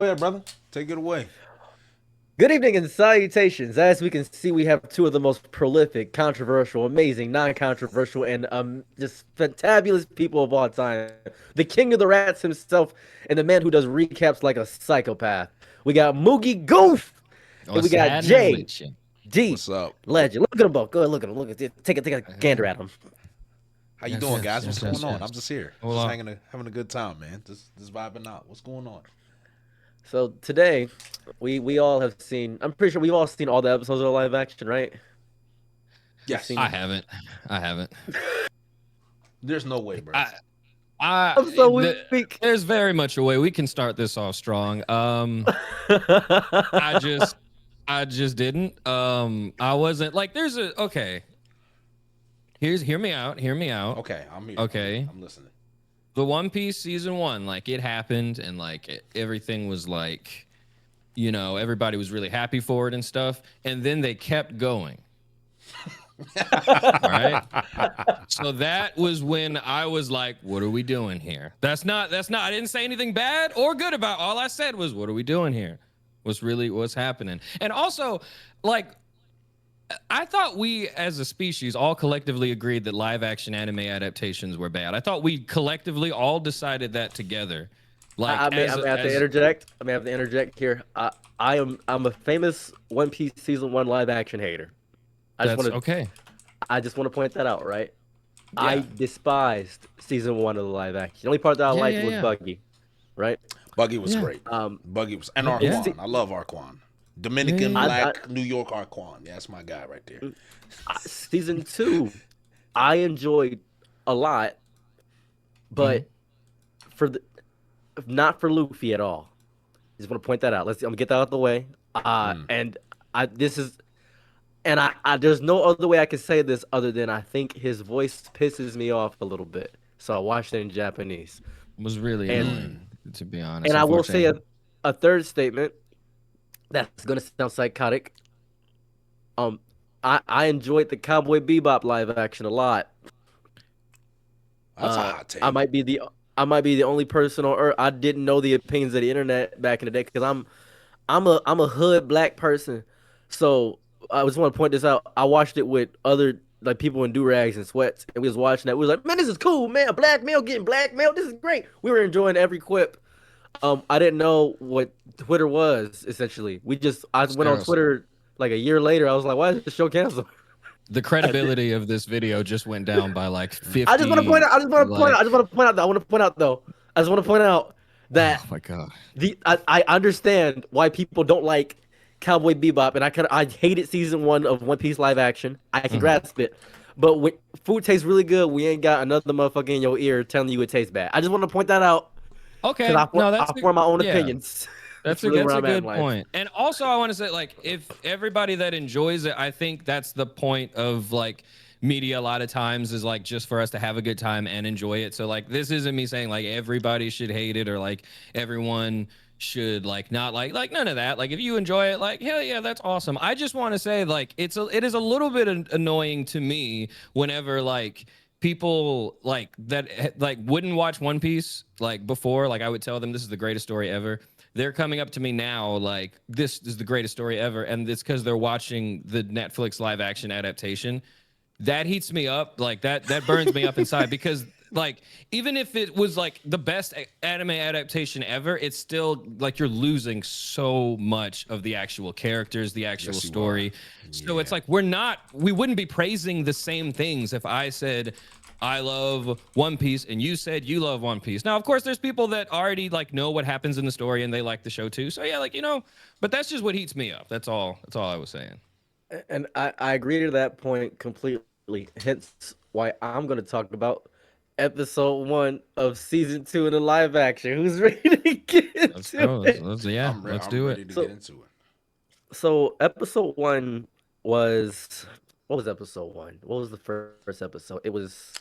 ahead, brother. Take it away. Good evening and salutations. As we can see, we have two of the most prolific, controversial, amazing, non-controversial, and just fantabulous people of all time. The king of the rats himself, and the man who does recaps like a psychopath. We got Moogie Goof, and we What's got happening J with you? D What's up? Legend. Look at them both. Go ahead, look at them. Look at it. Take a gander at them. How you Yes, doing, yes, guys? What's yes, going yes, on? I'm yes. just here, Hold just on. having a good time, man. Just vibing out. What's going on? So today, we all have seen. I'm pretty sure we've all seen all the episodes of live action, right? We've Yes. seen. I haven't. I haven't. There's no way, bro. I. I. I'm so The, weak. there's very much a way we can start this off strong. I just. I just didn't. I wasn't like. There's a. Okay. Hear me out. Hear me out. Okay, I'm here. Okay. I'm listening. The One Piece season one, like it happened, and like everything was like, everybody was really happy for it and stuff, and then they kept going. All right. So that was when I was like, what are we doing here? That's not I didn't say anything bad or good about. All I said was, what are we doing here? What's happening? And also, like, I thought we as a species all collectively agreed that live action anime adaptations were bad. I thought we collectively all decided that together. Like I may have to as interject. I may have to interject here. I'm a famous One Piece season one live action hater. that's okay. I just want to point that out, right? I Yeah. despised season one of the live action. The only part that I Yeah, liked yeah, was yeah. Buggy, right? Buggy was Yeah. great. Um, Buggy was and Yeah. Arquan. I love Arquan. Dominican Yeah. black New York Arquan. Yeah, that's my guy right there. Season two, I enjoyed a lot, Mhm. but for the not for Luffy at all. Just want to point that out. I'm gonna get that out of the way. Mm. And I this is and I there's no other way I can say this other than I think his voice pisses me off a little bit. So I watched it in Japanese. Was really And Mm. annoying, to be honest. and I will say Unfortunately. a third statement that's gonna sound psychotic. Um I enjoyed the Cowboy Bebop live action a lot. That's a Uh hot I take. might be the I might be the only person on earth. I didn't know the opinions of the internet back in the day because I'm a hood black person. So I just want to point this out. I watched it with other like people in do rags and sweats, and we was watching that. We was like, man, this is cool, man. A black male getting blackmailed. This is great. We were enjoying every quip. I didn't know what Twitter was essentially. I went on Sarah's- Twitter like a year later. I was like, why is the show canceled? the credibility of this video just went down by like I just want to point 50. out. I just want to point out. I Like, just want to point out. I want to point out though. I just want to point out oh that my God. I understand why people don't like Cowboy Bebop, and I hated season one of One Piece live action. I can Mhm. grasp it, but when food tastes really good, we ain't got another motherfucker in your ear telling you it tastes bad. I just want to point that out because Okay. No, I form my own yeah. opinions. That's That's a really where that's a I'm at in good life. point. And also I want to say, like, if everybody that enjoys it, I think that's the point of like media a lot of times is like just for us to have a good time and enjoy it. So like this isn't me saying like everybody should hate it or like everyone should like not like none of that. Like if you enjoy it, like hell yeah, that's awesome. I just want to say like it is a little bit annoying to me whenever like people like that like wouldn't watch One Piece like before. Like I would tell them this is the greatest story ever. They're coming up to me now like this is the greatest story ever, and it's because they're watching the Netflix live action adaptation. That heats me up, like that burns me up inside because like even if it was like the best anime adaptation ever, it's still like you're losing so much of the actual characters, the actual Yes, you are. story. So it's Yeah. like we wouldn't be praising the same things if I said I love One Piece and you said you love One Piece. Now, of course, there's people that already like know what happens in the story and they like the show too. So yeah, like but that's just what heats me up. That's all. That's all I was saying. And I agree to that point completely. Hence why I'm going to talk about episode one of season two in the live action. Who's ready to get Let's into go. it? Yeah, let's I'm do it. ready to get So into it. so episode one was what was episode one? What was the first episode? It was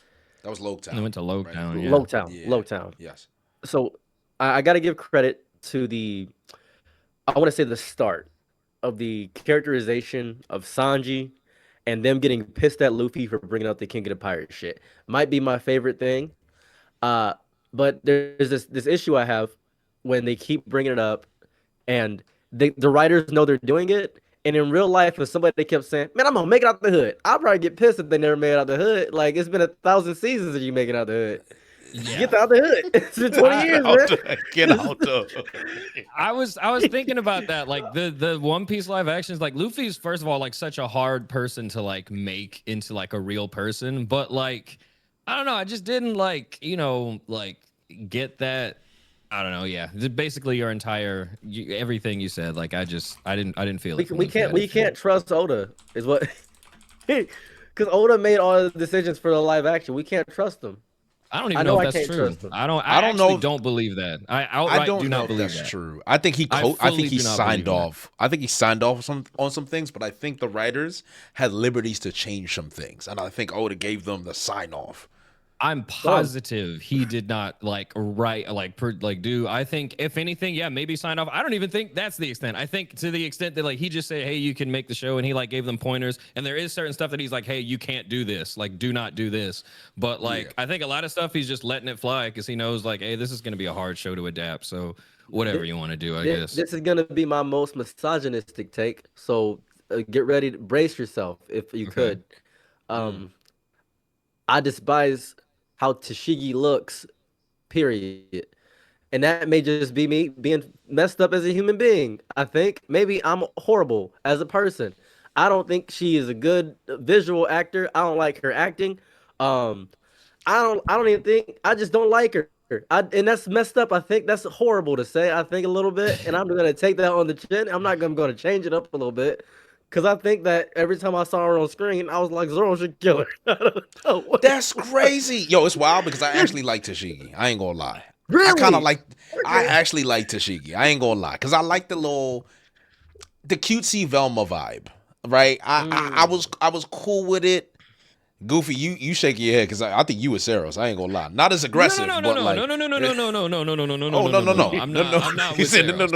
That was I Loketown, went to right? Logtown. Yeah. Lowtown. Yeah. Lowtown. Yes. So I got to give credit to I want to say the start of the characterization of Sanji and them getting pissed at Luffy for bringing up the King of the Pirate shit. Might be my favorite thing. Uh, but there's this issue I have when they keep bringing it up. and the writers know they're doing it. And in real life, if somebody kept saying, "Man, I'm gonna make it out the hood," I'll probably get pissed if they never made it out the hood. Like it's been 1,000 seasons of you making it out the hood. Yeah. Get out the hood. It's been 20 years, man. Get out the. I was thinking about that. Like the One Piece live actions, like Luffy's first of all like such a hard person to like make into like a real person, but like I don't know, I just didn't like like get that. I don't know. Yeah, basically your entire everything you said. Like I didn't feel it. We can't trust Oda is what because Oda made all the decisions for the live action. We can't trust them. I don't even know if that's true. I don't know. Don't believe that. I outright do not believe that's true. I think he signed off. I think he signed off on some things, but I think the writers had liberties to change some things, and I think Oda gave them the sign off. I'm positive he did not do. I think if anything, yeah, maybe sign off. I don't even think that's the extent. I think to the extent that like he just said, hey, you can make the show, and he like gave them pointers. And there is certain stuff that he's like, hey, you can't do this. Like, do not do this. But like, I think a lot of stuff he's just letting it fly because he knows like, hey, this is gonna be a hard show to adapt. So whatever you want to do, I guess. This is gonna be my most misogynistic take. So get ready to brace yourself if you could. I despise how Tashigi looks, period. And that may just be me being messed up as a human being. I think maybe I'm horrible as a person. I don't think she is a good visual actor. I don't like her acting. I don't even think I just don't like her. And that's messed up. I think that's horrible to say. I think a little bit, and I'm gonna take that on the chin. I'm not gonna change it up a little bit. Because I think that every time I saw her on screen, I was like, Zoro should kill her. I don't know. That's crazy. Yo, it's wild because I actually like Tashigi. I ain't gonna lie. Really? I actually like Tashigi. I ain't gonna lie. Because I like the cutesy Velma vibe. Right? I was cool with it. Goofy, you shaking your head because I think you were Saros. I ain't gonna lie. Not as aggressive, no. I'm not. You said no.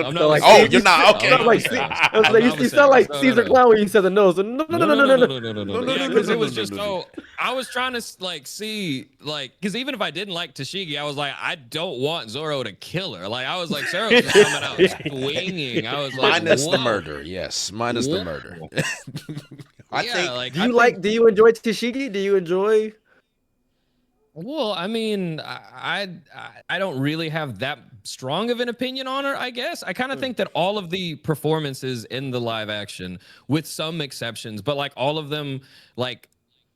Oh, you're not. Okay. You sound like Caesar Clown when you said the nose. No. Because it was just so. I was trying to like see because even if I didn't like Tashigi, I was like, I don't want Zoro to kill her. Like I was like, Saros is coming out swinging. I was like, minus the murder. Yes, minus the murder. Do you enjoy Tashigi? Do you enjoy? Well, I mean, I don't really have that strong of an opinion on her, I guess. I kind of think that all of the performances in the live action, with some exceptions, but like all of them, like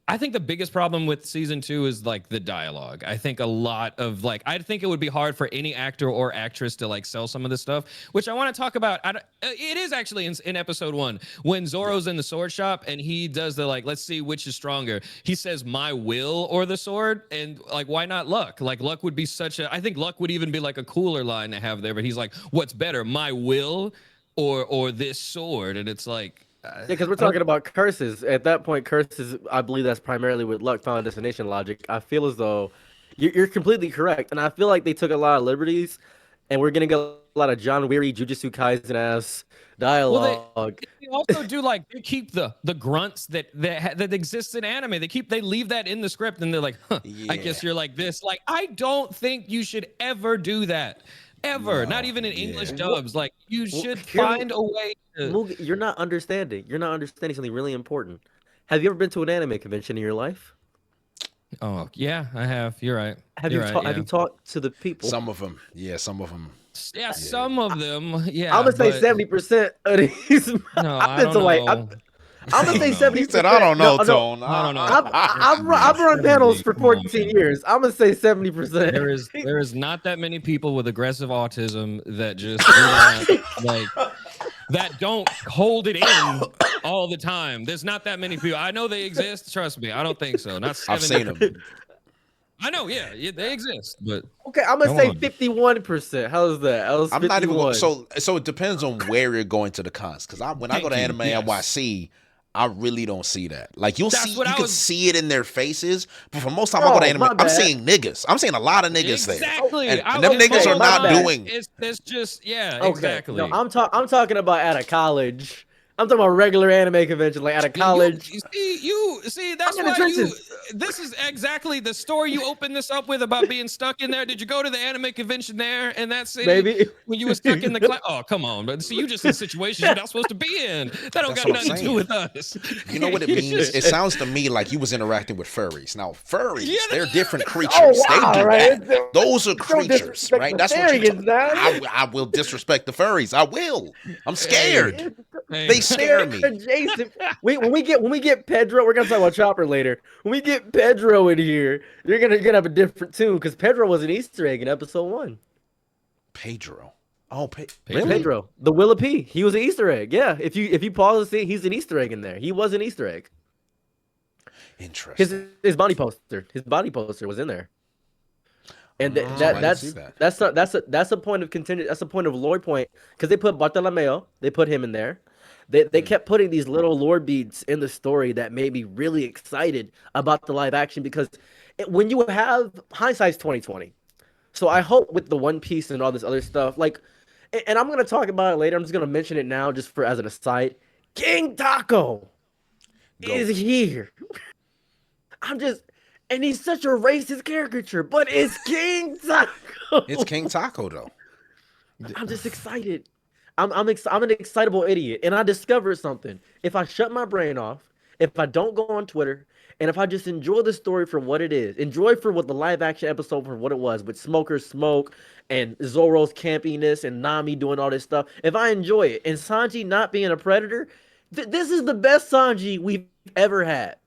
I think the biggest problem with season 2 is like the dialogue. I think a lot of I think it would be hard for any actor or actress to like sell some of this stuff, which I want to talk about. It is actually in episode 1 when Zoro's in the sword shop and he does the let's see which is stronger. He says my will or the sword, and like why not luck? Like luck would be I think luck would even be like a cooler line to have there. But he's like, what's better, my will or this sword? And it's like. Yeah, because we're talking about curses. At that point, curses, I believe that's primarily with luck, final destination logic. I feel as though you're completely correct. And I feel like they took a lot of liberties, and we're getting a lot of John Weary, Jujutsu Kaisen-ass dialogue. Well, they also do they keep the grunts that exists in anime. They leave that in the script, and they're like, huh, yeah. I guess you're like this. Like, I don't think you should ever do that. Ever, not even in English dubs. Like you should find a way to. You're not understanding. You're not understanding something really important. Have you ever been to an anime convention in your life? Oh yeah, I have. You're right. Have you talked to the people? Some of them, yeah. Some of them. Yeah, some of them. Yeah. I'm gonna say 70% of these. No, I've been to I'm gonna say 70%. He said, "I don't know, Tone. I don't know. I've run panels for 14 years. I'm gonna say 70%. There is not that many people with aggressive autism that just do not, that don't hold it in all the time. There's not that many people. I know they exist. Trust me. I don't think so. Not 70. I've seen them. I know, yeah, they exist, but okay, I'm gonna say 51%. How's that? I'm not even so it depends on where you're going to the cons. Because when I go to Anime NYC, I really don't see that. Like you can see it in their faces, but for most time I go to anime, I'm seeing niggas. I'm seeing a lot of niggas exactly. there. And them niggas are not doing. It's just okay. Exactly. No, I'm talking about at a college. I'm talking about regular anime convention, like at a college. You see, that's I'm in the why trenches. this is exactly the story you opened this up with about being stuck in there. Did you go to the anime convention there in that city? Maybe when you were stuck in the class. Oh, come on, but see, you just in situations you're not supposed to be in. That don't got nothing to do with us. You know what it means? It sounds to me like you was interacting with furries. Now, furries, they're different creatures. Wow, they do right? that. Those are creatures, right? That's what you. I will disrespect the furries. I will. I'm scared. They scare me. Adjacent. When we get Pedro, we're gonna talk about Chopper later. When we get Pedro in here, you're gonna have a different tune because Pedro was an Easter egg in episode 1. Pedro. Oh, really? Pedro, the Willipede. He was an Easter egg. Yeah. If you pause and see, he's an Easter egg in there. He was an Easter egg. Interesting. His body poster was in there. And that's a point of contingent. That's a point of lore point because they put Bartolomeo. They put him in there. They kept putting these little lore beads in the story that made me really excited about the live action because when you have hindsight's 2020. So I hope with the One Piece and all this other stuff, like, and I'm gonna talk about it later. I'm just gonna mention it now, just for as an aside. King Taco is here. And he's such a racist caricature, but it's King Taco. It's King Taco though. I'm just excited. I'm an excitable idiot, and I discovered something. If I shut my brain off, if I don't go on Twitter, and if I just enjoy the story for what it is, enjoy for what the live action episode for what it was, with Smoker's smoke and Zoro's campiness and Nami doing all this stuff. If I enjoy it, and Sanji not being a predator, this is the best Sanji we've ever had.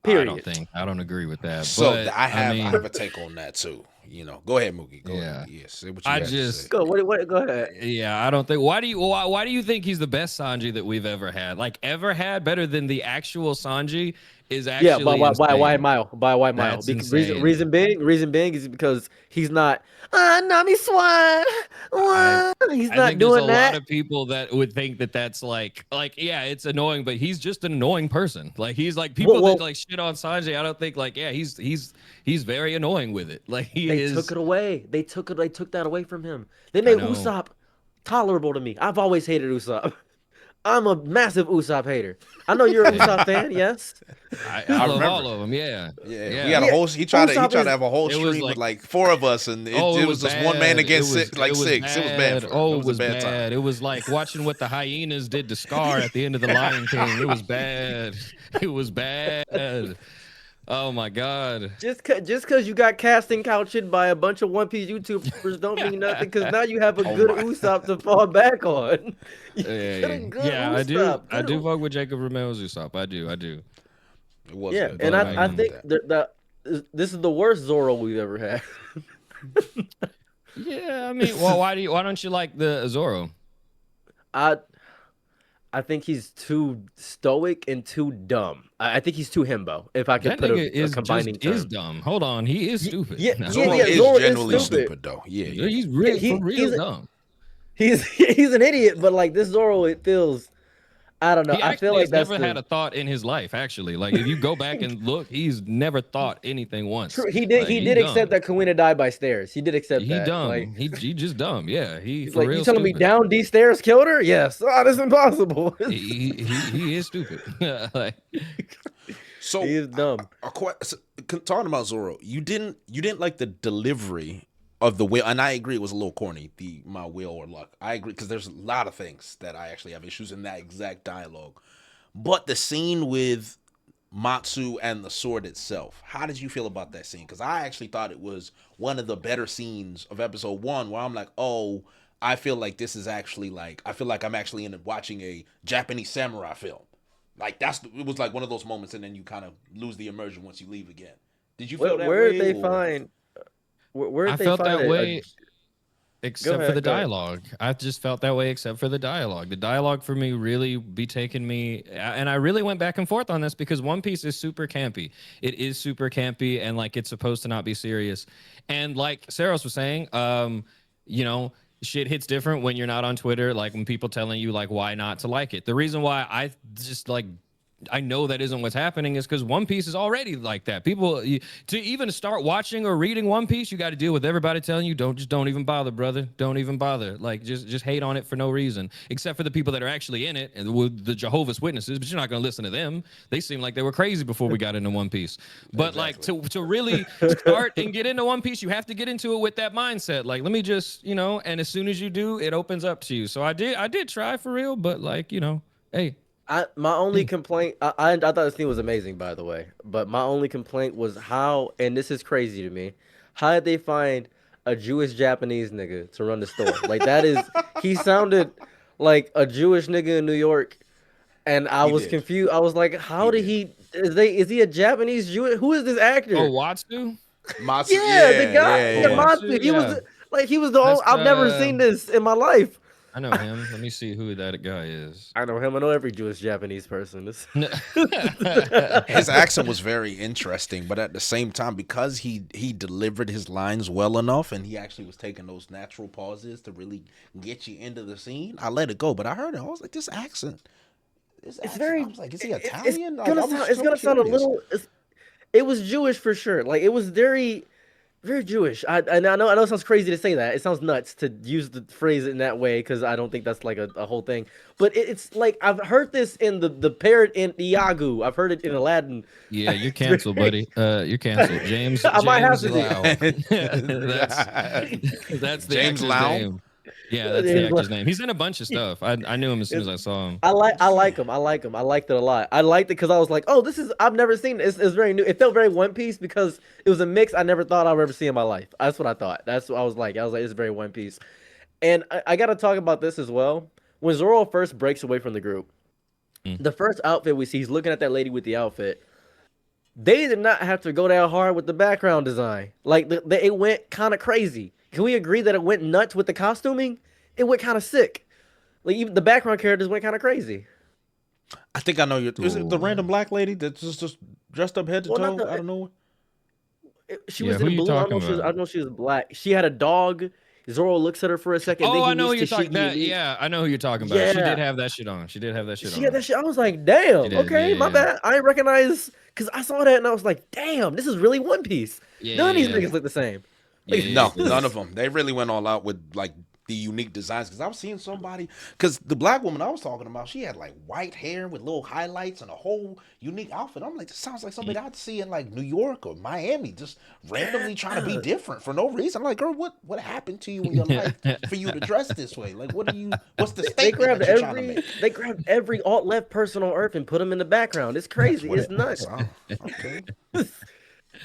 Period. I don't agree with that. So but, I have a take on that too. You know, go ahead, Mookie. Go ahead. Yes, say what you say. Go ahead. Yeah, I don't think. Why do you think he's the best Sanji that we've ever had? Like ever had, better than the actual Sanji is actually. Yeah, by a wide mile. That's because insane. reason being is because he's not. Nami Swan. He's not doing that. There's a lot of people that would think that that's like yeah, it's annoying, but he's just an annoying person. Like he's like people that like shit on Sanji. I don't think like he's very annoying with it. Like they took it away. They took that away from him. They made Usopp tolerable to me. I've always hated Usopp. I'm a massive Usopp hater. I know you're a Usopp fan, yes. I love all of them. Yeah. We had a whole. He tried to have a whole stream with like 4 of us, and it was just one man against 6. It was bad. It was bad. Time. It was like watching what the hyenas did to Scar at the end of the Lion King. It was bad. It was bad. Oh my God! Just because you got casting couched by a bunch of One Piece YouTubers don't mean nothing. Because now you have a good Usopp to fall back on. Yeah, I do. I do fuck with Jacob Romero's Usopp. I do. It was good. And I think that this is the worst Zoro we've ever had. Yeah, I mean, well, why don't you like the Zoro? I think he's too stoic and too dumb. I think he's too himbo. If I could put a combining term. Is dumb. Hold on, he is stupid. Zoro is generally stupid though. Yeah. He's real dumb. He's an idiot, but like this Zoro, it feels. I don't know. I feel like that's never had a thought in his life. Actually, like if you go back and look, he's never thought anything once. True. He did. Like, he did accept that Kuina died by stairs. He did accept that. He dumb. Like, he just dumb. Yeah. He's like, real you telling stupid. me down these stairs killed her? Yes. Oh, that's impossible. he is stupid. Like, so he is dumb. Talking about Zoro, you didn't like the delivery of the will, and I agree it was a little corny. My will or luck. I agree because there's a lot of things that I actually have issues in that exact dialogue. But the scene with Matsu and the sword itself, how did you feel about that scene? Because I actually thought it was one of the better scenes of episode 1, where I'm like, oh, I feel like this is actually like, I feel like I'm actually watching a Japanese samurai film. Like it was like one of those moments, and then you kind of lose the immersion once you leave again. Did you feel that way? Where did they find? I felt that way, except for the dialogue. I just felt that way, except for the dialogue. The dialogue for me really be taking me, and I really went back and forth on this because One Piece is super campy. It is super campy, and like it's supposed to not be serious. And like Saros was saying, you know, shit hits different when you're not on Twitter. Like when people telling you like why not to like it. The reason why I just like I know that isn't what's happening is because One Piece is already like that. People to even start watching or reading One Piece, you got to deal with everybody telling you don't even bother, brother. Don't even bother. Like just hate on it for no reason, except for the people that are actually in it and the Jehovah's Witnesses. But you're not going to listen to them. They seem like they were crazy before we got into One Piece. But exactly. Like to really start and get into One Piece, you have to get into it with that mindset. Like let me just and as soon as you do, it opens up to you. So I did try for real, but like hey. My only complaint, I thought this thing was amazing, by the way, but my only complaint was how, and this is crazy to me, how did they find a Jewish Japanese nigga to run the store? Like he sounded like a Jewish nigga in New York, and I was confused. I was like, how did he? Is he a Japanese Jew? Who is this actor? Oh, Watsu? Matsu, yeah, the guy, Matsu. He was the only. I've never seen this in my life. I know him. Let me see who that guy is. I know him. I know every Jewish Japanese person. His accent was very interesting, but at the same time, because he delivered his lines well enough, and he actually was taking those natural pauses to really get you into the scene, I let it go. But I heard it. I was like, this accent. Very. I was like, is he Italian? It's gonna sound a little. It was Jewish for sure. Like it was very. Very Jewish. I know it sounds crazy to say that. It sounds nuts to use the phrase in that way because I don't think that's like a whole thing. But it's like I've heard this in the parrot in Iago. I've heard it in Aladdin. Yeah, you're canceled, buddy. You're canceled. James. I might have to Lau. that's the James Lau. Name. Yeah, that's the actor's name. He's in a bunch of stuff. I knew him as soon as I saw him. I like him. I liked it a lot. I liked it because I was like, oh, I've never seen it. It's very new. It felt very One Piece because it was a mix I never thought I would ever see in my life. That's what I thought. That's what I was like. It's very One Piece. And I got to talk about this as well. When Zoro first breaks away from the group, the first outfit we see, he's looking at that lady with the outfit. They did not have to go that hard with the background design. Like it went kind of crazy. Can we agree that it went nuts with the costuming? It went kind of sick. Like even the background characters went kind of crazy. I think I know you. Is it the random black lady that's just dressed up head to toe? I don't know. She was in blue. I don't know she was black. She had a dog. Zoro looks at her for a second. Oh, I know who you're talking about. Yeah, I know who you're talking about. Yeah. She did have that shit on. She had that shit. I was like, damn. Okay, my bad. I didn't recognize because I saw that and I was like, damn, this is really One Piece. None of these niggas look the same. No, none of them. They really went all out with like the unique designs. Because I was seeing somebody, because the black woman I was talking about, she had like white hair with little highlights and a whole unique outfit. I'm like, this sounds like somebody I'd see in like New York or Miami, just randomly trying to be different for no reason. I'm like, girl, what happened to you in your life for you to dress this way? Like, what's the statement that you're trying to make? They grabbed every alt-left person on earth and put them in the background. It's crazy. It's nuts. Okay.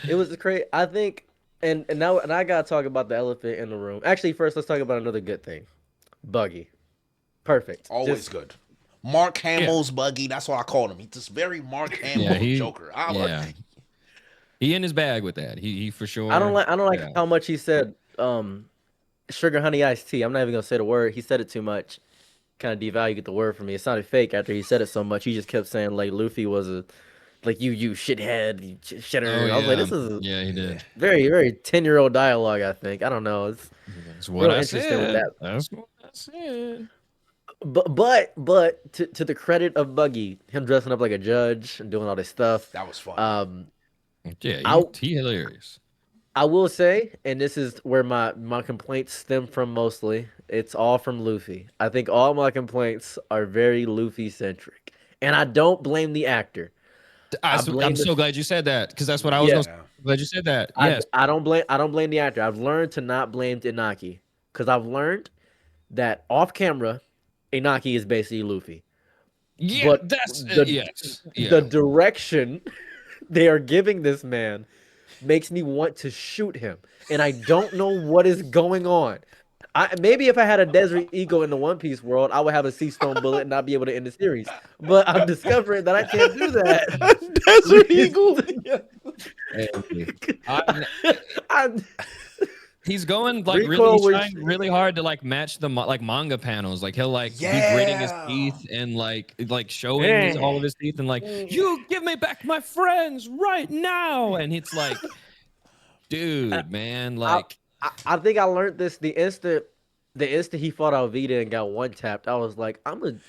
It was crazy. I think. And now I gotta talk about the elephant in the room. Actually, first let's talk about another good thing. Buggy, perfect. Always good. Mark Hamill's Buggy. That's what I called him. He's just very Mark Hamill Joker. He in his bag with that. He for sure. I don't like how much he said. Sugar honey iced tea. I'm not even gonna say the word. He said it too much. Kind of devalued the word for me. It sounded fake after he said it so much. He just kept saying like Luffy was a. Like you shithead, you shitter. I was like, this is he did very, very 10-year-old dialogue. I think I don't know. That's what I said. That's what I said. But to the credit of Buggy, him dressing up like a judge and doing all this stuff, that was fun. He hilarious. I will say, and this is where my complaints stem from mostly. It's all from Luffy. I think all my complaints are very Luffy centric, and I don't blame the actor. I'm so glad you said that because that's what I was. Glad you said that. Yes, I don't blame the actor. I've learned to not blame Inaki because I've learned that off camera, Inaki is basically Luffy. Yeah, but that's the direction they are giving this man makes me want to shoot him, and I don't know what is going on. Maybe if I had a Desert Eagle in the One Piece world, I would have a Sea Stone bullet and not be able to end the series. But I'm discovering that I can't do that. Desert Eagle. He's going like trying really hard to like match the like manga panels. Like he'll like be gritting his teeth and like showing all of his teeth and like, you give me back my friends right now. And it's like, dude, man, like. I think I learned this the instant he fought Alvida and got one tapped. I was like, I'm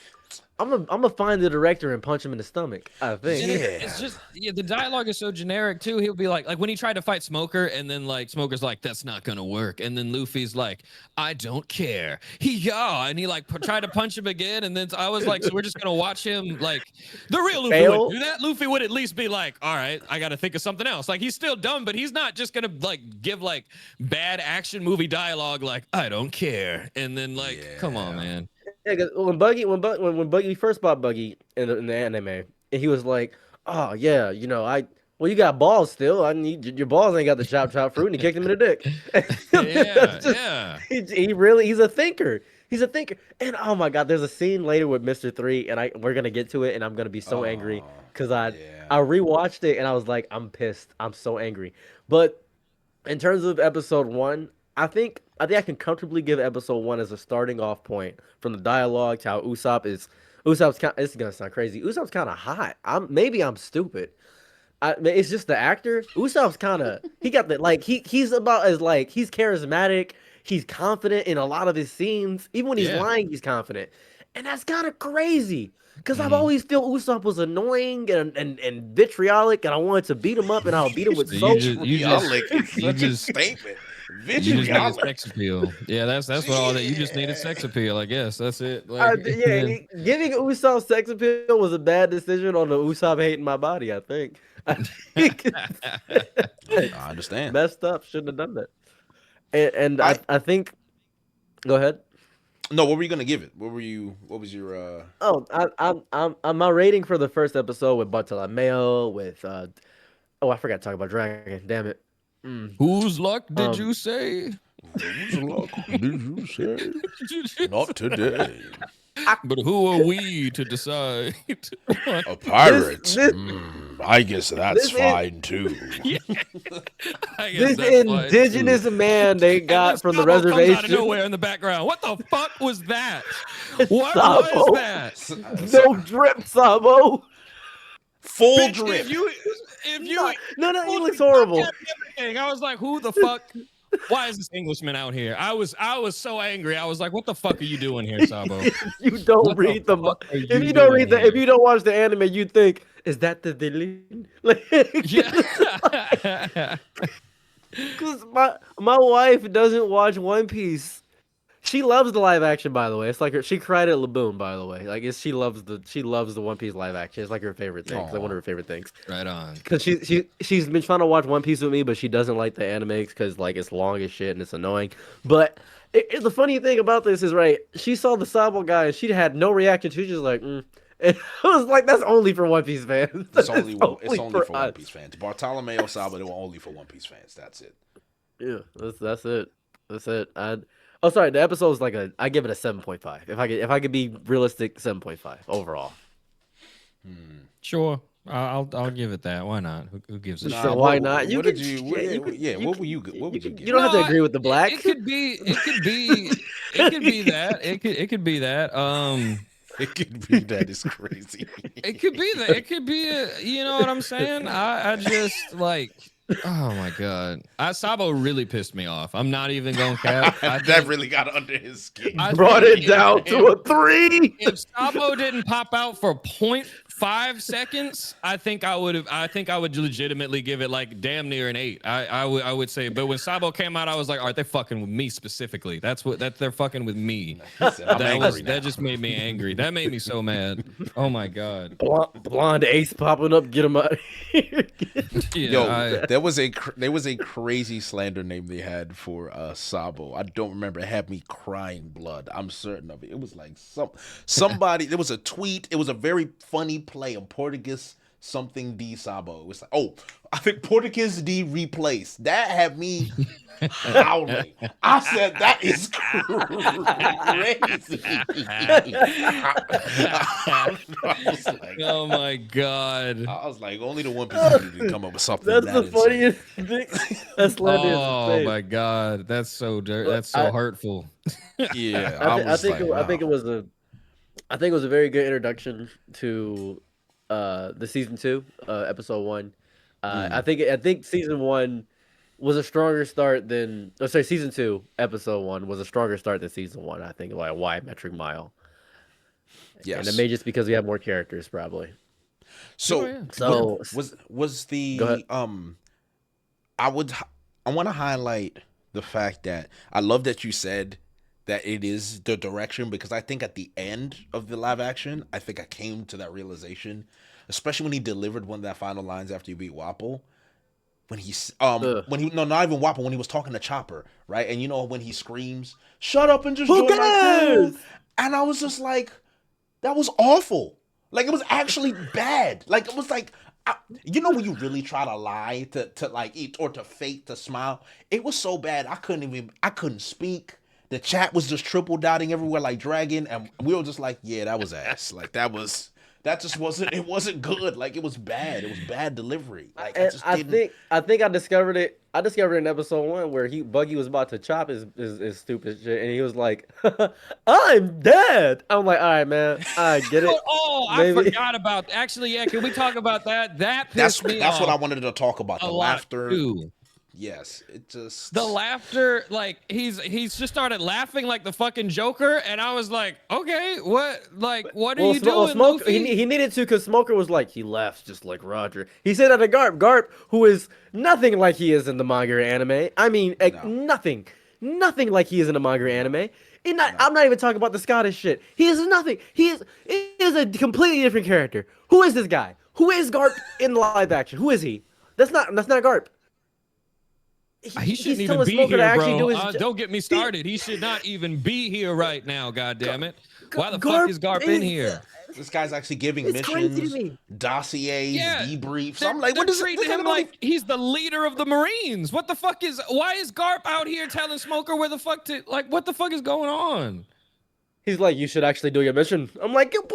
I'm gonna find the director and punch him in the stomach. I think. It's just the dialogue is so generic too. He'll be like when he tried to fight Smoker, and then like Smoker's like, "That's not gonna work," and then Luffy's like, "I don't care." And he like tried to punch him again, and then I was like, "So we're just gonna watch him like the real Luffy would do that." Luffy would at least be like, "All right, I got to think of something else." Like he's still dumb, but he's not just gonna like give like bad action movie dialogue like, "I don't care," and then like, come on, man. Yeah, cause when Buggy first bought Buggy in the anime, and he was like, "Oh yeah, you know you got balls still. I need your balls ain't got the chop fruit," and he kicked him in the dick. He's a thinker. He's a thinker. And oh my god, there's a scene later with Mr. 3, and we're gonna get to it, and I'm gonna be so angry because I rewatched it and I was like, I'm pissed. I'm so angry. But in terms of episode 1, I think I can comfortably give episode 1 as a starting off point from the dialogue to how Usopp's kind. It's gonna sound crazy. Usopp's kind of hot. Maybe I'm stupid. It's just the actor. Usopp's kind of he got the like he's about as like he's charismatic. He's confident in a lot of his scenes. Even when he's lying, he's confident, and that's kind of crazy. Because I've always felt Usopp was annoying and vitriolic, and I wanted to beat him up, and I'll beat him with soap. You just statement. You just needed sex appeal. Yeah, that's what all that. You just needed sex appeal, I guess. That's it. Like, giving Usopp sex appeal was a bad decision on the Usopp hating my body. I think. I understand. Messed up. Shouldn't have done that. And I think. Go ahead. No, what were you gonna give it? What was your? I'm my rating for the first episode with Bartolomeo with I forgot to talk about Dragon. Damn it. Whose luck did you say? Whose luck did you say? Not today. But who are we to decide? A pirate. I guess that's fine too. Yeah. This indigenous man they got from the reservation. Out of nowhere in the background. What the fuck was that? What was that? No drip, Sabo. Full drip. If you no, he looks horrible. I was like, who the fuck? Why is this Englishman out here? I was so angry. I was like, what the fuck are you doing here, Sabo? You don't read if you don't watch the anime, you think, is that the villain? Yeah. Because my wife doesn't watch One Piece. She loves the live action, by the way. It's like she cried at Laboon, by the way. Like she loves the One Piece live action. It's like her favorite thing. It's like one of her favorite things. Right on. Because she's been trying to watch One Piece with me, but she doesn't like the anime because like it's long as shit and it's annoying. But the funny thing about this is she saw the Sabo guy and she had no reaction. She was just like, And I was like, that's only for One Piece fans. It's only for One Piece fans. Bartolomeo, Sabo, they were only for One Piece fans. That's it. Yeah, that's it. That's it. Oh, sorry. The episode is I give it a 7.5. If I could be realistic, 7.5 overall. Sure, I'll give it that. Why not? Who gives a shit? Sure, why not? What would you give? You don't have to agree with the black. It could be that. It could be that. It could be that is crazy. It could be that. It could be you know what I'm saying? I just like. Oh my god, Sabo really pissed me off. I'm not even going to cap. That really got under his skin. Brought it down to a 3. If Sabo didn't pop out for 0.5 seconds, I think I would legitimately give it like damn near an 8. I would say. But when Sabo came out, I was like, all right, they're fucking with me specifically. They're fucking with me. That just made me angry. That made me so mad. Oh my god. Blonde Ace popping up. Get him out of here. Yeah, there was a crazy slander name they had for Sabo. I don't remember. It had me crying blood. I'm certain of it. It was like somebody. There was a tweet. It was a very funny play on Portuguese something D Sabo. It was like, I think Portuguese D replaced. That had me howling. I said that is crazy. I was like, oh my god. I was like, only the One Piece people can come up with something. That's the funniest thing. That's oh my god. That's so dirty. That's so hurtful. Yeah. I think it was a very good introduction to the season 2, episode 1. I think season 1 was a stronger start than season 2, episode 1 was a stronger start than season 1. I think like why Metric Mile. Yes. And it may just because we have more characters, probably. So, was the I want to highlight the fact that I love that you said that it is the direction, because I think at the end of the live action, I think I came to that realization, especially when he delivered one of that final lines after you beat Wapple. When not even Wapple, when he was talking to Chopper, right? And when he screams, "Shut up and just join my crew," and I was just like, that was awful. Like, it was actually bad. Like, it was like, when you really try to lie to like eat or to fake to smile, it was so bad. I couldn't speak. The chat was just triple dotting everywhere like Dragon, and we were just like, yeah, that was ass. Like, that just wasn't. It wasn't good. Like, it was bad. It was bad delivery. Like, I think I discovered it. I discovered it in episode 1 where Buggy was about to chop his stupid shit, and he was like, "I'm dead." I'm like, all right, man, I get it. I forgot about. Actually, yeah. Can we talk about that? That's what I wanted to talk about. The laughter. Too. Yes, it just the laughter, like he's just started laughing like the fucking Joker, and I was like, okay, what are you doing, Luffy? He needed to, because Smoker was like, he laughs just like Roger. He said that to Garp, who is nothing like he is in the manga or anime. I mean, nothing like he is in the manga or anime. I'm not even talking about the Scottish shit. He is nothing. He is a completely different character. Who is this guy? Who is Garp in live action? Who is he? That's not Garp. He shouldn't even be here, bro. Don't get me started. He should not even be here right now, goddammit. Why the fuck is Garp in here? This guy's actually giving missions, dossiers, debriefs. I'm like, what is treating him like he's the leader of the Marines? What the fuck why is Garp out here telling Smoker where the fuck what the fuck is going on? He's like, you should actually do your mission. I'm like, Garp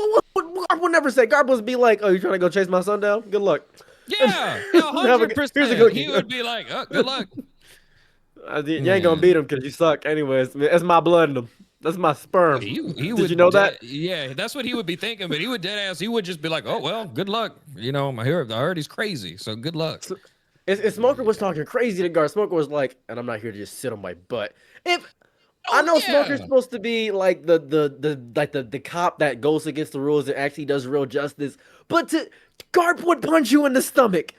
would never say. Garp would be like, oh, you trying to go chase my son down? Good luck. Yeah, 100%. He would be like, oh, good luck. You ain't gonna beat him because you suck. Anyways, that's my blood in him. That's my sperm. Did you know that? Yeah, that's what he would be thinking. But he would dead ass. He would just be like, "Oh well, good luck." I heard he's crazy, so good luck. If Smoker was talking crazy to Garp, Smoker was like, "And I'm not here to just sit on my butt." I know Smoker's supposed to be like the cop that goes against the rules and actually does real justice, but Garp would punch you in the stomach.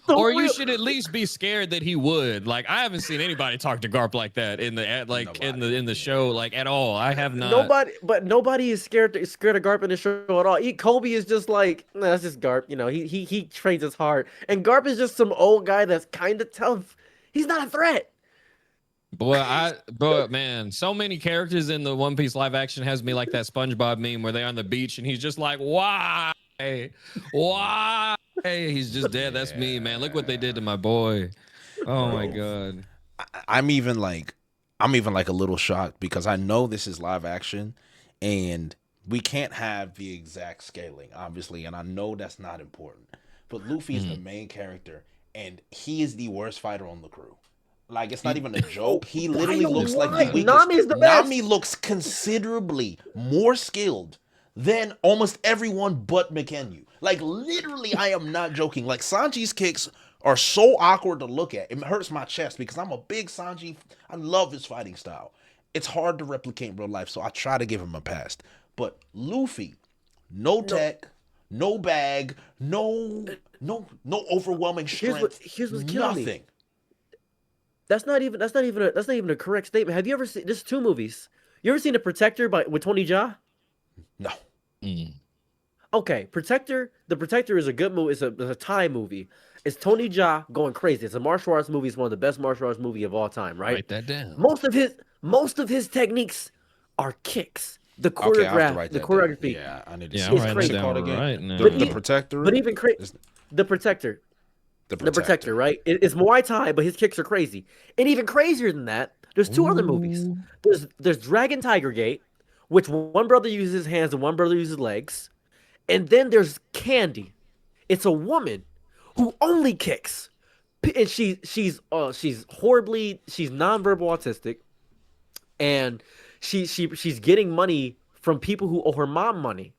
Or you should at least be scared that he would. Like, I haven't seen anybody talk to Garp like that in the show, like, at all. I have not. Nobody is scared of Garp in the show at all. Kobe is just like, nah, that's just Garp. He trains his hard, and Garp is just some old guy that's kind of tough. He's not a threat. But man, so many characters in the One Piece live action has me like that SpongeBob meme where they're on the beach and he's just like, why? He's just dead. That's me, man. Look what they did to my boy. Oh my god. I'm even like a little shocked because I know this is live action and we can't have the exact scaling, obviously, and I know that's not important. But Luffy is the main character and he is the worst fighter on the crew. Like, it's not even a joke. He literally looks like the weakest. Nami's the best. Nami looks considerably more skilled than almost everyone but McKenyu. Like, literally, I am not joking. Like, Sanji's kicks are so awkward to look at. It hurts my chest because I'm a big Sanji. I love his fighting style. It's hard to replicate in real life, so I try to give him a pass. But Luffy, no tech, no bag, no overwhelming strength. Here's what's killing nothing. Me. That's not even a correct statement. Have you ever seen? There's 2 movies. You ever seen The Protector with Tony Jaa? No. Okay, Protector. The Protector is a good movie. It's a Thai movie. It's Tony Jaa going crazy. It's a martial arts movie. It's one of the best martial arts movie of all time. Right. Write that down. Most of his techniques are kicks. The choreography. Yeah, I need to see crazy. Right now. The Protector. But even The Protector. The Protector, right? It's Muay Thai, but his kicks are crazy. And even crazier than that, there's 2 other movies. There's Dragon Tiger Gate, which one brother uses his hands and one brother uses legs. And then there's Candy. It's a woman who only kicks. And she's nonverbal autistic. And she's getting money from people who owe her mom money.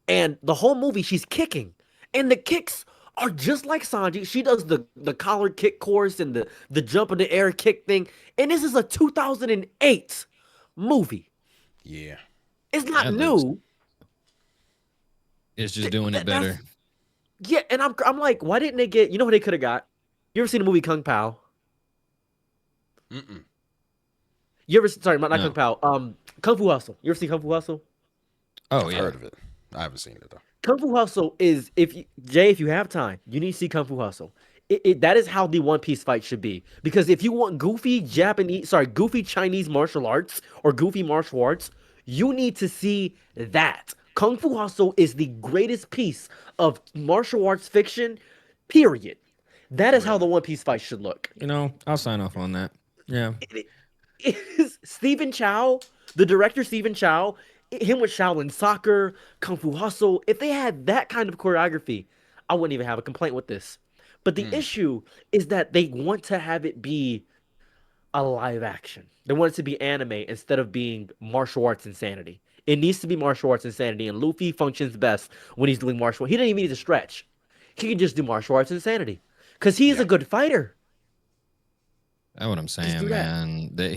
And the whole movie she's kicking. And the kicks are just like Sanji. She does the collar kick course and the jump in the air kick thing. And this is a 2008 movie. Yeah. It's not new. It's just doing it better. Yeah, and I'm like, why didn't they get? You know what they could have got? You ever seen the movie Kung Pao? Mm-mm. You ever? Sorry, not Kung Pao. Kung Fu Hustle. You ever seen Kung Fu Hustle? Oh I've yeah, heard of it. I haven't seen it though. Kung Fu Hustle is if you have time, you need to see Kung Fu Hustle. That is how the One Piece fight should be. Because if you want goofy Chinese martial arts or goofy martial arts, you need to see that. Kung Fu Hustle is the greatest piece of martial arts fiction, period. That is how the One Piece fight should look. You know, I'll sign off on that. Yeah. It is Stephen Chow, the director Stephen Chow, him with Shaolin Soccer, Kung Fu Hustle. If they had that kind of choreography, I wouldn't even have a complaint with this. But the issue is that they want to have it be a live action. They want it to be anime instead of being martial arts insanity. It needs to be martial arts insanity, and Luffy functions best when he's doing martial arts. He doesn't even need to stretch. He can just do martial arts insanity because he's a good fighter. That's what I'm saying, man. That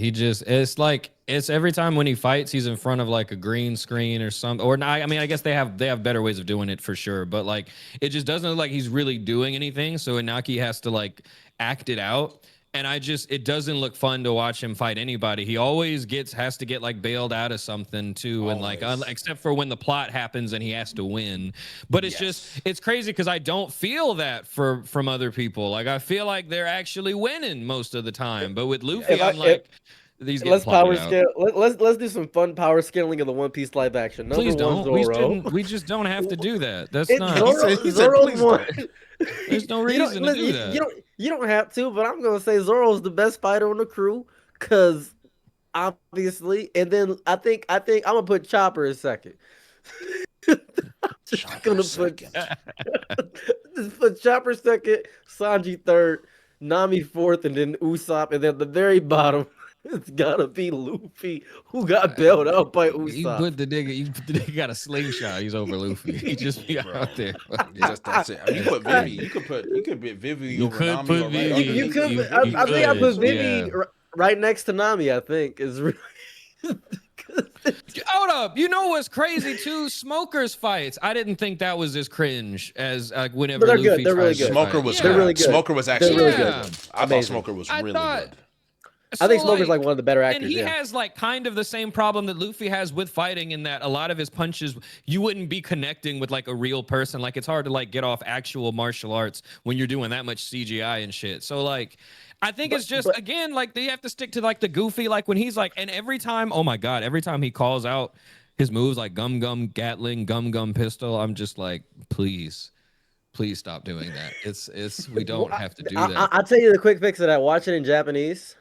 it's every time when he fights, he's in front of like a green screen or something. Or not. I mean, I guess they have better ways of doing it for sure. But like, it just doesn't look like he's really doing anything. So Inaki has to like act it out. And it doesn't look fun to watch him fight anybody. He always has to get like bailed out of something too. Always. And like, except for when the plot happens and he has to win. But it's crazy because I don't feel that from other people. Like, I feel like they're actually winning most of the time. But with Luffy, let's power scale. Let's do some fun power scaling of the One Piece live action. Please don't. We just don't have to do that. That's not. Zoro's one. There's no reason to do that. You don't have to, but I'm gonna say Zoro's the best fighter on the crew, cause obviously, and then I think I'm gonna put Chopper in second. Just put Chopper second, Sanji third, Nami fourth, and then Usopp, and then at the very bottom, it's gotta be Luffy, who got bailed out by Usopp. You put the nigga got a slingshot. He's over Luffy. He just be out there. That's it. I mean, you put Vivi. You could put Vivi over Nami. I think I put Vivi right next to Nami. I think is really. Hold up. You know what's crazy too? Smoker's fights. I didn't think that was as cringe as whenever they're Luffy good. They're really good. Smoker was They're really good. Smoker was actually really good. I Amazing. thought Smoker was really good. I think Smoker's like one of the better actors. And he has like kind of the same problem that Luffy has with fighting in that a lot of his punches, you wouldn't be connecting with like a real person. Like it's hard to like get off actual martial arts when you're doing that much CGI and shit. So like, I think it's just, again, like they have to stick to like the goofy, like when he's like, and every time, oh my God, every time he calls out his moves like Gum Gum Gatling, Gum Gum Pistol, I'm just like, please stop doing that. We don't have to do that. I'll tell you the quick fix of that. Watch it in Japanese.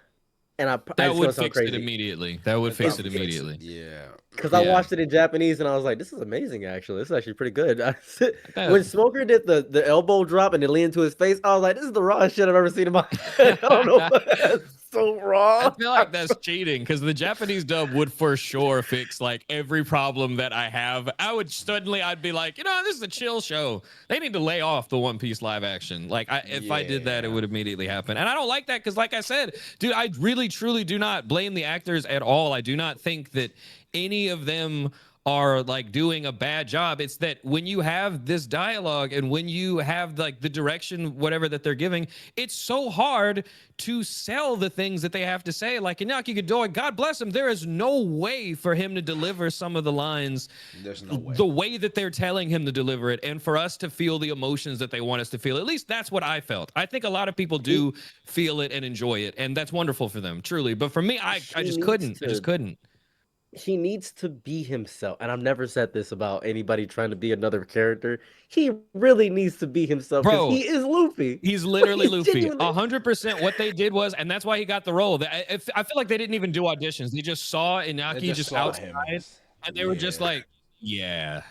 And that would fix it immediately. That would fix it immediately. Yeah. Because I watched it in Japanese and I was like, this is amazing, actually. This is actually pretty good. When Smoker did the elbow drop and it leaned into his face, I was like, this is the rawest shit I've ever seen in my head. I don't know. That's so raw. I feel like that's cheating because the Japanese dub would for sure fix like every problem that I have. I'd be like, this is a chill show. They need to lay off the One Piece live action. Like if I did that, it would immediately happen. And I don't like that because like I said, dude, I really truly do not blame the actors at all. I do not think that any of them are like doing a bad job. It's that when you have this dialogue and when you have like the direction, whatever that they're giving, it's so hard to sell the things that they have to say. Like Inaki Ghidorah, God bless him, there is no way for him to deliver some of the lines the way that they're telling him to deliver it, and for us to feel the emotions that they want us to feel. At least that's what I felt. I think a lot of people do feel it and enjoy it, and that's wonderful for them, truly. But for me, I just couldn't. I just couldn't. He needs to be himself. And I've never said this about anybody trying to be another character. He really needs to be himself because he is Luffy. He's literally Luffy. 100% what they did was, and that's why he got the role. I feel like they didn't even do auditions. They just saw Inaki just outside, and they were just like, yeah,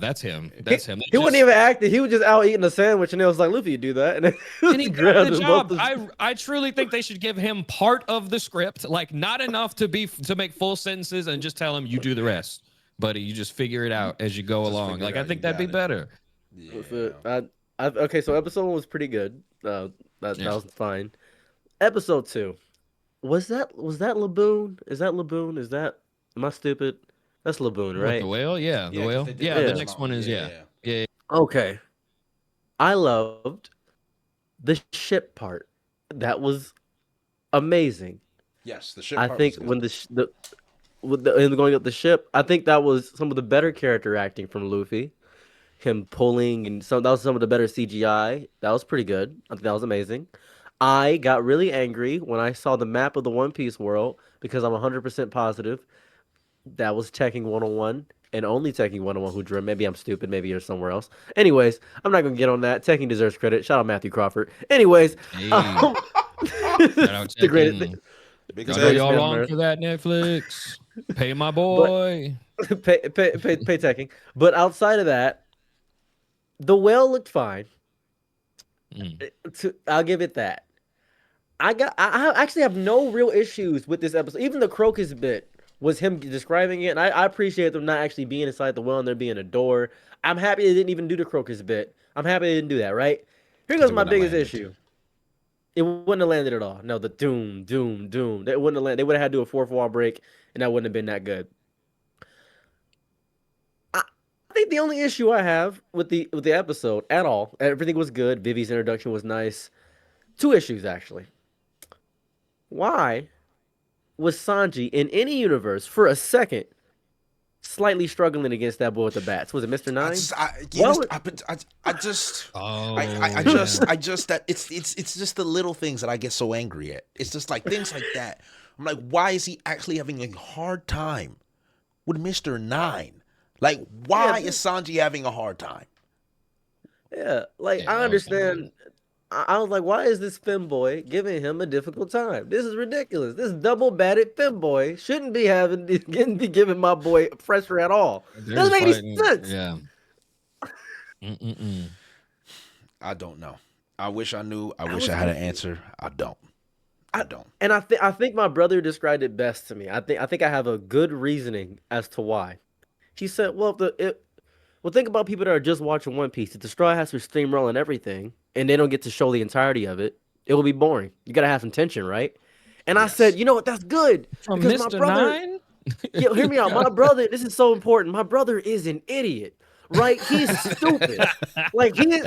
that's him. That's him. He wouldn't even act. He was just out eating a sandwich, and it was like, Luffy, you do that. And he got the job. I truly think they should give him part of the script, like not enough to make full sentences and just tell him you do the rest, buddy. You just figure it out as you go along. Like I think that'd be better. Yeah. Okay, so episode 1 was pretty good. That was fine. Episode 2, was that Laboon? Is that Laboon? Am I stupid? That's Laboon, What, right? the whale? Yeah, the whale. Yeah, the next one is yeah. Okay. I loved the ship part. That was amazing. Yes, the ship I part think was when in going up the ship, I think that was some of the better character acting from Luffy. Him pulling and that was some of the better CGI. That was pretty good. I think that was amazing. I got really angry when I saw the map of the One Piece world because I'm 100% positive that was Tekking 101 and only Tekking 101 who drew it. Maybe I'm stupid. Maybe you're somewhere else. Anyways, I'm not going to get on that. Tekking deserves credit. Shout out Matthew Crawford. Anyways, Hey. the greatest. Got y'all wrong for that, Netflix. Pay my boy. But, pay Tekking. But outside of that, the whale looked fine. I'll give it that. I actually have no real issues with this episode. Even the Crocus bit was him describing it, and I appreciate them not actually being inside the well and there being a door. I'm happy they didn't even do the Crocus bit. I'm happy they didn't do that, right? Here goes my biggest issue. It wouldn't have landed at all. No, the doom. They wouldn't have landed. They would have had to do a fourth wall break, and that wouldn't have been that good. I think the only issue I have with the episode at all, everything was good. Vivi's introduction was nice. 2 issues actually. Why was Sanji in any universe for a second slightly struggling against that boy with the bats? Was it Mr. Nine? I just that it's just the little things that I get so angry at. It's just like things like that. I'm like, why is he actually having a hard time with Mr. Nine? Like, why is Sanji having a hard time? Yeah, like I understand. I was like, why is this femboy giving him a difficult time? This is ridiculous. This double-batted femboy shouldn't be giving my boy pressure at all. Doesn't make any sense. Yeah. I don't know. I wish I knew. I wish I had an answer. I don't. And I think my brother described it best to me. I think I have a good reasoning as to why. He said, well, think about people that are just watching One Piece. If the Straw Hats are steamrolling everything and they don't get to show the entirety of it, it will be boring. You got to have some tension, right? And yes. I said, you know what? That's good. From because Mr. My brother, Nine? Yeah, hear me out. My brother, this is so important. My brother is an idiot, right? He's stupid. Like, he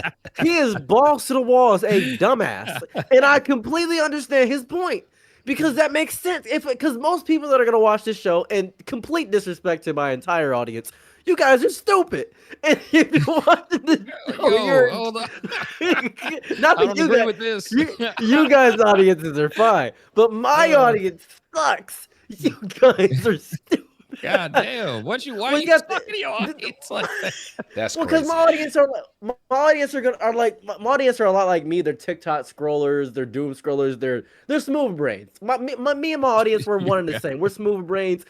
is balls to the walls, a dumbass. And I completely understand his point. Because that makes sense. Because most people that are going to watch this show, and complete disrespect to my entire audience, you guys are stupid. And if you're watching this show, hold on. Not that you guys, with this. you guys' audiences are fine. But my audience sucks. You guys are stupid. God damn! Why are you talking to your audience like that? That's because my audience are a lot like me. They're TikTok scrollers, they're doom scrollers, they're smooth brains. Me and my audience, we're one and the same. We're smooth brains.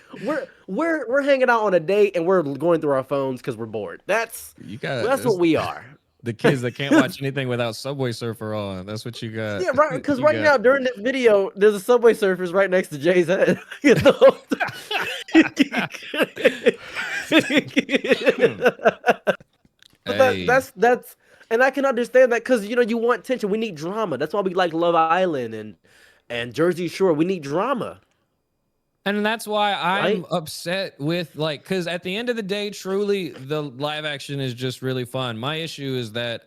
We're hanging out on a date and we're going through our phones because we're bored. That's what we are. The kids that can't watch anything without Subway Surfer on. That's what you got. Yeah, right. Because now during this video, there's a Subway Surfers right next to Jay's head. That's and I can understand that because you want tension. We need drama. That's why we like Love Island and Jersey Shore. We need drama. And that's why I'm upset with because at the end of the day, truly, the live action is just really fun. My issue is that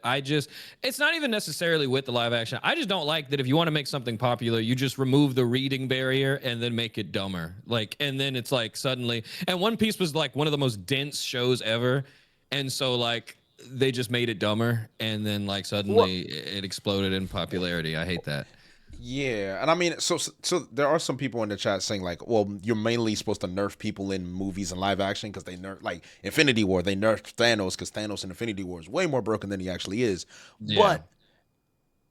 it's not even necessarily with the live action. I just don't like that if you want to make something popular, you just remove the reading barrier and then make it dumber. And then it's suddenly, and One Piece was one of the most dense shows ever. And so they just made it dumber. And then suddenly it exploded in popularity. I hate that. Yeah, and I mean, so there are some people in the chat saying well, you're mainly supposed to nerf people in movies and live action because they nerf Infinity War. They nerfed Thanos because Thanos in Infinity War is way more broken than he actually is. Yeah. But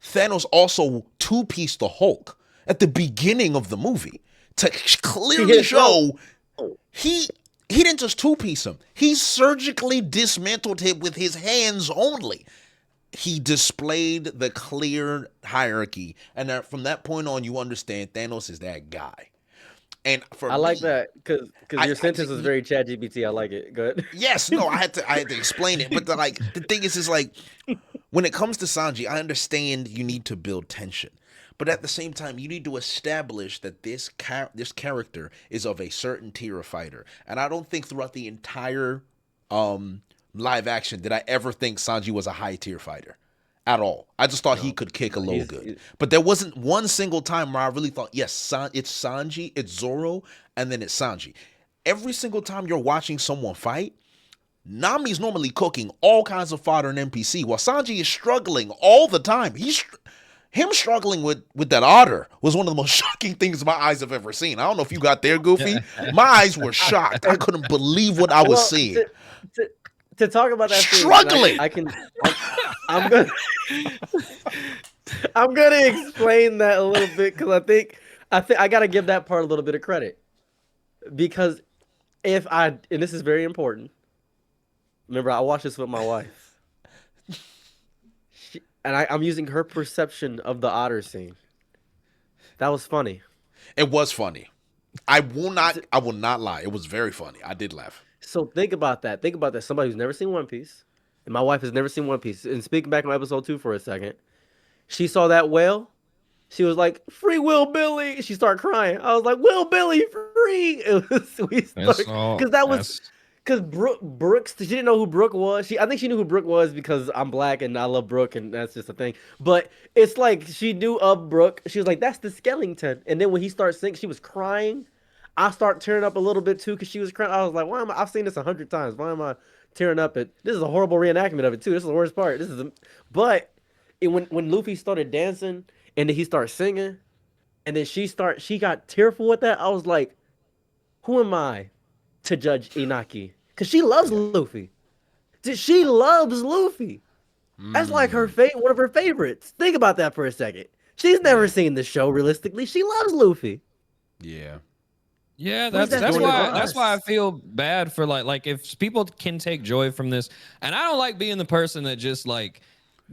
Thanos also two-pieced the Hulk at the beginning of the movie to clearly show he didn't just two-piece him. He surgically dismantled him with his hands only. He displayed the clear hierarchy, and from that point on, you understand Thanos is that guy. And I like that because your sentence is very ChatGPT. I like it. Good. Yes, no, I had to explain it, but the thing is when it comes to Sanji, I understand you need to build tension, But at the same time, you need to establish that this character is of a certain tier of fighter. And I don't think throughout the entire live action did I ever think Sanji was a high tier fighter at all. I just thought he could kick a little good. But there wasn't one single time where I really thought, yes, it's Sanji, it's Zoro, and then it's Sanji. Every single time you're watching someone fight, Nami's normally cooking all kinds of fodder and NPC, while Sanji is struggling all the time. Him struggling with that otter was one of the most shocking things my eyes have ever seen. I don't know if you got there, Goofy. My eyes were shocked. I couldn't believe what I was seeing. To talk about that, struggling. I'm gonna explain that a little bit because I think I gotta give that part a little bit of credit because and this is very important. Remember, I watched this with my wife. I'm using her perception of the otter scene. That was funny. It was funny. I will not lie. It was very funny. I did laugh. So think about that. Think about that. Somebody who's never seen One Piece, and my wife has never seen One Piece. And speaking back on episode 2 for a second, she saw that whale. She was like, "Free Will Billy!" She started crying. I was like, "Will Billy, free!" It was because Brooks. She didn't know who Brooke was. I think she knew who Brooke was because I'm black and I love Brooke, and that's just a thing. But it's like she knew of Brooke. She was like, "That's the skeleton." And then when he started singing, she was crying. I start tearing up a little bit too because she was crying. I was like, I've seen this 100 times. Why am I tearing up? This is a horrible reenactment of it too. This is the worst part. When Luffy started dancing and then he started singing, and then she got tearful with that. I was like, who am I to judge Inaki? Because she loves Luffy. She loves Luffy. That's like one of her favorites. Think about that for a second. She's never seen the show realistically. She loves Luffy. Yeah. Yeah, that's why I feel bad for like if people can take joy from this, and I don't like being the person that just like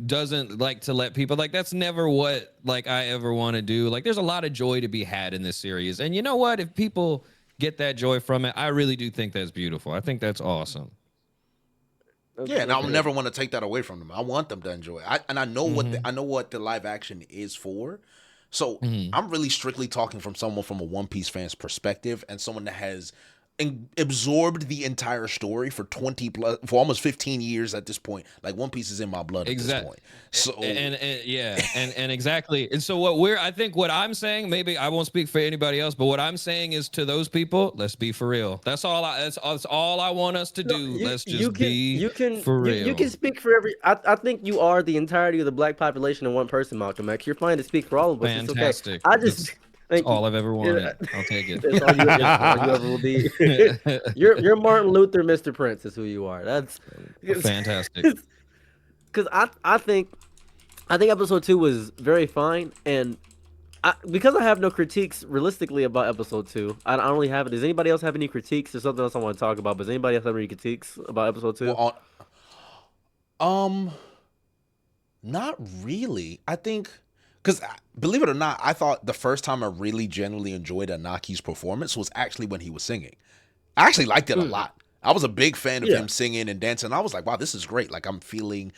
doesn't like to let people that's never what like I ever want to do. Like there's a lot of joy to be had in this series, and you know what? If people get that joy from it, I really do think that's beautiful. I think that's awesome. Yeah, and I'll never want to take that away from them. I want them to enjoy it. I know what the live action is for. So I'm really strictly talking from someone from a One Piece fan's perspective and someone that has absorbed the entire story for almost 15 years at this point. Like One Piece is in my blood at this point. So and exactly. And so what I'm saying, maybe I won't speak for anybody else, but what I'm saying is to those people, let's be for real. That's all I want us to do. Let's just be for real. You can speak for I think you are the entirety of the black population in one person, Malcolm X. You're fine to speak for all of us. Fantastic. It's okay. That's all I've ever wanted. I'll take it. That's all you ever will be. You're Martin Luther, Mr. Prince is who you are. That's fantastic. Because I think episode 2 was very fine, and because I have no critiques realistically about episode 2, I don't really have it. Does anybody else have any critiques? There's something else I want to talk about, but does anybody else have any critiques about episode 2? Well, not really. I think. Because, believe it or not, I thought the first time I really genuinely enjoyed Anaki's performance was actually when he was singing. I actually liked it a lot. I was a big fan of him singing and dancing. I was like, wow, this is great. Like, I'm feeling...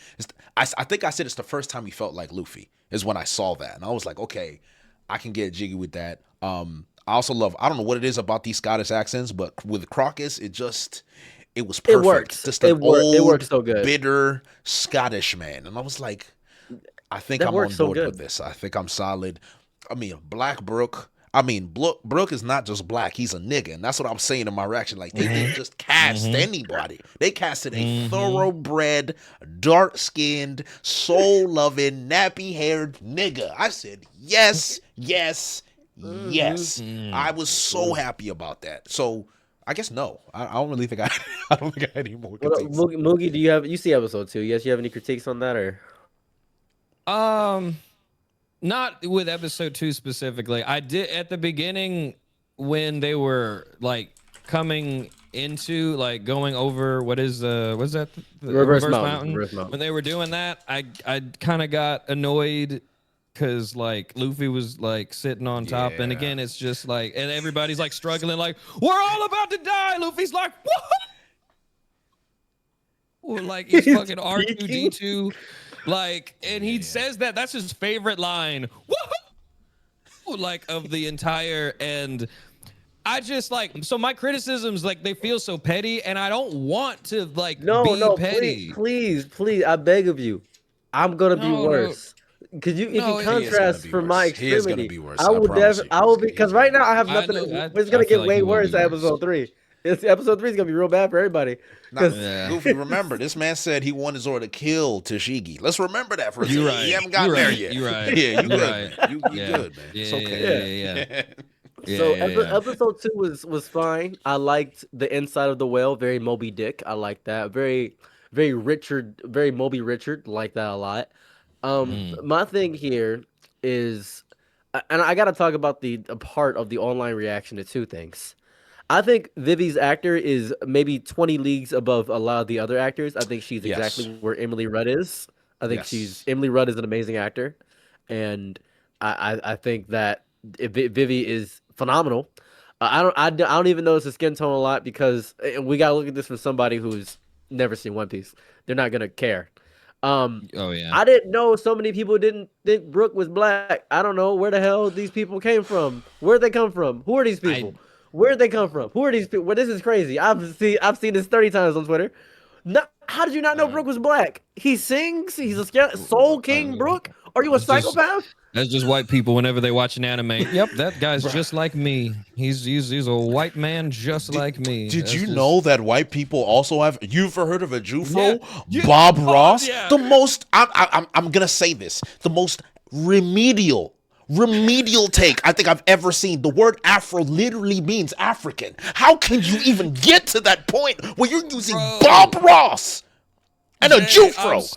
I think I said it's the first time he felt like Luffy is when I saw that. And I was like, okay, I can get jiggy with that. I also love... I don't know what it is about these Scottish accents, but with Crocus, it was perfect. It works. Just an old, it works so good. bitter Scottish man. And I was like... I think I'm on board with this. I think I'm solid. I mean, Black Brook. I mean, Brook is not just black. He's a nigga. And that's what I'm saying in my reaction. Like, they didn't just cast anybody. They casted a thoroughbred, dark-skinned, soul-loving, nappy-haired nigga. I said, yes, yes, yes. I was so happy about that. So, I guess no. I don't really think I had any more critiques. Moogie, you see episode 2? Yes, you have any critiques on that, or... Not with episode 2 specifically. I did at the beginning when they were like coming into like going over what's that? The Reverse Mountain. When they were doing that, I kind of got annoyed because like Luffy was like sitting on top, and again it's just like, and everybody's like struggling, like we're all about to die. Luffy's like, what? Like he's fucking R2D2. Like, and he says that's his favorite line. Woo-hoo! like of the entire and. I just like so my criticisms like they feel so petty and I don't want to like be petty. Please, I beg of you. I'm gonna be worse. Cause you can contrast from my extremity. He is gonna be worse. I will be because right now I have nothing. It's gonna get way worse at episode 3. Episode 3 is gonna be real bad for everybody. Goofy, remember this man said he wanted Zoro to kill Tashigi. Let's remember that for a second. He haven't gotten there yet. You're right. Yeah, you good. You good, man. It's okay. Yeah. So episode 2 was fine. I liked the inside of the whale, very Moby Dick. I like that. Very Richard, very Moby Richard. Like that a lot. My thing here is, and I got to talk about a part of the online reaction to 2 things. I think Vivi's actor is maybe 20 leagues above a lot of the other actors. I think she's exactly where Emily Rudd is. I think Emily Rudd is an amazing actor, and I think that Vivi is phenomenal. I don't even notice the skin tone a lot because we gotta look at this from somebody who's never seen One Piece. They're not gonna care. I didn't know so many people didn't think Brook was black. I don't know where the hell these people came from. Where'd they come from? Who are these people? Where'd they come from? Who are these people? Well, this is crazy. I've seen this 30 times on Twitter. No, how did you not know Brook was black? He sings. He's a Soul King. Brook. Are you a psychopath? That's just white people whenever they watch an anime. Yep, that guy's just like me. He's a white man just like me. Did you know that white people also have? You've heard of a Jufro? Yeah. Bob Ross, the most. I'm gonna say this: the most remedial take I think I've ever seen. The word Afro literally means African. How can you even get to that point where you're using Bob Ross and a Jufro?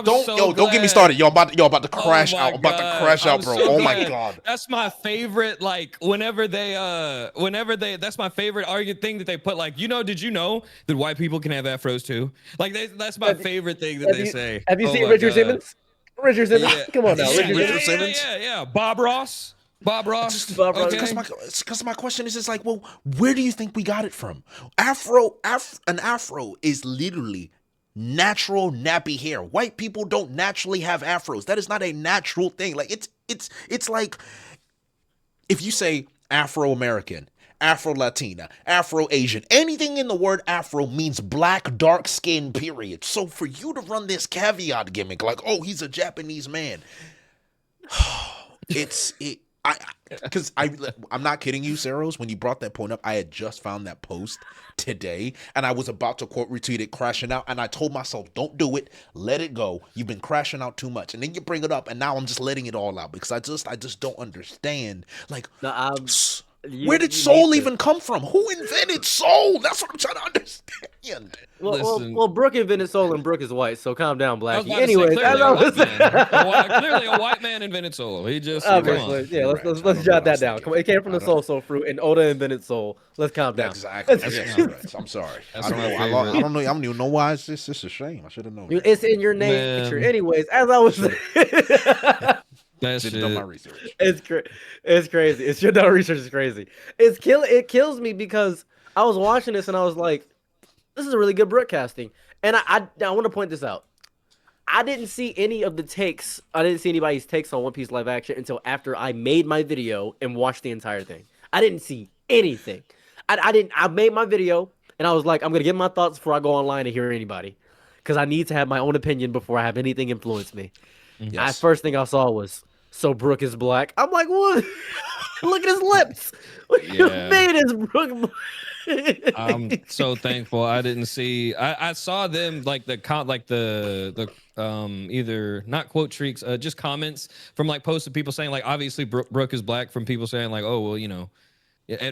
Don't get me started. Y'all about to crash out. I'm about to crash out, bro. Oh my god. That's my favorite. Like whenever that's my favorite argument thing that they put. Like did you know that white people can have afros too? Like that's my favorite thing that they say. Have you seen Richard Simmons? Richard Simmons. Yeah. Come on now, Richard Simmons. Yeah. Bob Ross. Because my question is just like, well, where do you think we got it from? An afro is literally natural nappy hair. White people don't naturally have afros. That is not a natural thing. Like it's like if you say Afro-American, Afro-Latina, Afro-Asian, anything in the word Afro means black, dark skin, period. So for you to run this caveat gimmick like, oh, he's a Japanese man, I'm not kidding you, Saros. When you brought that point up, I had just found that post today, and I was about to quote retweet it, crashing out, and I told myself, don't do it, let it go. You've been crashing out too much, and then you bring it up, and now I'm just letting it all out because I just don't understand. Like, where did soul even come from? Who invented soul? That's what I'm trying to understand. Well, Brook invented soul, and Brook is white, so calm down, Blackie. Anyways, clearly a white man invented soul. He just let's jot that down. Come on, it came from the soul fruit, and Oda invented soul. Let's calm down. Exactly. Yes, I'm sorry. I don't know. I don't even know why. It's just a shame. I should have known. It's in your nature. Anyways, as I was saying. Done my research. It's crazy. It's your dumb research is crazy. It kills me because I was watching this and I was like, this is a really good broadcasting. And I want to point this out. I didn't see any of the takes. I didn't see anybody's takes on One Piece live action until after I made my video and watched the entire thing. I didn't see anything. I made my video and I was like, I'm gonna get my thoughts before I go online and hear anybody, because I need to have my own opinion before I have anything influence me. Yes. First thing I saw was, so Brook is black. I'm like, what? Look at his lips. You made his Brook black. I'm so thankful I didn't see. I saw them like the either not quote streaks, just comments from like posts of people saying like obviously Brook is black, from people saying like, oh well,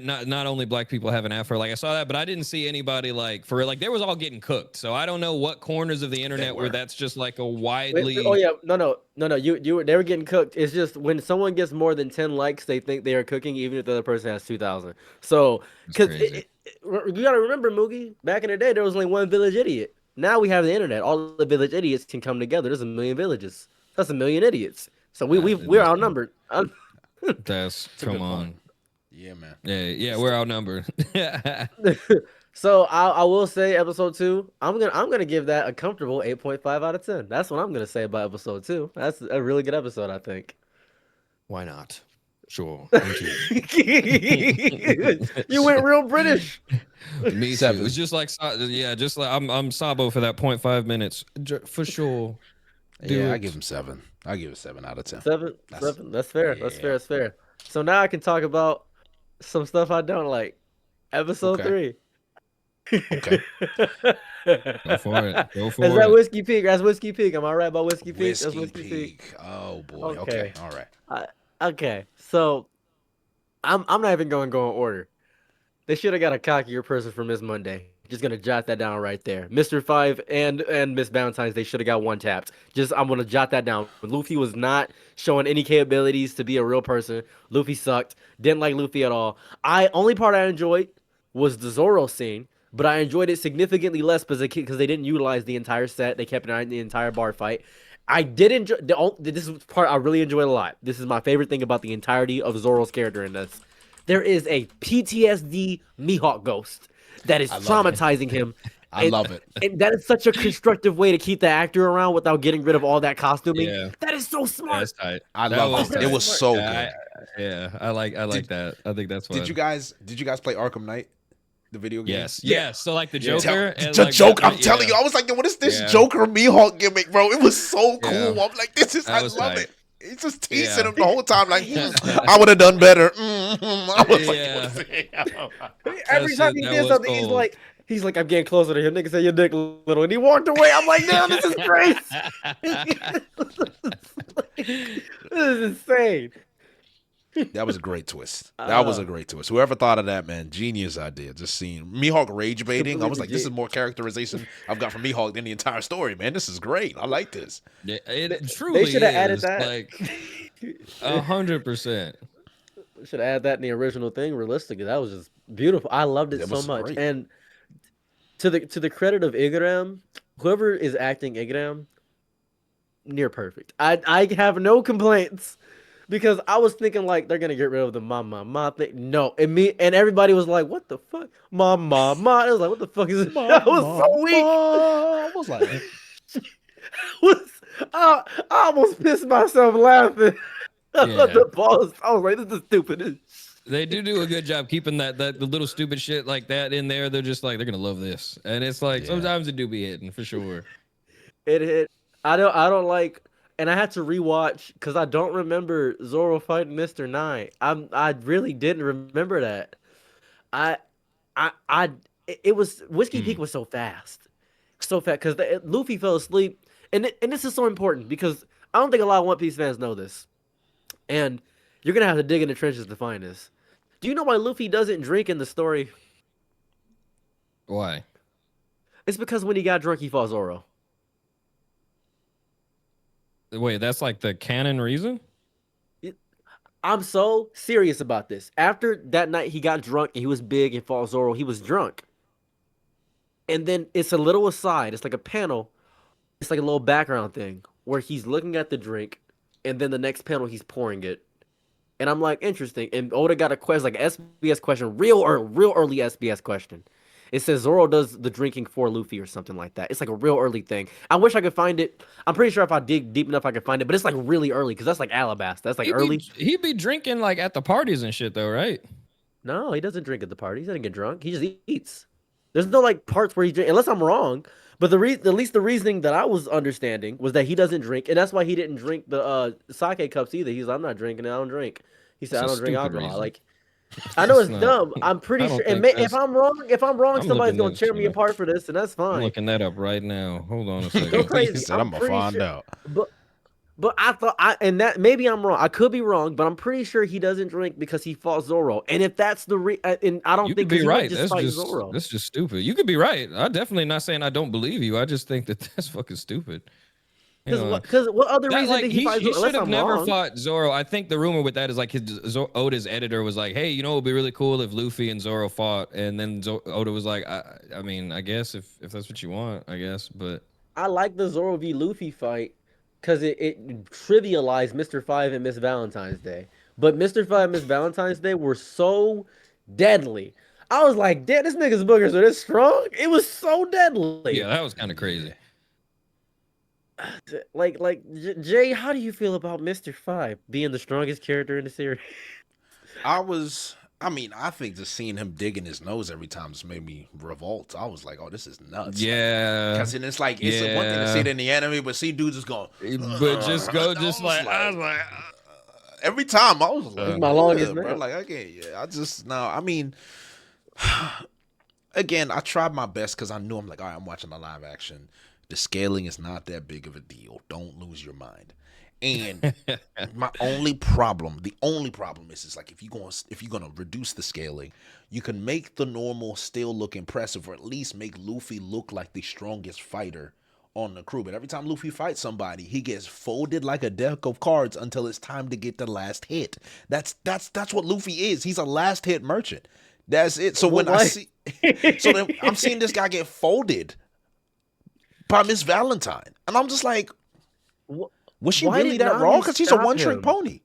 not only black people have an afro. Like I saw that, but I didn't see anybody like for real. Like they was all getting cooked. So I don't know what corners of the internet where that's just like a widely. Oh yeah, no. They were getting cooked. It's just when someone gets more than 10 likes, they think they are cooking, even if the other person has 2,000. So because you gotta remember, Moogie, back in the day there was only one village idiot. Now we have the internet. All the village idiots can come together. There's a million villages. That's a million idiots. So we're outnumbered. Come on. Yeah, man. Yeah, we're outnumbered. So I will say episode 2, I'm gonna give that a comfortable 8.5 out of 10. That's what I'm gonna say about episode 2. That's a really good episode, I think. Why not? sure. You went real British. Me too. It's just like just like I'm Sabo for that 0.5 minutes for sure. I give him 7. I give it 7 out of 10. 7. That's fair. Yeah. That's fair. So now I can talk about some stuff I don't like. Episode 3. Okay. Go for it. Is that Whiskey Peak? That's Whiskey Peak. Am I right about Whiskey Peak? That's Whiskey Peak. Oh boy. Okay. All right. Okay. So I'm not even going to go in order. They should have got a cockier person for Miss Monday. Just gonna jot that down right there. Mr. 5 and Miss Valentine's, they should have got 1 tapped. I'm gonna jot that down. Luffy was not showing any capabilities to be a real person. Luffy sucked. Didn't like Luffy at all. Only part I enjoyed was the Zoro scene, but I enjoyed it significantly less because they didn't utilize the entire set. They kept it in the entire bar fight. I did enjoy this is part I really enjoyed a lot. This is my favorite thing about the entirety of Zoro's character in this. There is a PTSD Mihawk ghost that is traumatizing him. I love it. And that is such a constructive way to keep the actor around without getting rid of all that costuming. Yeah. That is so smart. That's tight. I love it. It was so good. I like that. I think that's fun. Did you guys play Arkham Knight? The video game? Yes. So like the Joker and the Joker. I'm telling you, I was like, what is this Joker Mihawk gimmick, bro? It was so cool. I'm like, I love it. He's just teasing him the whole time. Like, I would have done better. I was every time he did something, he's like, I'm getting closer to him. Nigga say your dick little, and he walked away. I'm like, damn, this is crazy. This is insane. That was a great twist. That was a great twist. Whoever thought of that, man, genius idea. Just seeing Mihawk rage baiting. I was like, this is more characterization I've got from Mihawk than the entire story, man. This is great. I like this. It truly they should have added that. Like 100%. Should have added that in the original thing. Realistically, that was just beautiful. I loved it so much. Great. And to the credit of Igaram, whoever is acting Igaram, near perfect. I have no complaints. Because I was thinking like they're gonna get rid of the ma thing. No, and everybody was like, "What the fuck, ma?" It was like, "What the fuck is this?" I was so weak. I was like, I almost pissed myself laughing. The boss. I was like, "This is stupid." They do a good job keeping the little stupid shit like that in there. They're just like they're gonna love this, and it's like sometimes it do be hitting for sure. It hit. I don't like. And I had to rewatch because I don't remember Zoro fighting Mr. 9. I really didn't remember that. It was Whiskey Peak was so fast because Luffy fell asleep, and this is so important because I don't think a lot of One Piece fans know this, and you're gonna have to dig in the trenches to find this. Do you know why Luffy doesn't drink in the story? Why? It's because when he got drunk, he fought Zoro. Wait, that's like the canon reason? I'm so serious about this. After that night, he got drunk and he was big and fought Zoro. He was drunk. And then it's a little aside. It's like a panel. It's like a little background thing where he's looking at the drink and then the next panel, he's pouring it. And I'm like, interesting. And Oda got a question, like an SBS question, real early SBS question. It says Zoro does the drinking for Luffy or something like that. It's like a real early thing. I wish I could find it. I'm pretty sure if I dig deep enough, I could find it. But it's like really early because that's like Alabasta. That's like early. He'd be drinking like at the parties and shit though, right? No, he doesn't drink at the parties. He doesn't get drunk. He just eats. There's no like parts where he drinks, unless I'm wrong. But at least the reasoning that I was understanding was that he doesn't drink, and that's why he didn't drink the sake cups either. He's like, I'm not drinking. I don't drink. He said, I don't drink alcohol. Reason. Like. I know it's dumb. I'm pretty sure. And if I'm wrong, somebody's gonna tear me apart for this, and that's fine. I'm looking that up right now. Hold on a second. Go crazy. I'm gonna find out. But I thought and that maybe I'm wrong. I could be wrong, but I'm pretty sure he doesn't drink because he fought Zoro. And if that's the and I don't you think could be right. That's just stupid. You could be right. I'm definitely not saying I don't believe you. I just think that's fucking stupid. Because what other reason did he fight Zoro? He should have never fought Zoro. I think the rumor with that is like Oda's editor was like, hey, it would be really cool if Luffy and Zoro fought. And then Oda was like, I mean, I guess if that's what you want, I guess. But I like the Zoro v Luffy fight because it trivialized Mr. 5 and Miss Valentine's Day. But Mr. 5 and Miss Valentine's Day were so deadly. I was like, damn, this nigga's boogers are this strong? It was so deadly. Yeah, that was kind of crazy. Like Jay, how do you feel about Mr. 5 being the strongest character in the series? I think just seeing him digging his nose every time just made me revolt. I was like, oh, this is nuts. Yeah. Because it's like, it's one thing to see it in the anime, but see dudes just going, but just go, just like, I was like, every time I was like, my longest bro, man. like, I can't, I mean, again, I tried my best because I knew I'm like, all right, I'm watching the live action. The scaling is not that big of a deal. Don't lose your mind. And the only problem is like if you're gonna reduce the scaling, you can make the normal still look impressive, or at least make Luffy look like the strongest fighter on the crew. But every time Luffy fights somebody, he gets folded like a deck of cards until it's time to get the last hit. That's what Luffy is. He's a last hit merchant. That's it. So when then I'm seeing this guy get folded by Miss Valentine, and I'm just like, was she really that wrong? Because he's a one-trick pony.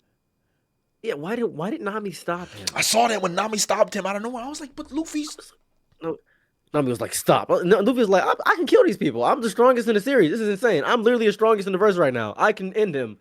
Yeah, why did Nami stop him? I saw that when Nami stopped him. I don't know. I was like, but Luffy's. No, Nami was like, stop. No, Luffy was like, I can kill these people. I'm the strongest in the series. This is insane. I'm literally the strongest in the verse right now. I can end him.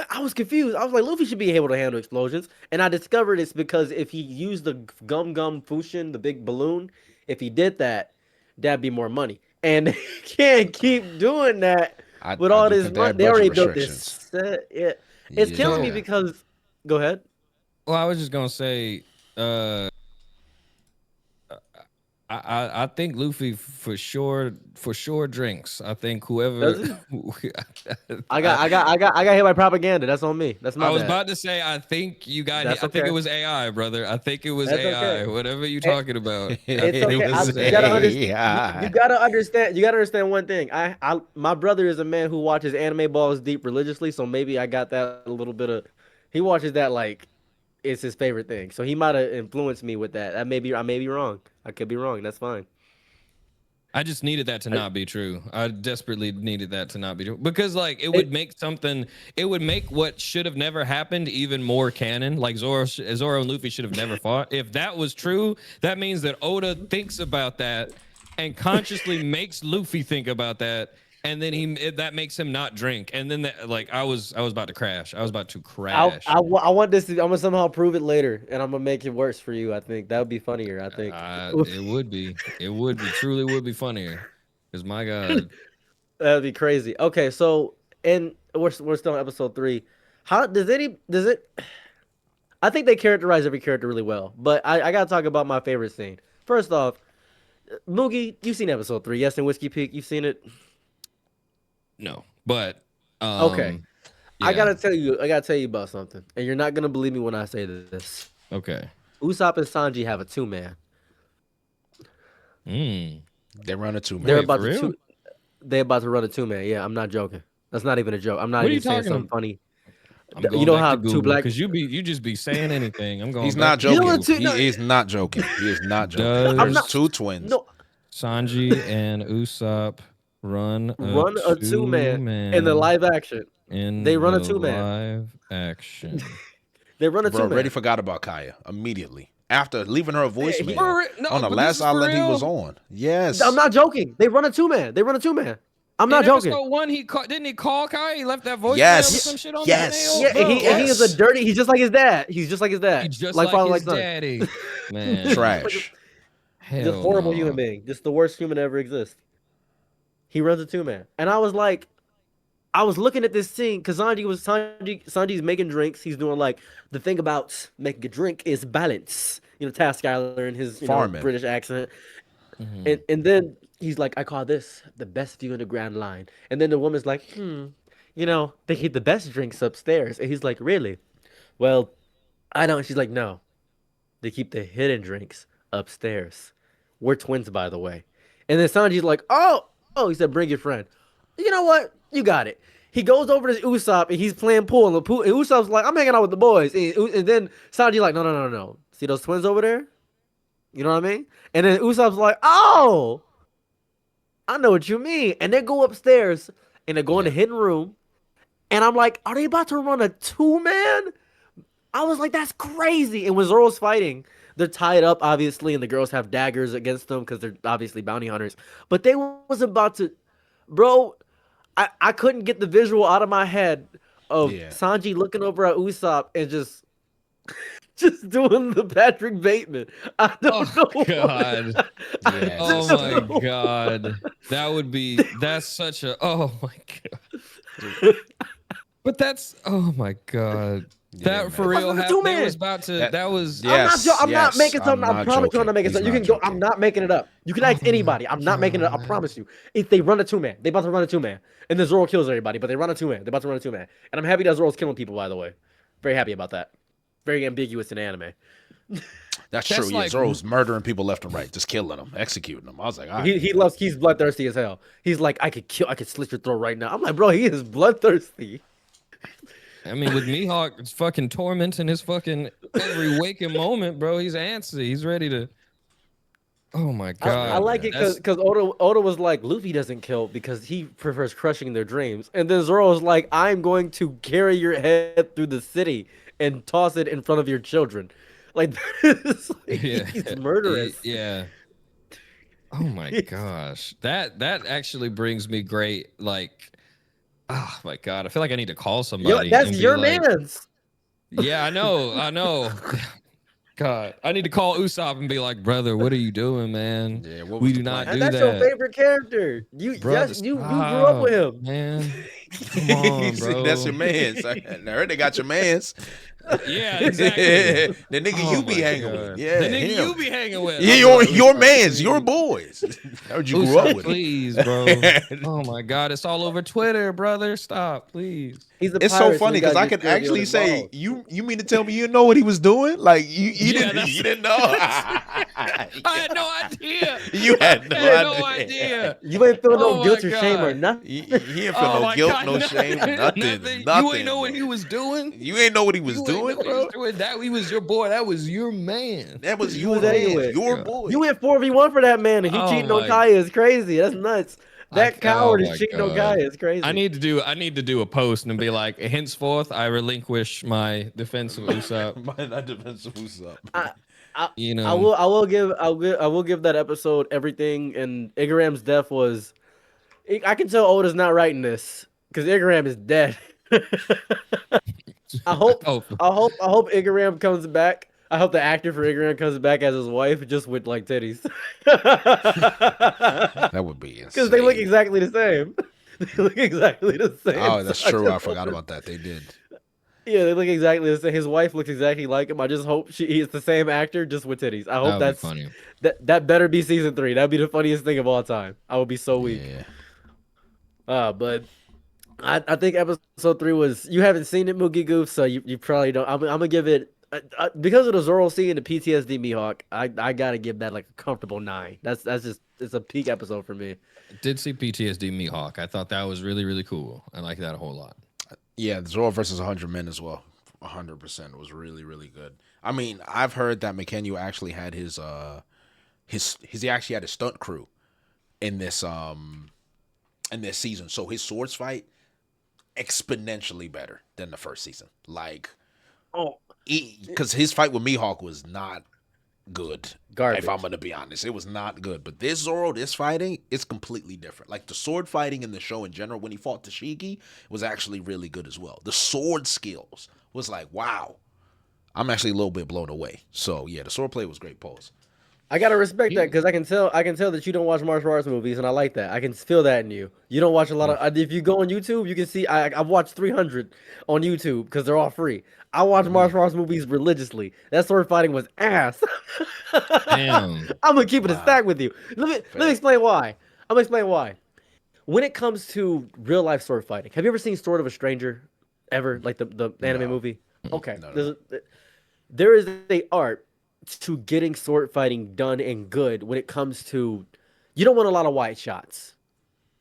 I was confused. I was like, Luffy should be able to handle explosions. And I discovered it's because if he used the Gum Gum Fushin, the big balloon, if he did that, that'd be more money. And he can't keep doing that. With all this money, they already built this set. Yeah. It's killing me because. Go ahead. Well, I was just gonna say, I think Luffy for sure drinks. I think whoever. I got hit by propaganda. That's on me. That's my. I was about to say. I think you got. I think it was AI, brother. I think it was AI. Whatever you talking about. It's okay. You gotta understand. You gotta understand one thing. My brother is a man who watches anime balls deep religiously, so maybe I got that a little bit of. He watches that like it's his favorite thing. So he might have influenced me with that. I may be wrong. I could be wrong. That's fine. I just needed that to not be true. I desperately needed that to not be true because like it would make what should have never happened even more canon. Like Zoro and Luffy should have never fought. If that was true, that means that Oda thinks about that and consciously makes Luffy think about that. And then that makes him not drink. And then I was about to crash. I was about to crash. I want this. I'm gonna somehow prove it later, and I'm gonna make it worse for you. I think that would be funnier. I think it would be. It would be. Truly would be funnier. Because my God, that'd be crazy. Okay, so we're still on episode 3. How does it? I think they characterize every character really well, but I gotta talk about my favorite scene. First off, Moogie, you've seen episode 3, yes? In Whiskey Peak, you've seen it. No, but okay. Yeah. I gotta tell you about something, and you're not gonna believe me when I say this. Okay. Usopp and Sanji have a 2-man. They run a 2-man. They're about to run a 2-man. Yeah, I'm not joking. That's not even a joke. I'm not even saying something funny. You know how 2 black because you just be saying anything. I'm going. He's not joking. He is not joking. He is not joking. There's 2 twins. No. Sanji and Usopp. Run a 2-man in the live action. They run a 2-man. Live action. They run a 2-man. Already forgot about Kaya immediately after leaving her a voicemail on the last island he was on. Yes, I'm not joking. They run a 2-man. I'm not joking. Episode 1, didn't he call Kaya? He left that voicemail with some shit on yes. the mail. Yeah, he is a dirty. He's just like his dad. He's just like his father, like daddy. Man, trash. Just a horrible human being. Just the worst human to ever exist. He runs a 2-man. And I was like, I was looking at this scene because Sanji's making drinks. He's doing like the thing about making a drink is balance. You know, Task Skyler in his British accent. Mm-hmm. And then he's like, I call this the best view in the Grand Line. And then the woman's like, they keep the best drinks upstairs. And he's like, really? Well, I don't. She's like, no. They keep the hidden drinks upstairs. We're twins, by the way. And then Sanji's like, oh, he said, bring your friend. You know what? You got it. He goes over to Usopp and he's playing pool. And Usopp's like, I'm hanging out with the boys. And then Sanji's like, no. See those twins over there? You know what I mean? And then Usopp's like, oh, I know what you mean. And they go upstairs and they go in the hidden room. And I'm like, are they about to run a 2-man? I was like, that's crazy. And when Zoro's fighting, they're tied up, obviously, and the girls have daggers against them because they're obviously bounty hunters. But they was about to... Bro, I couldn't get the visual out of my head of Sanji looking over at Usopp and just just doing the Patrick Bateman. I don't know. God. Yes. Oh my God. That's such a, oh my God. But that's, oh my God. Yeah, that for real happened. That was about to, that was. Yes, I'm not making something. I promise you I'm not making He's something. You not can go. joking. I'm not making it up. You can ask anybody. I'm not making it up. I promise you. If they run a 2-man, they about to run a 2-man. And then Zoro kills everybody, but they run a 2-man. They're about to run a 2-man. And I'm happy that Zoro's killing people, by the way. Very happy about that. Very ambiguous in anime. That's true. Yeah, Zoro's murdering people left and right, just killing them, executing them. I was like, all right. He's bloodthirsty as hell. He's like, I could slit your throat right now. I'm like, bro, he is bloodthirsty. I mean, with Mihawk, it's fucking tormenting his fucking every waking moment, bro. He's antsy. He's ready to. Oh my God. I like it because Oda was like, Luffy doesn't kill because he prefers crushing their dreams. And then Zoro was like, I'm going to carry your head through the city and toss it in front of your children. Like, he's murderous. Yeah. Oh my gosh. That actually brings me great, like, oh my God. I feel like I need to call somebody. That's your man's. Yeah, I know. God, I need to call Usopp and be like, brother, what are you doing, man? Yeah, we do not do that's that. That's your favorite character. You grew up with him, man. Come on, bro. That's your man's. I heard they got your man's. Yeah, exactly. The nigga you be hanging with. Yeah, the nigga you be hanging with. Yeah, your man's, your boys. I heard you grew up with. Please, bro. Oh my God, it's all over Twitter, brother. Stop, pleplease. It's so funny because I can actually say, you mean to tell me you know what he was doing? Like you didn't know. I had no idea. You had no idea. You ain't feel no guilt or shame or nothing. He didn't feel no guilt, no shame, nothing. You ain't know what he was doing. You ain't know what he was doing, bro. He was your boy. That was your man. That was your man. Your boy. You went 4v1 for that man, and he cheating on Kaya is crazy. That's nuts. That coward is cheating on Kaya. It's crazy. I need to do a post and be like, henceforth, I relinquish my defense of Usopp. My defense of Usopp. I will give that episode everything. And Igaram's death was. I can tell Oda's not writing this because Igaram is dead. I hope Igaram comes back. I hope the actor for Igaram comes back as his wife, just with like titties. That would be insane. Because they look exactly the same. They look exactly the same. Oh, that's true. I forgot about that. They did. Yeah, they look exactly the same. His wife looks exactly like him. I just hope he's the same actor, just with titties. I hope that's funny. That better be season 3. That'd be the funniest thing of all time. I would be so weak. Yeah. But I think episode 3 was. You haven't seen it, Moogie Goof, so you probably don't. I'm gonna give it. Because of the Zoro scene and the PTSD Mihawk, I gotta give that like a comfortable 9. That's just it's a peak episode for me. I did see PTSD Mihawk. I thought that was really, really cool. I like that a whole lot. Yeah, Zoro versus 100 Men as well. 100% was really, really good. I mean, I've heard that McKenna actually had his he actually had a stunt crew in this season. So his swords fight exponentially better than the first season. Like, because his fight with Mihawk was not good. Garbage. If I'm gonna be honest, it was not good. But this Zoro, this fighting, it's completely different. Like the sword fighting in the show in general, when he fought Tashigi, was actually really good as well. The sword skills was like, wow. I'm actually a little bit blown away. So yeah, the sword play was great. Pose. I gotta respect that because I can tell that you don't watch martial arts movies, and I like that. I can feel that in you. You don't watch a lot of. If you go on YouTube, you can see I've watched 300 on YouTube because they're all free. I watch martial arts movies religiously. That sword fighting was ass. Damn. I'm gonna keep it a stack with you. Let me explain why. I'm gonna explain why. When it comes to real life sword fighting, have you ever seen Sword of a Stranger? Ever like the anime movie? Okay, no. There is a art to getting sword fighting done and good when it comes to. You don't want a lot of wide shots.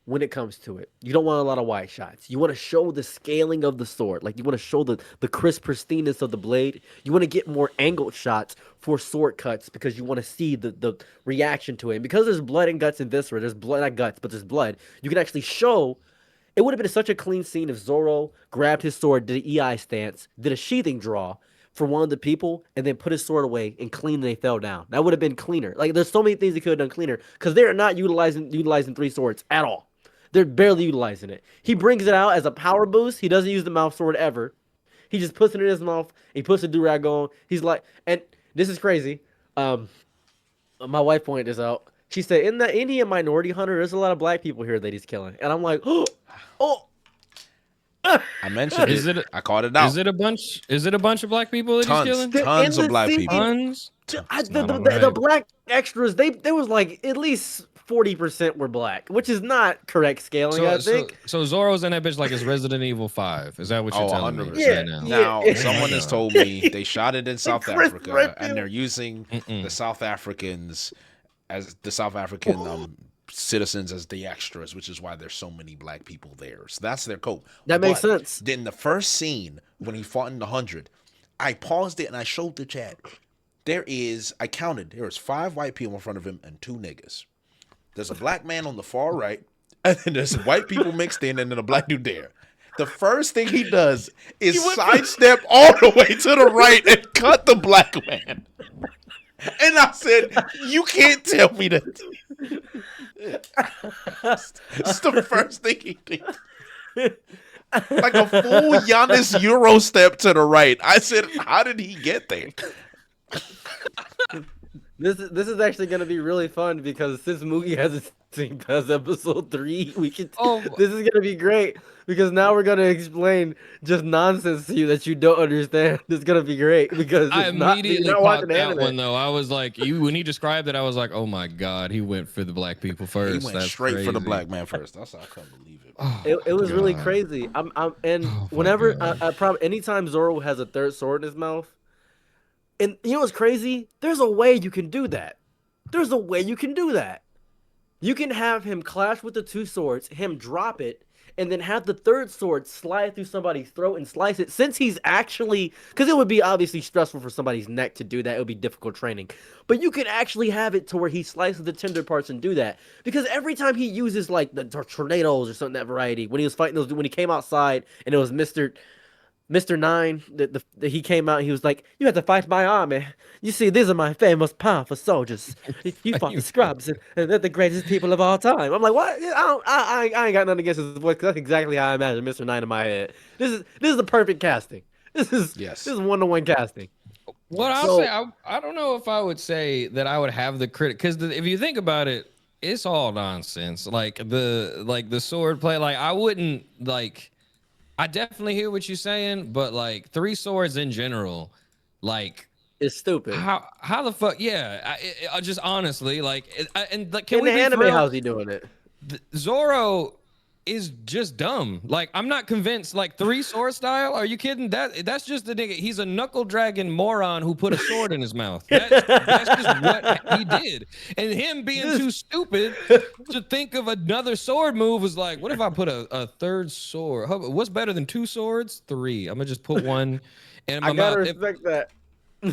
When it comes to it, you don't want a lot of wide shots. You want to show the scaling of the sword, like you want to show the crisp pristineness of the blade. You want to get more angled shots for sword cuts because you want to see the reaction to it. And because there's blood and guts and viscera, there's blood, not guts, but there's blood. You can actually show. It would have been such a clean scene if Zoro grabbed his sword, did an EI stance, did a sheathing draw for one of the people, and then put his sword away and clean and they fell down. That would have been cleaner. Like there's so many things he could have done cleaner because they're not utilizing 3 swords at all. They're barely utilizing it. He brings it out as a power boost. He doesn't use the mouth sword ever. He just puts it in his mouth. He puts the do-rag on. He's like, and this is crazy. My wife pointed this out. She said, in the Indian minority hunter, there's a lot of black people here that he's killing. And I'm like, oh. I mentioned it. I called it out. Is it a bunch of black people that he's killing? Tons of black people. Tons. The black extras, there was like at least 40% were black, which is not correct scaling, I think. So Zorro's in that bitch like it's Resident Evil 5. Is that what you're telling me? Yeah, now? Now, someone has told me they shot it in South Africa, and they're using the South Africans as the South African citizens as the extras, which is why there's so many black people there. So that's their code. That makes sense. Then the first scene when he fought in the 100, I paused it and I showed the chat. I counted, there was 5 white people in front of him and 2 niggas. There's a black man on the far right, and then there's white people mixed in, and then a black dude there. The first thing he does is sidestep all the way to the right and cut the black man. And I said, you can't tell me that. It's the first thing he did. Like a full Giannis Euro step to the right. I said, how did he get there? This is actually going to be really fun because since Moogie hasn't seen past episode 3, this is going to be great because now we're going to explain just nonsense to you that you don't understand. It's going to be great because I immediately caught that one though. I was like, when he described it, I was like, oh my god, he went for the black people first. He went straight for the black man first. I couldn't believe it. It was really crazy. Anytime Zoro has a third sword in his mouth. And you know what's crazy? There's a way you can do that. You can have him clash with the 2 swords, him drop it, and then have the third sword slide through somebody's throat and slice it. Since he's actually... Because it would be obviously stressful for somebody's neck to do that. It would be difficult training. But you can actually have it to where he slices the tender parts and do that. Because every time he uses like the tornadoes or something, that variety, when he was fighting those... When he came outside and it was Mr. 9, he came out and he was like, you have to fight my army. You see, these are my famous powerful soldiers. You fought the scrubs, and they're the greatest people of all time. I'm like, what? I ain't got nothing against his voice, because that's exactly how I imagine Mr. 9 in my head. This is the perfect casting. This is 1-to-1 casting. What I'll say, I don't know if I would say that I would have the critic, because if you think about it, it's all nonsense. Like the sword play, like I wouldn't like... I definitely hear what you're saying, but like 3 swords in general, like it's stupid. How the fuck? Yeah, I just honestly like, and like, can we be anime? How's he doing it? Zoro is just dumb. Like I'm not convinced. Like 3 sword style? Are you kidding? That's just the nigga. He's a knuckle dragging moron who put a sword in his mouth. That's just what he did. And him being too stupid to think of another sword move was like, what if I put a third sword? What's better than 2 swords? 3. I'm gonna just put one in my mouth. I gotta respect that.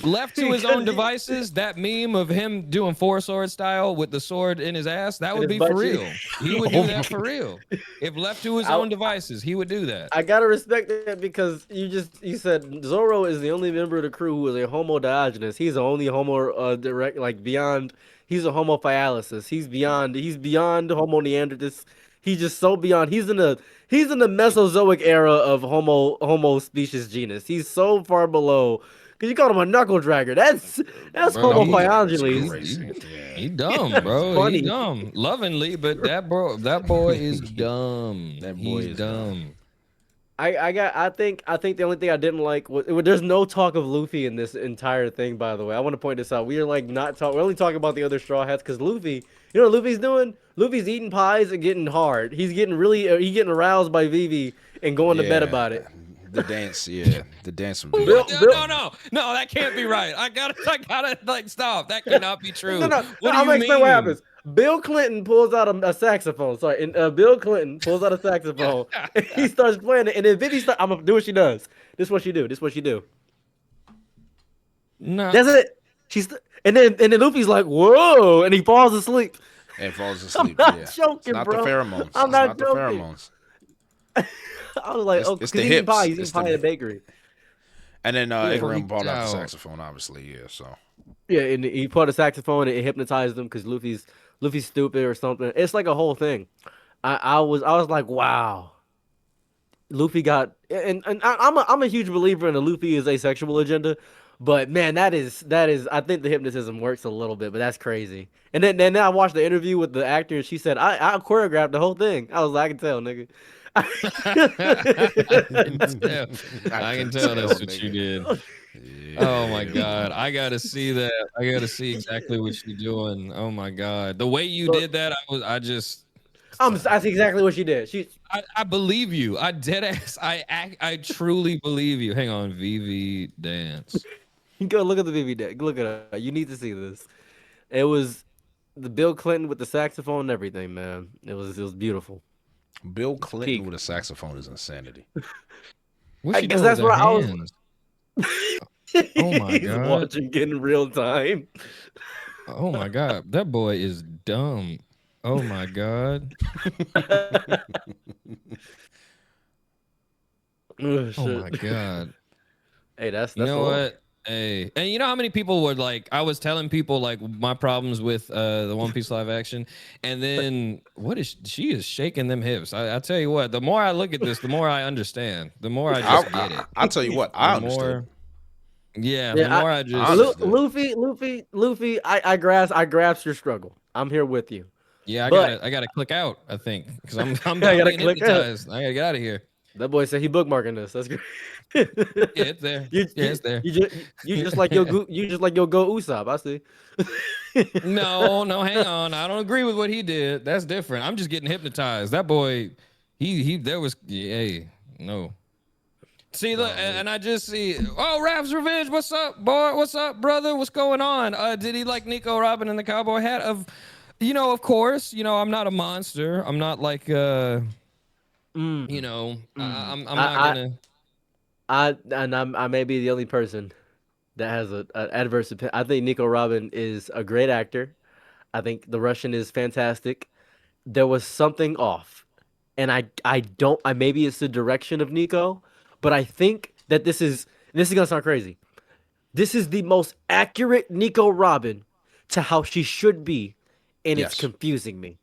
Left to his own devices, that meme of him doing 4 sword style with the sword in his ass, that would be for real. He would do that for real. If left to his own devices, he would do that. I gotta respect that because you said Zoro is the only member of the crew who is a homodiagonous. He's the only homo direct, like beyond. He's a homophialysis. He's beyond homo neanderthals. He's just so beyond. He's in the Mesozoic era of homo species genus. He's so far below. Cause you called him a knuckle dragger. That's homophylogeny. He dumb, bro. He dumb. Lovingly, but that boy is dumb. He's dumb. I think the only thing I didn't like was there's no talk of Luffy in this entire thing. By the way, I want to point this out. We are like we're only talking about the other Straw Hats because Luffy. You know what Luffy's doing? Luffy's eating pies and getting hard. He's getting aroused by Vivi and going to bed about it. The dance, the dance. No, that can't be right. I gotta like stop. That cannot be true. No. I'm gonna explain what happens. Bill Clinton pulls out a saxophone. Sorry, and Bill Clinton pulls out a saxophone. And he starts playing it, and then Vivi I'm gonna do what she does. This is what she do. No, that's it. And then Luffy's like, whoa, and he falls asleep. And falls asleep. I'm not joking, it's not bro. The pheromones. I'm not joking. The pheromones. I was like, because he's eating pie. He's eating pie in a bakery. And then Igaram brought out the saxophone, obviously, Yeah, and he put a saxophone and it hypnotized him because Luffy's stupid or something. It's like a whole thing. I was like, wow. Luffy got, and I'm a huge believer in a Luffy is asexual agenda, but man, that is I think the hypnotism works a little bit, but that's crazy. And then I watched the interview with the actor, and she said I choreographed the whole thing. I was like, I can tell, nigga. I can tell that's what you did. Yeah. Oh my god, I gotta see that. I gotta see exactly what you're doing. Oh my god, the way you did that, that's exactly what she did. I believe you. I dead ass. I truly believe you. Hang on, VV dance. Go look at the VV dance. Look at it. You need to see this. It was the Bill Clinton with the saxophone and everything, man. It was beautiful. Bill Clinton with a saxophone is insanity. I guess that's what I was. Oh my god! Watching it in real time. Oh my god, that boy is dumb. Oh my god. Oh my god. Hey, that's you know what? Hey, and you know how many people were like, I was telling people like my problems with the One Piece live action, and then she is shaking them hips. I tell you what, the more I look at this, the more I understand. The more I just get it. I'll tell you what, I understand. Yeah, the more I just Luffy, I grasp your struggle. I'm here with you. Yeah, I gotta click out, I think, because I'm being hypnotized. I gotta get out of here. That boy said he bookmarking this. That's great. Yeah, it's there. It's there. You just like your Go Usopp. I see. No, hang on. I don't agree with what he did. That's different. I'm just getting hypnotized. That boy, no. See, look, and I just see, Raph's Revenge. What's up, boy? What's up, brother? What's going on? Did he like Nico Robin in the cowboy hat? Of course. I'm not a monster. I'm not like I'm not gonna. I may be the only person that has an adverse opinion. I think Nico Robin is a great actor. I think the Russian is fantastic. There was something off, and maybe it's the direction of Nico, but I think that this is gonna sound crazy. This is the most accurate Nico Robin to how she should be, and it's confusing me,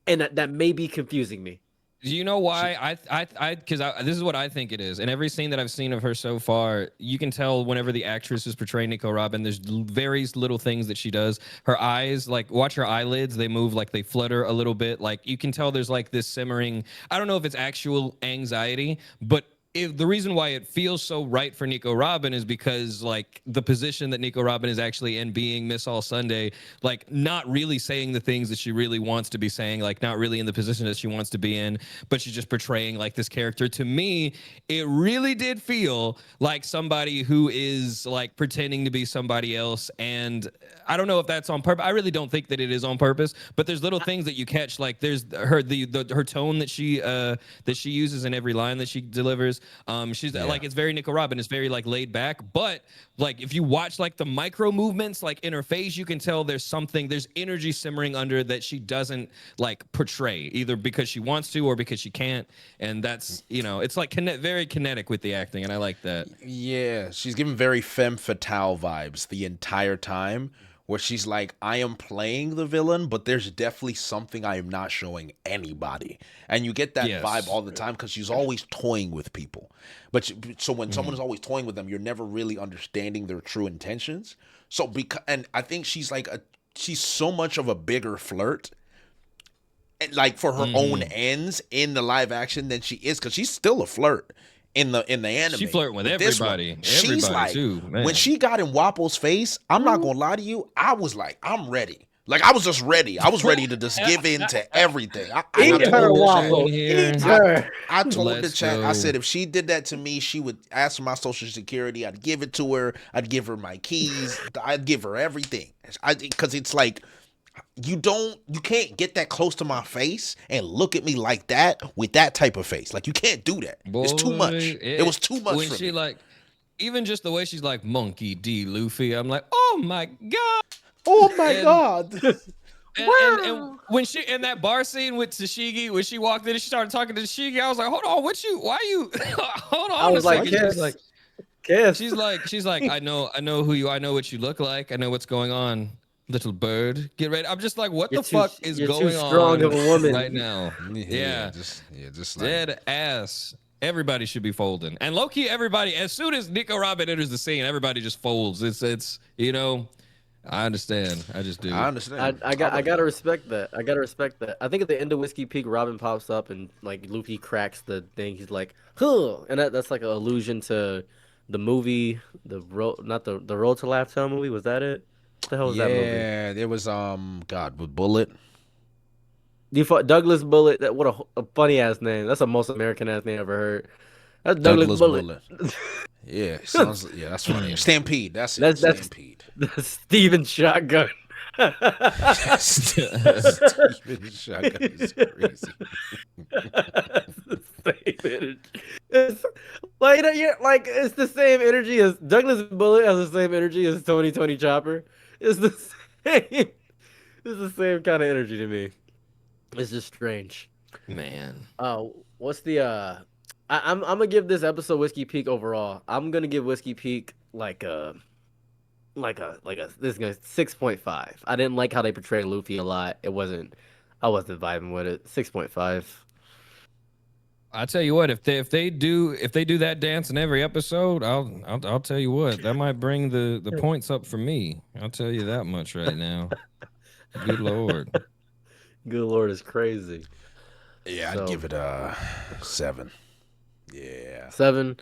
and that may be confusing me. Do you know why? Because this is what I think it is. In every scene that I've seen of her so far, you can tell whenever the actress is portraying Nico Robin, there's various little things that she does. Her eyes, like, watch her eyelids, they move, like, they flutter a little bit. Like, you can tell there's, like, this simmering, I don't know if it's actual anxiety, but the reason why it feels so right for Nico Robin is because, like, the position that Nico Robin is actually in, being Miss All Sunday, like, not really saying the things that she really wants to be saying, like, not really in the position that she wants to be in, but she's just portraying, like, this character. To me, it really did feel like somebody who is, like, pretending to be somebody else, and I don't know if that's on purpose. I really don't think that it is on purpose, but there's little things that you catch, like, there's her tone that she uses in every line that she delivers. She's like, it's very Nico Robin. It's very, like, laid back, but, like, if you watch, like, the micro movements, like, in her face, you can tell there's energy simmering under that she doesn't, like, portray, either because she wants to or because she can't. And that's, it's like very kinetic with the acting, and I like that. Yeah, she's giving very femme fatale vibes the entire time, where she's like, I am playing the villain, but there's definitely something I am not showing anybody. And you get that vibe all the time because she's always toying with people. So when someone is always toying with them, you're never really understanding their true intentions. And I think she's like she's so much of a bigger flirt, and like for her own ends in the live action than she is, because she's still a flirt. In the anime, she flirting with everybody. She's like, too, man. When she got in Wappo's face, I'm not gonna lie to you, I was like, I'm ready. Like, I was just ready. I was ready to just give in to everything. I told the chat, I said, if she did that to me, she would ask for my social security. I'd give it to her. I'd give her my keys. I'd give her everything. Because it's like, you can't get that close to my face and look at me like that with that type of face. Like, you can't do that. Boy, it's too much. It was too much when for she me. Like, even just the way she's like, Monkey D. Luffy, I'm like, oh my god. Oh my god. And when she in that bar scene with Tashigi, when she walked in and she started talking to Tashigi, I was like, hold on, why you hold on. I was like, she's like, I know who you are, I know what you look like, I know what's going on. Little bird, get ready. I'm just like, what the fuck is going on of a woman right now? Yeah, just like dead ass. everybody should be folding. And low key, everybody, as soon as Nico Robin enters the scene, everybody just folds. It's you know, I understand. I just do. I understand. I gotta respect that. I gotta respect that. I think at the end of Whiskey Peak, Robin pops up and like Luffy cracks the thing. He's like, huh, and that's like an allusion to the movie, the Road to Lifetime movie. Was that it? What the hell was that movie? Yeah, there was God with Bullet. Douglas Bullet. That what a funny ass name. That's the most American ass name I ever heard. That's Douglas Bullet. Yeah, that's funny. Stampede. That's Stampede. That's Steven Shotgun. Steven Shotgun is crazy. It's like it's the same energy as Douglas Bullet has the same energy as Tony Chopper. It's the same. It's the same kind of energy to me. It's just strange. Man. What's the I'm gonna give this episode Whiskey Peak overall. I'm gonna give Whiskey Peak like a 6.5. I didn't like how they portrayed Luffy a lot. I wasn't vibing with it. 6.5. I tell you what, if they do that dance in every episode, I'll tell you what, that might bring the points up for me. I'll tell you that much right now. Good Lord. Good Lord is crazy. Yeah, I'd give it a 7. Yeah. 7.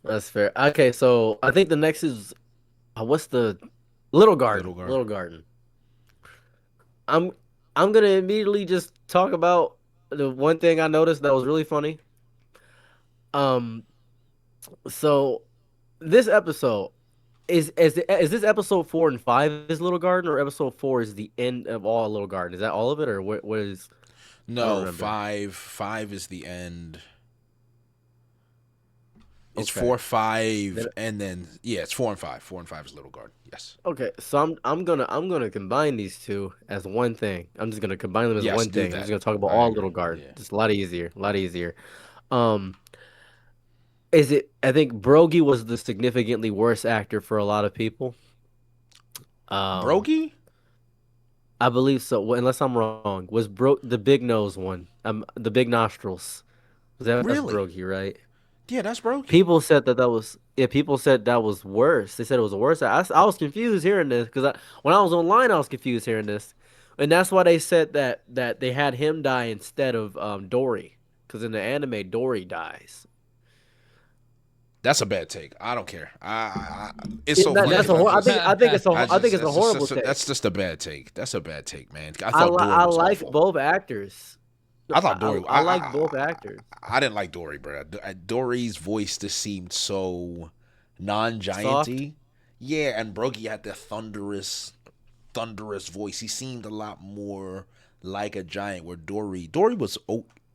That's fair. Okay, so I think the next is what's the Little Garden. Little Garden. I'm gonna immediately just talk about the one thing I noticed that was really funny. So this episode is this episode 4 and 5 is Little Garden, or episode 4 is the end of all Little Garden? Is that all of it, or what is? No, 5 is the end. It's 4, 5, and then it's 4 and 5. 4 and 5 is Little Garden. Yes. Okay, so I'm gonna combine these two as one thing. I'm just gonna combine them as one thing. I'm just gonna talk about all Little Garden. Yeah. Just a lot easier. I think Brogy was the significantly worse actor for a lot of people. Brogy? I believe so. Unless I'm wrong, was the big nose one? The big nostrils. That's Brogy, right? Yeah, that's Brogy. People said that was. Yeah, people said that was worse. They said it was worse. I was confused hearing this because when I was online, I was confused hearing this, and that's why they said that they had him die instead of Dory, because in the anime Dory dies. That's a bad take. I don't care. It's so funny. I think it's a horrible take. That's just a bad take. That's a bad take, man. I like both actors. I thought Dory. I like both actors. I didn't like Dory, bro. Dory's voice just seemed so non-gianty. Yeah, and Brogy had that thunderous voice. He seemed a lot more like a giant. Where Dory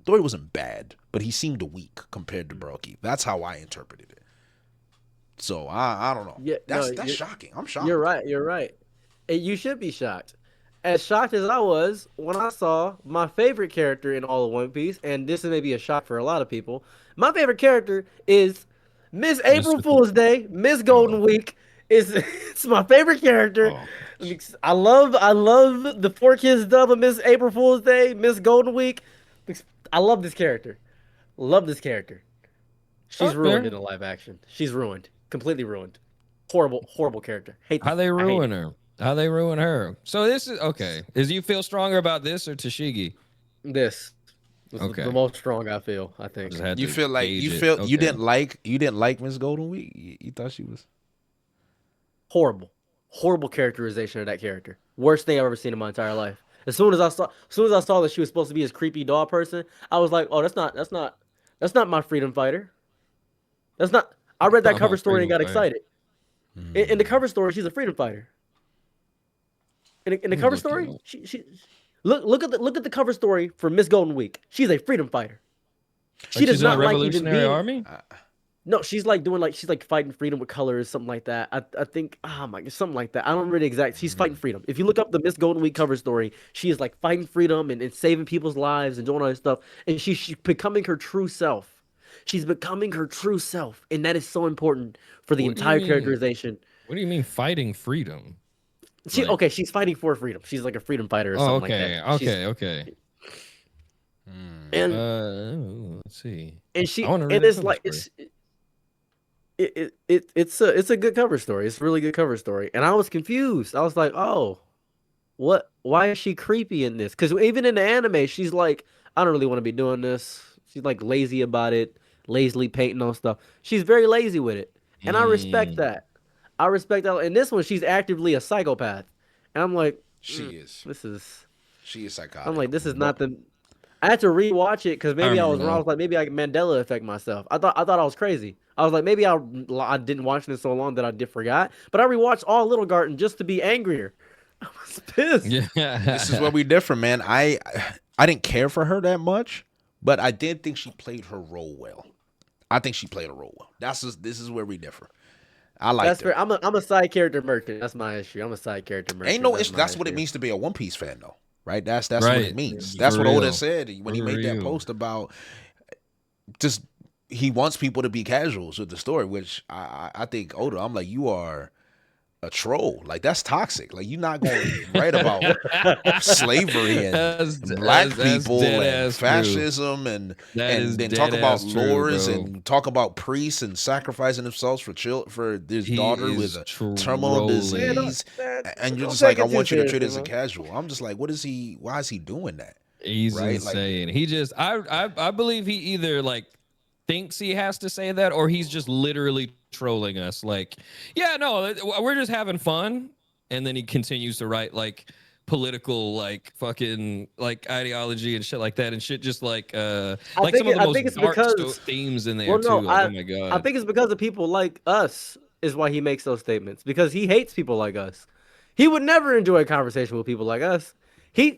wasn't bad, but he seemed weak compared to Brogy. That's how I interpreted it. So I don't know. Yeah, that's shocking. I'm shocked. You're right. You should be shocked. As shocked as I was when I saw my favorite character in all of One Piece, and this is maybe a shock for a lot of people. My favorite character is Miss April Fool's Day, Miss Golden Week. It's my favorite character. I love the 4Kids dub of Miss April Fool's Day, Miss Golden Week. I love this character. She's ruined in the live action. She's ruined. Completely ruined. Horrible character. How they ruin her? How they ruin her? So this is okay. Is you feel stronger about this or Tashigi? This is the most strong I feel. I think you feel like you didn't like Miss Golden Week. You thought she was horrible characterization of that character. Worst thing I've ever seen in my entire life. As soon as I saw that she was supposed to be this creepy doll person, I was like, oh, that's not my freedom fighter. That's not. I read that cover story and got excited. In the cover story, she's a freedom fighter. In the cover story, she look at the cover story for Miss Golden Week. She's a freedom fighter. She does not like Revolutionary Army. No, she's fighting freedom with colors, something like that. I think something like that. I don't really exact. She's fighting freedom. If you look up the Miss Golden Week cover story, she is like fighting freedom and saving people's lives and doing all this stuff. And she's becoming her true self. She's becoming her true self, and that is so important for the entire characterization. What do you mean fighting freedom? She's fighting for freedom. She's like a freedom fighter or something like that. Okay. And Let's see. And she I wanna read and the it's cover like story. it's a good cover story. It's a really good cover story. And I was confused. I was like, oh, what? Why is she creepy in this? Because even in the anime, she's like, I don't really want to be doing this. She's like lazy about it, lazily painting on stuff. She's very lazy with it, and I respect Mm. that. I respect that. In this one, she's actively a psychopath, and I'm like, She is. this is. She is psychotic. I'm like, this is not the. I had to rewatch it because maybe I was remember wrong. I now. was like, maybe I Mandela affect myself. I thought I was crazy. I was like, maybe I didn't watch it so long that I did forgot. But I rewatched all Little Garden just to be angrier. I was pissed. Yeah. This is where we differ, man. I didn't care for her that much, but I did think she played her role well. I think she played her role well. This is where we differ. I like That's that. fair. I'm a side character merchant. That's my issue. I'm a side character merchant. Ain't no issue. my That's what it issue. means to be a One Piece fan, though, right? That's what Right. it means. For That's what Oda real. said when he For made that real. post about just he wants people to be casuals with the story, which I think Oda. I'm like, you are a troll. Like that's toxic. Like you're not going to write about slavery and black people and fascism and then talk about lores and talk about priests and sacrificing themselves for his daughter with a terminal disease. And you're just like, I want you to treat it as a casual. I'm just like, why is he doing that? He's right? insane. He just I believe he either like thinks he has to say that or he's just literally trolling us. Like, yeah, no, we're just having fun. And then he continues to write like political like fucking like ideology and shit like that and shit just like some of the most dark themes in there too. Oh my god. I think it's because of people like us is why he makes those statements, because he hates people like us. He would never enjoy a conversation with people like us.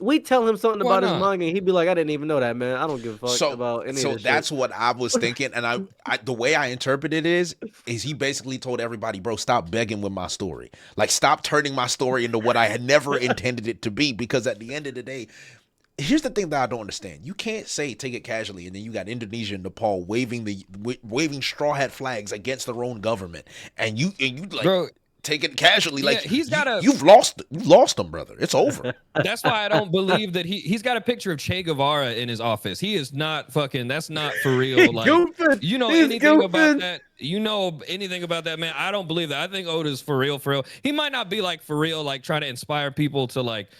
We tell him something about his manga, and he'd be like, "I didn't even know that, man. I don't give a fuck about any of this." So that's what I was thinking, and I the way I interpreted it is he basically told everybody, "Bro, stop begging with my story. Like, stop turning my story into what I had never intended it to be." Because at the end of the day, here's the thing that I don't understand: you can't say take it casually, and then you got Indonesia and Nepal waving straw hat flags against their own government, and you like. Bro, take it casually, like he's got you've lost them, brother. It's over. That's why I don't believe that he's got a picture of Che Guevara in his office. He is not fucking. That's not for real. Like you know anything about that? You know anything about that, man? I don't believe that. I think Oda's for real. He might not be like for real, like trying to inspire people to like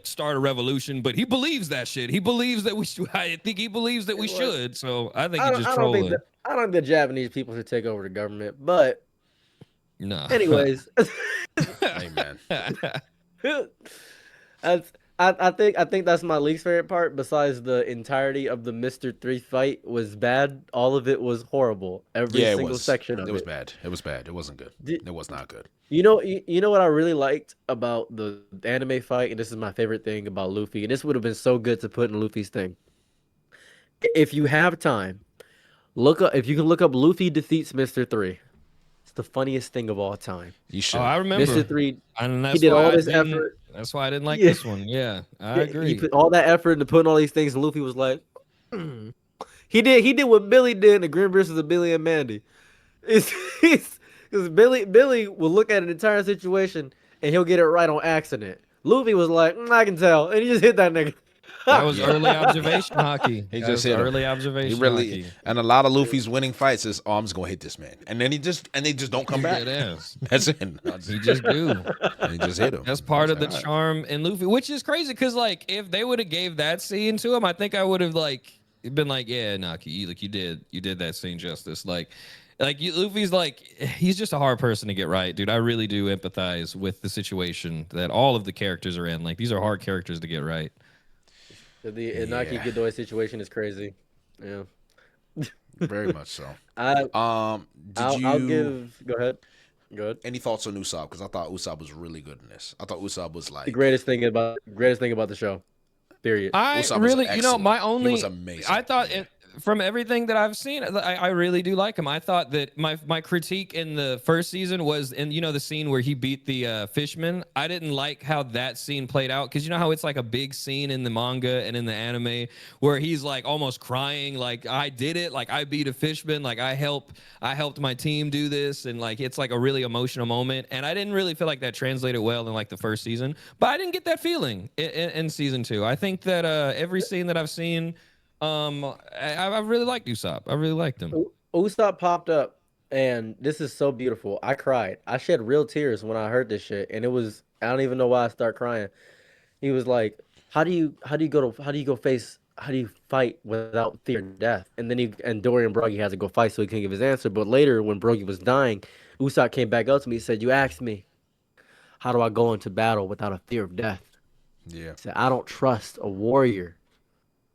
start a revolution, but he believes that shit. He believes that we should. I think he believes that we should. So I think he's just trolling. I don't think the Japanese people should take over the government, but. No. Anyways, amen. I think that's my least favorite part. Besides the entirety of the Mr. 3 fight was bad. All of it was horrible. Every single section of it. It was bad. It was bad. It wasn't good. It was not good. You know what I really liked about the anime fight, and this is my favorite thing about Luffy, and this would have been so good to put in Luffy's thing. If you have time, if you can look up Luffy defeats Mr. 3. It's the funniest thing of all time. You should. Oh, I remember. Mr. 3, he did all this effort. That's why I didn't like this one. Yeah, I agree. He put all that effort into putting all these things, and Luffy was like, He did what Billy did in the Grim versus the Billy and Mandy. Because Billy will look at an entire situation, and he'll get it right on accident. Luffy was like, I can tell, and he just hit that nigga. That was early observation hockey. He just hit early observation. He really, hockey. And a lot of Luffy's winning fights is, I'm just gonna hit this man, and then they just don't come back. That's it. He just do. And he just hit him. That's part of the charm in Luffy, which is crazy because like if they would have gave that scene to him, I think I would have like been like, yeah, Naki, you did that scene justice. Luffy's like, he's just a hard person to get right, dude. I really do empathize with the situation that all of the characters are in. Like these are hard characters to get right. The Inaki Godoy situation is crazy. Yeah. Very much so. I'll give. Go ahead. Any thoughts on Usopp? Because I thought Usopp was really good in this. I thought Usopp was like the greatest thing about the show. Period. Usopp really, he was amazing. I thought from everything that I've seen, I really do like him. I thought that my critique in the first season was in the scene where he beat the fishman. I didn't like how that scene played out because you know how it's like a big scene in the manga and in the anime where he's like almost crying, like I did it, like I beat a fishman, like I helped my team do this, and like it's like a really emotional moment. And I didn't really feel like that translated well in like the first season, but I didn't get that feeling in season 2. I think that every scene that I've seen I really liked Usopp. I really liked him. Usopp popped up, and this is so beautiful. I cried. I shed real tears when I heard this shit, and it was I don't even know why I start crying. He was like, how do you fight without fear of death? And then Dorian Broggy has to go fight so he can give his answer. But later, when Broggy was dying, Usopp came back up to me and said, "You asked me, how do I go into battle without a fear of death?" Yeah. He said, "I don't trust a warrior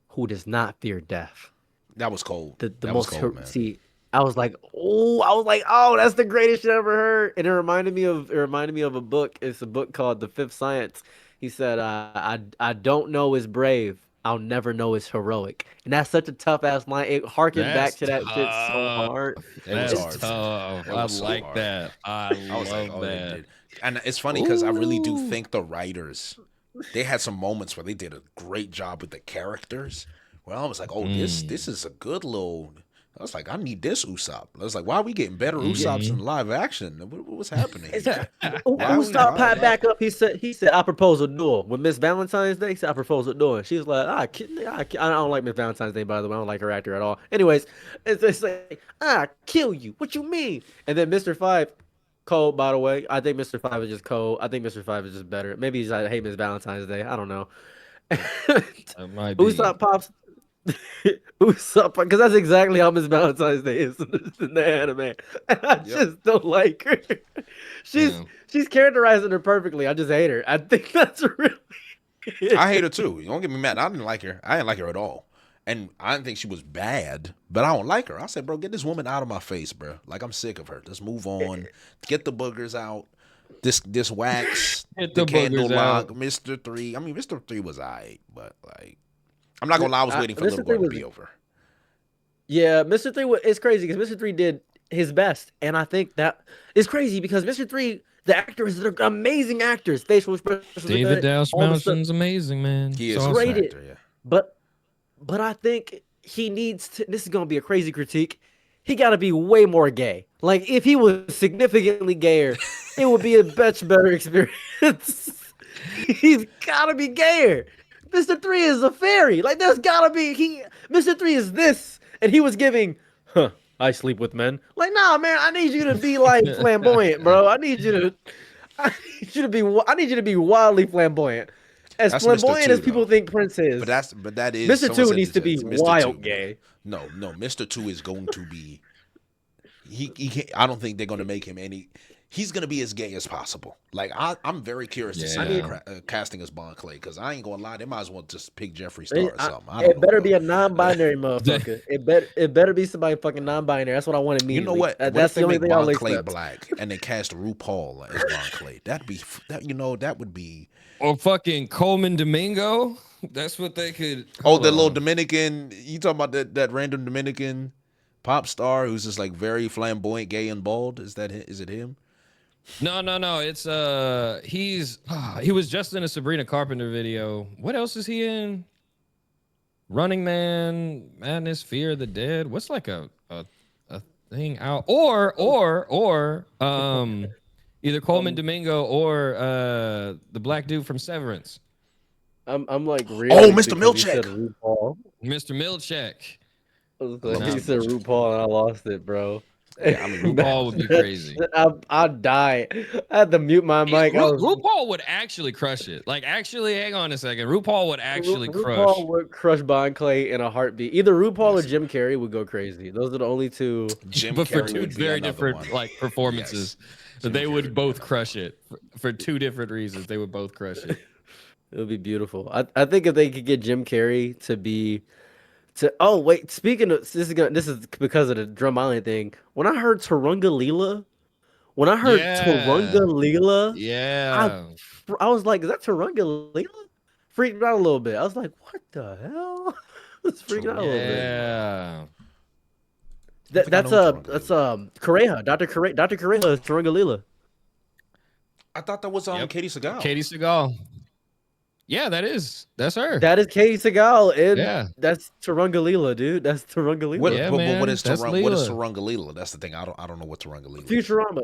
who does not fear death." That was cold. The that most was cold, man. See, I was like, oh, that's the greatest shit I ever heard. And it reminded me of a book. It's a book called The Fifth Science. He said, I don't know is brave. I'll never know is heroic. And that's such a tough ass line. It harkened back to that shit so hard. That's tough. I like that. I love that. And it's funny because I really do think the writers, they had some moments where they did a great job with the characters. Well, I was like, oh, this is a good little. I was like, I need this Usopp. I was like, why are we getting better Usopps in live action? What's happening? Usopp popped back up. He said, I propose a duel with Miss Valentine's Day. He said, I propose a duel. And she was like, I don't like Miss Valentine's Day, by the way. I don't like her actor at all. Anyways, it's like, kill you. What you mean? And then Mr. Five, cold, by the way. I think Mr. Five is just cold. I think Mr. Five is just better. Maybe he's like, hey, Miss Valentine's Day. I don't know. Usopp pops. Usopp, because that's exactly how Miss Valentine's Day is in the anime, and I just don't like her. She's characterizing her perfectly. I just hate her. I think that's really. I hate her too. Don't get me mad. I didn't like her. I didn't like her at all, and I didn't think she was bad. But I don't like her. I said, bro, get this woman out of my face, bro. Like I'm sick of her. Just move on. Get the boogers out. This wax. Get the candle lock. Mr. 3. I mean, Mr. 3 was alright, but like. I'm not gonna lie, I was waiting for Little Boy to be over. Yeah, Mr. 3 is crazy because Mr. 3 did his best, and I think that is crazy because Mr. 3, the actors, they're amazing actors. Facial expressions. David Dastmalchian's amazing, man. He is great actor, yeah. But I think he needs to. This is gonna be a crazy critique. He got to be way more gay. Like if he was significantly gayer, it would be a much better experience. He's got to be gayer. Mr. 3 is a fairy. Like, there's gotta be Mr. 3 is this, and he was giving, I sleep with men. Like, nah, man, I need you to be like flamboyant, bro. I need you to be wildly flamboyant. That's flamboyant 2, as people think Prince is. But that is Mr. 2 needs to be wild gay. No, Mr. 2 is going to be. He can't, I don't think they're going to make him any. He's gonna be as gay as possible. Like I'm very curious to see casting as Bon Clay because I ain't gonna lie, they might as well just pick Jeffree Star or something. It better be a non-binary motherfucker. It better be somebody fucking non-binary. That's what I want to meet. You know what? That's the only thing I'll Clay black and they cast RuPaul as Bon Clay. That would be. Or fucking Coleman Domingo. That's what they could. Oh, the little Dominican. You talking about that random Dominican pop star who's just like very flamboyant, gay, and bald? Is it him? No. It's he was just in a Sabrina Carpenter video. What else is he in? Running Man, Madness, Fear of the Dead. What's like a thing out? Or either Coleman Domingo or the black dude from Severance. I'm like really. Oh, Mr. Milchick. Mr. Milchick. He said RuPaul and I lost it, bro. Yeah, I mean, RuPaul would be crazy. I'd die. I had to mute my mic. RuPaul would actually crush it. Like, actually, hang on a second. RuPaul would actually crush. RuPaul would crush Bon Clay in a heartbeat. Either RuPaul or Jim Carrey would go crazy. Those are the only two. But for two very different like performances, they would both crush it for two different reasons. They would both crush it. It would be beautiful. I think if they could get Jim Carrey to be. Oh wait, speaking of this is because of the Drum Island thing. When I heard Turunga Leela, I was like, is that Turunga Leela? Freaked out a little bit. I was like, what the hell? I was freaking out a little bit. Yeah. That's Correa. Dr. Correa is Turunga Leela. I thought that was Katie Seagal. Katie Seagal. Yeah, that's her. That is Katie Seagal, and that's Turunga Leela, dude. That's Turunga Leela. What is Turunga Leela? That's the thing. I don't know what Turunga Leela is. Futurama,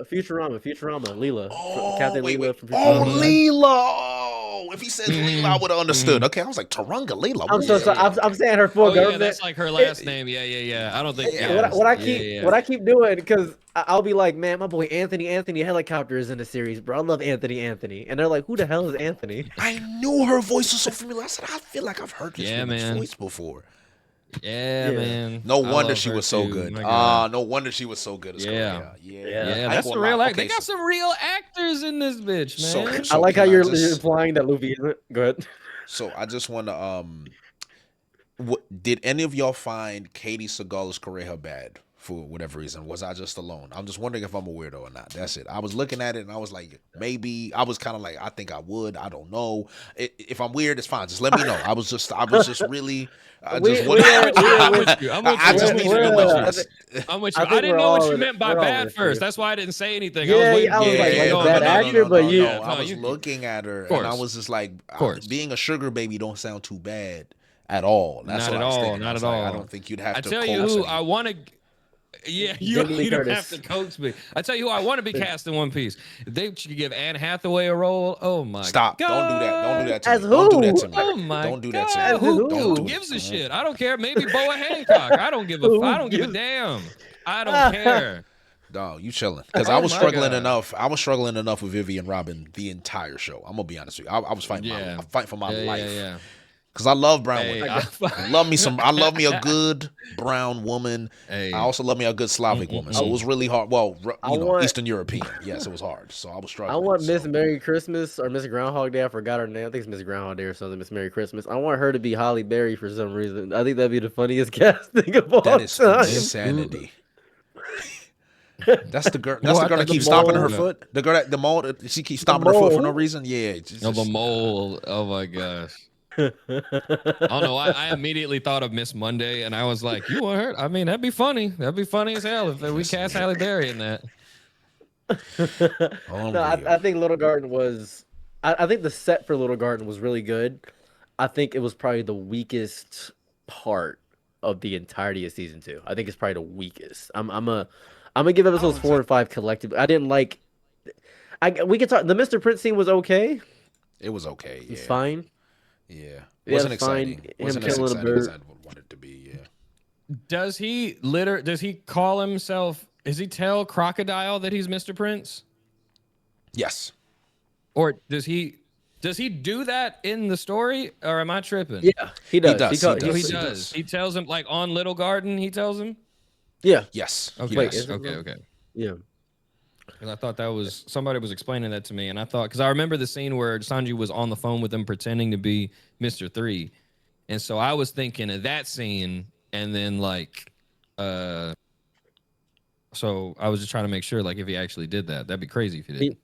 Leela. Oh, Captain wait. Leela from Futurama. Oh, Leela. Oh, if he says Layla, I would have understood. Okay, I was like Turunga Layla. I'm so sorry. I'm saying her full government. Yeah, that's like her last name. Yeah. I don't think. What I keep doing, because I'll be like, man, my boy Anthony Helicopter is in the series, bro. I love Anthony, and they're like, who the hell is Anthony? I knew her voice was so familiar. I said, I feel like I've heard this woman's voice before. Yeah, man. No wonder she was so good. No wonder she was so good as Yeah. That's a real actor. They got some real actors in this bitch, man. So I like how you're implying that Luffy isn't. Go ahead. So I just want to did any of y'all find Katie Seagal's Correja bad for whatever reason? Was I just alone? I'm just wondering if I'm a weirdo or not. That's it. I was looking at it and I was like, maybe. I was kind of like, I think I would. I don't know. If I'm weird, it's fine. Just let me know. I was just really. I'm with you. I'm with you. I didn't know what you meant by bad first. That's why I didn't say anything. I was like bad actor, but you. I was looking at her and I was just like, being a sugar baby don't sound too bad at all. That's not what at I was all. thinking. Not at all. I don't think you'd have to. I tell you who I want to. Yeah, you don't have to coax me. I tell you who I want to be cast in One Piece. If they should give Anne Hathaway a role, oh my God. Don't do that. Don't do that to me. As who? Don't do that to me. Oh my Don't do God. that to me. Who gives a shit? I don't care. Maybe Boa Hancock. I don't give a damn. I don't care. No, you chilling. Because I was struggling enough. I was struggling enough with Vivian Robin the entire show. I'm gonna be honest with you. I was fighting for my life. Yeah. Cause I love brown women. I love me a good brown woman. I also love me a good Slavic woman. So it was really hard. Well, Eastern European. Yes, it was hard. So I was struggling. I want Miss Merry Christmas or Miss Groundhog Day. I forgot her name. I think it's Miss Groundhog Day or something. Miss Merry Christmas. I want her to be Halle Berry for some reason. I think that'd be the funniest casting of all time. That is insanity. That's the girl. That's the girl that keeps stomping her foot. The girl the mole. She keeps stomping her foot for no reason. Yeah. The mole. Oh my gosh. I don't know. I immediately thought of Miss Monday, and I was like, "You want her? I mean, that'd be funny. That'd be funny as hell if we cast Halle Berry in that." I think Little Garden was. I think the set for Little Garden was really good. I think it was probably the weakest part of the entirety of season 2. I think it's probably the weakest. I'm gonna give episodes 4 and 5 collectively. I didn't like. We could talk. The Mr. Prince scene was okay. It was okay. Yeah. It's fine. Yeah, wasn't exciting. Wasn't as exciting as I would want it to be. Yeah. Does he call himself? Does he tell Crocodile that he's Mr. Prince? Yes. Or does he do that in the story? Or am I tripping? Yeah, he does. He does. He tells him like on Little Garden. He tells him. Yeah. Yes. Okay. Okay. Yeah. Because I thought that was somebody was explaining that to me, and I thought because I remember the scene where Sanji was on the phone with him pretending to be Mr. 3, and so I was thinking of that scene, and then like, so I was just trying to make sure like if he actually did that, that'd be crazy if he did.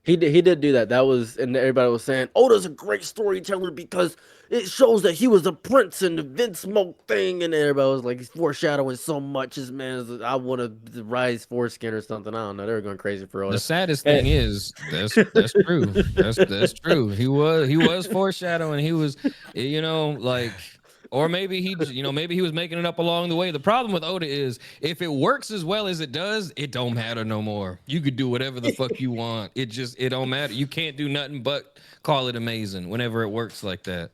He did do that. That was, and everybody was saying, Oda's a great storyteller because it shows that he was a prince in the Vince Smoke thing, and everybody was like, he's foreshadowing so much. His man, I want to rise foreskin or something. I don't know. They were going crazy for Oda. The saddest thing is that's true. That's true. He was foreshadowing. He was, like. Or maybe he was making it up along the way. The problem with Oda is if it works as well as it does, it don't matter no more. You could do whatever the fuck you want. It don't matter. You can't do nothing but call it amazing whenever it works like that.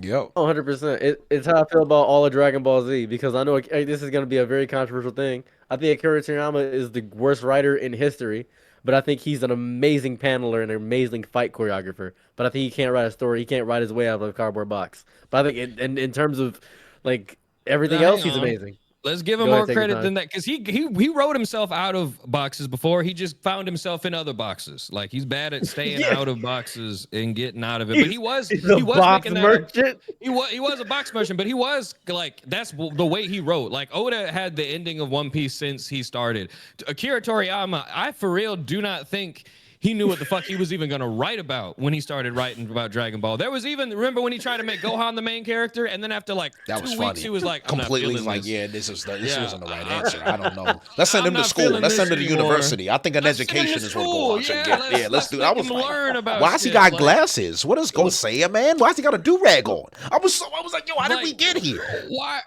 Yep. 100%. It's how I feel about all of Dragon Ball Z because I know this is going to be a very controversial thing. I think Akira Toriyama is the worst writer in history, but I think he's an amazing paneler and an amazing fight choreographer. But I think he can't write a story. He can't write his way out of a cardboard box. But I think in terms of like everything else, he's amazing. Let's give him more credit than that because he wrote himself out of boxes before. He just found himself in other boxes. Like he's bad at staying out of boxes and getting out of it. But he was box merchant. He was a box merchant, but he was like that's the way he wrote. Like Oda had the ending of One Piece since he started. Akira Toriyama, I for real do not think he knew what the fuck he was even going to write about when he started writing about Dragon Ball. There was even, remember when he tried to make Gohan the main character, and then after like that 2 weeks, he was like, completely like, this wasn't the right answer. I don't know. Let's send him to school. Let's send him to university. I think an education is what Gohan should get. Yeah, let's do that. I was like, why's he got glasses? What is Goseiya, man? Why's he got a do-rag on? I was like, yo, how did we get here? Why?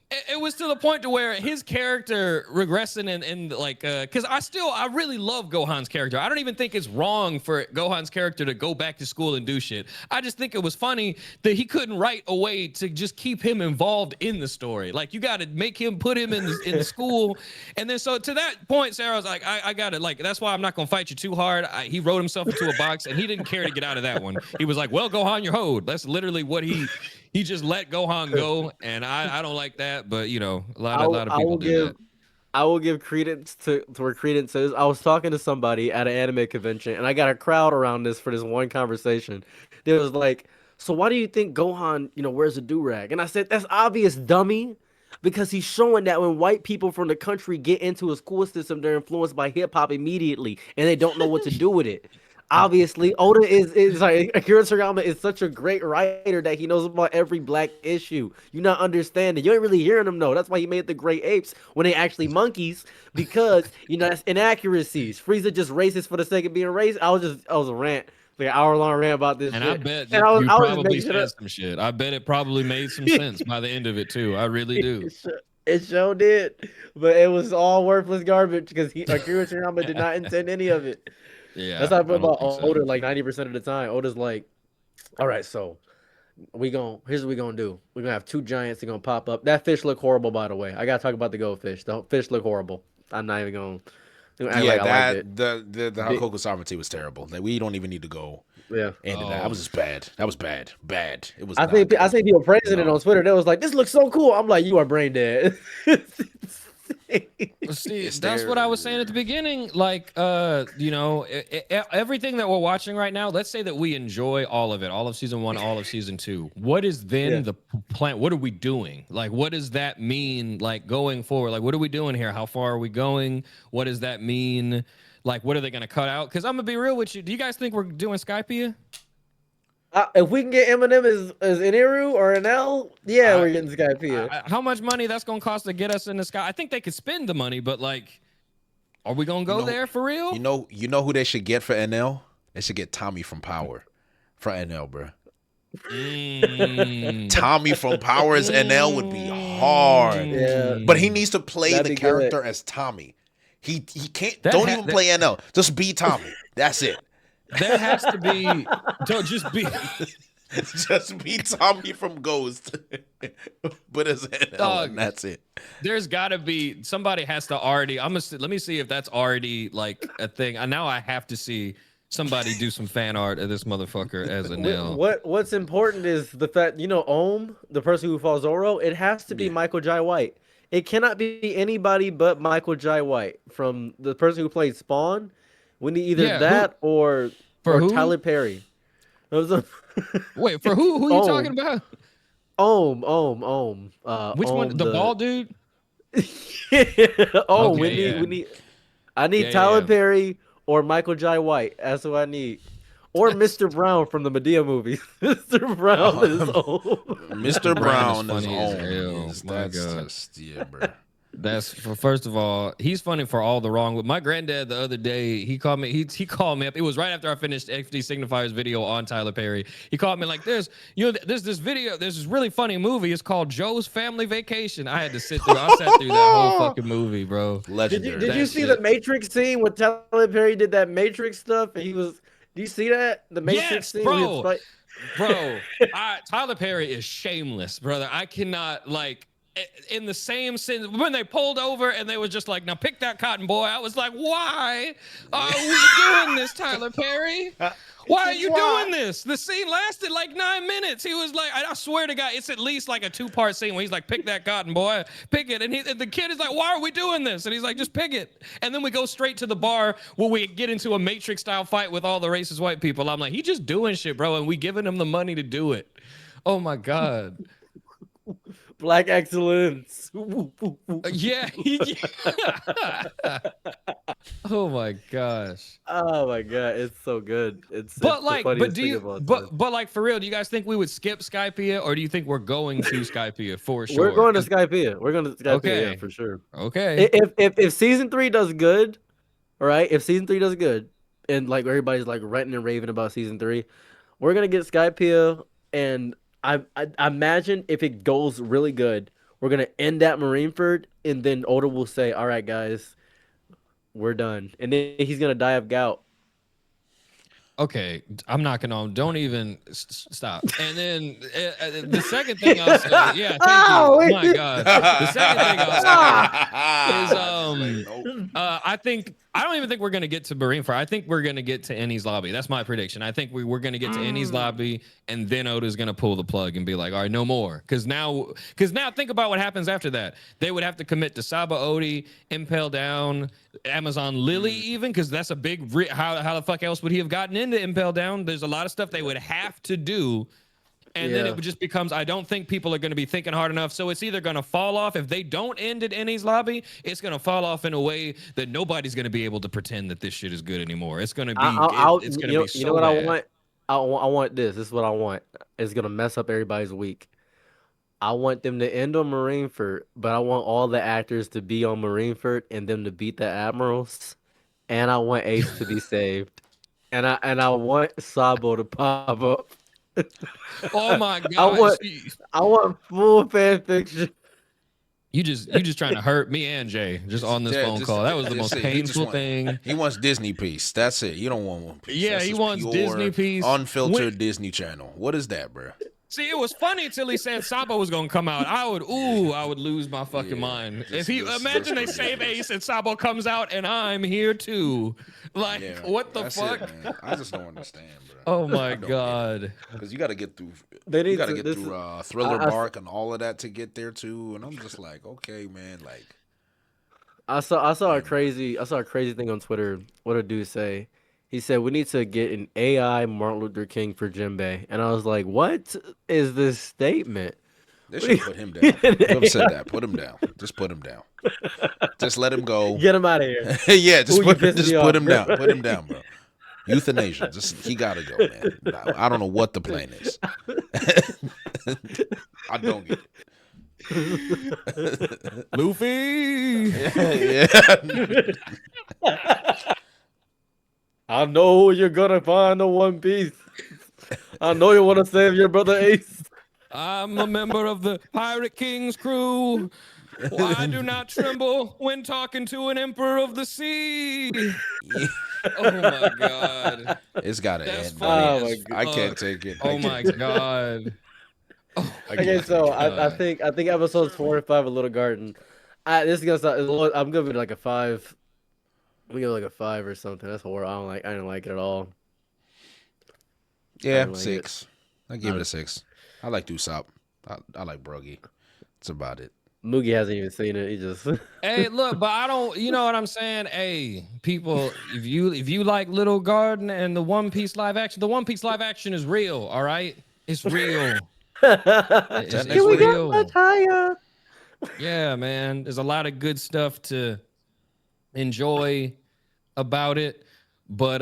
it was to the point to where his character regressing and like because I really love Gohan's character. I don't even think it's wrong for Gohan's character to go back to school and do shit. I just think it was funny that he couldn't write a way to just keep him involved in the story. Like you got to make him put him in the school, and then so to that point, Sarah was like, I got it. Like that's why I'm not gonna fight you too hard. He wrote himself into a box, and he didn't care to get out of that one. He was like, well, Gohan, you're hoed. That's literally what he just let Gohan go, and I don't like that, but you know, a lot of people do that. I will give credence to where credence is. I was talking to somebody at an anime convention, and I got a crowd around this for this one conversation. There was like, so why do you think Gohan, wears a do-rag? And I said, that's obvious, dummy. Because he's showing that when white people from the country get into a school system, they're influenced by hip-hop immediately, and they don't know what to do with it. Obviously, Oda is like Akira Toriyama is such a great writer that he knows about every black issue. You're not understanding. You ain't really hearing him though. That's why he made the Great Apes when they actually monkeys, because that's inaccuracies. Frieza just racist for the sake of being racist. I was a rant. Like an hour-long rant about this and shit. I bet you probably said some shit. I bet it probably made some sense by the end of it too. I really do. It sure did, but it was all worthless garbage because Akira Toriyama did not intend any of it. Yeah, that's how I feel about Oda. Like 90% of the time, Oda's like, "All right, so here's what we gonna do. We're gonna have two giants that gonna pop up. That fish look horrible, by the way. I gotta talk about the goldfish. The fish look horrible. I'm not even gonna." The Hakoku sovereignty was terrible. Like, we don't even need to go into that. That was just bad. That was bad. It was. I think people praising it on Twitter. They was like, "This looks so cool." I'm like, "You are brain dead." See, that's what I was saying at the beginning. Like, everything that we're watching right now. Let's say that we enjoy all of it, all of season 1, all of season 2. What is then the plan? What are we doing? Like, what does that mean? Like going forward, like what are we doing here? How far are we going? What does that mean? Like, what are they going to cut out? Because I'm gonna be real with you. Do you guys think we're doing Skypiea? If we can get Eminem as Iniru or Enel, we're getting Skypiea. How much money that's gonna cost to get us in the sky? I think they could spend the money, but like, are we gonna go there for real? You know who they should get for NL? They should get Tommy from Power for NL, bro. Tommy from Power as NL would be hard, but he needs to play the character as Tommy. He can't. Don't even play NL. Just be Tommy. That's it. There has to be. Don't just be. Just be Tommy from Ghost, but as NL, and that's it. There's got to be somebody has to already. Let me see if that's already like a thing. Now I have to see somebody do some fan art of this motherfucker as a nail. What's important is the fact Ohm, the person who fought Zoro. It has to be Michael Jai White. It cannot be anybody but Michael Jai White, from the person who played Spawn. We need either that or Tyler Perry. Wait, for who? Who are you talking about? Ohm. Which one? The bald dude? We need. I need Tyler Perry or Michael Jai White. That's who I need. Or Mr. Brown from the Medea movies. Mr. Brown is Mr. Brown is bro. That's first of all, he's funny for all the wrong. With my granddad the other day, he called me. He called me up. It was right after I finished FD Signifiers video on Tyler Perry. He called me like, "There's this video. There's this really funny movie. It's called Joe's Family Vacation." I had to sit through. I sat through that whole fucking movie, bro. Legendary. Did you see the Matrix scene when Tyler Perry did that Matrix stuff? And he was. Do you see that? The Matrix scene, bro. Tyler Perry is shameless, brother. I cannot like. In the same sense, when they pulled over and they was just like, "Now pick that cotton boy," I was like, "Why are we doing this, Tyler Perry? Why are you doing this?" The scene lasted like 9 minutes. He was like, I swear to God, it's at least like a 2-part scene where he's like, "Pick that cotton boy, pick it," and the kid is like, "Why are we doing this?" And he's like, "Just pick it." And then we go straight to the bar where we get into a Matrix style fight with all the racist white people. I'm like, he just doing shit, bro, and we giving him the money to do it. Oh my God. Black excellence. Yeah. Oh my gosh. Oh my God, it's so good. It's like for real, do you guys think we would skip Skypiea, or do you think we're going to Skypiea for sure? We're going to Skypiea. We're going to Skypiea for sure. Okay. If season 3 does good, all right. If season 3 does good, and like everybody's like ranting and raving about season 3, we're gonna get Skypiea, and I imagine if it goes really good, we're gonna end at Marineford, and then Oda will say, "All right, guys, we're done," and then he's gonna die of gout. Okay, I'm knocking on. Don't even stop. And then the second thing I'll say, yeah, thank you. My God. The second thing I'll say is, I don't even think we're gonna get to Marineford. I think we're gonna get to Enies Lobby. That's my prediction. I think we're gonna get to Enies Lobby, and then Oda's gonna pull the plug and be like, all right, no more. Because now think about what happens after that. They would have to commit to Saba Odi, Impel Down, Amazon Lily, even because that's a big. How the fuck else would he have gotten into Impel Down? There's a lot of stuff they would have to do. And then it just becomes, I don't think people are going to be thinking hard enough. So it's either going to fall off. If they don't end at Enies Lobby, it's going to fall off in a way that nobody's going to be able to pretend that this shit is good anymore. It's going to be, it's going to be so You know what bad. I want? I want this. This is what I want. It's going to mess up everybody's week. I want them to end on Marineford, but I want all the actors to be on Marineford and them to beat the Admirals. And I want Ace to be saved. And I want Sabo to pop up. Oh my God. I want full fan fiction. You just trying to hurt me and Jay just on this phone call. That was the most painful thing. He wants Disney Piece. That's it. You don't want One Piece. Yeah, he wants Disney Piece. Unfiltered Disney Channel. What is that, bro? See, it was funny until he said Sabo was gonna come out. I would lose my fucking mind. If imagine they save Ace and Sabo comes out and I'm here too. Like, what the fuck? Man. I just don't understand, bro. Oh my God. Because you got to get through. Thriller Bark and all of that to get there too. And I'm just like, okay, man. Like, I saw a crazy thing on Twitter. What did a dude say? He said, we need to get an AI Martin Luther King for Jinbei. And I was like, what is this statement? They should put him down. Whoever said that, put him down. Just put him down. Just let him go. Get him out of here. Yeah, just put him down. Put him down, bro. Euthanasia. He got to go, man. I don't know what the plan is. I don't get it. Luffy. Yeah. I know you're gonna find the One Piece. I know you want to save your brother Ace. I'm a member of the Pirate King's crew. I do not tremble when talking to an emperor of the sea. Oh my God. It's gotta end. Oh my God. I can't take it. Oh my God. Oh, okay, so I think episodes 4 and 5 of Little Garden. This is gonna sound, I'm giving it like a 5. We give it like a 5 or something. That's horrible. I didn't like it at all. Yeah, 6. I give it a 6. I like Usopp. I like Broggy. That's about it. Moogie hasn't even seen it. He just hey, look, but I don't. You know what I'm saying? Hey, people, if you like Little Garden and the One Piece live action, the One Piece live action is real. All right, it's real. It's real. Much higher. Yeah, man. There's a lot of good stuff to enjoy about it, but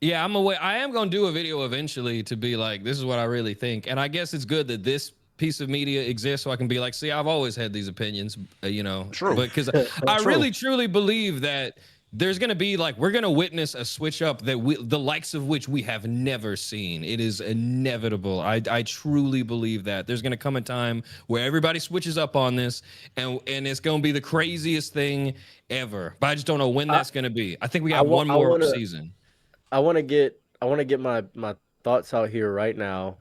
yeah, I am gonna do a video eventually to be like, this is what I really think, and I guess it's good that this piece of media exists so I can be like, see, I've always had these opinions, you know. True. Because I really truly believe that there's gonna be like, we're gonna witness a switch up that the likes of which we have never seen. It is inevitable. I truly believe that there's gonna come a time where everybody switches up on this, and it's gonna be the craziest thing ever. But I just don't know when that's gonna be. I think we got one more season. I want to get my thoughts out here right now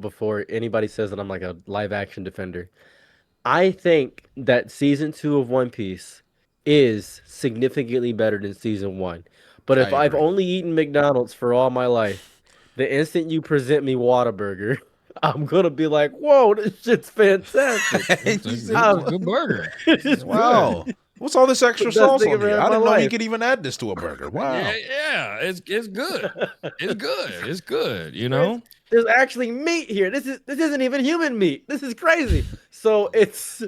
before anybody says that I'm like a live action defender. I think that season 2 of One Piece is significantly better than season 1. But if I've only eaten McDonald's for all my life, the instant you present me Whataburger, I'm gonna be like, whoa, this shit's fantastic. It's a good burger. Wow. What's all this extra sauce on here? I didn't know you could even add this to a burger. Wow. Yeah, it's good. It's good. It's good, you know? There's actually meat here. This isn't even human meat. This is crazy. So it's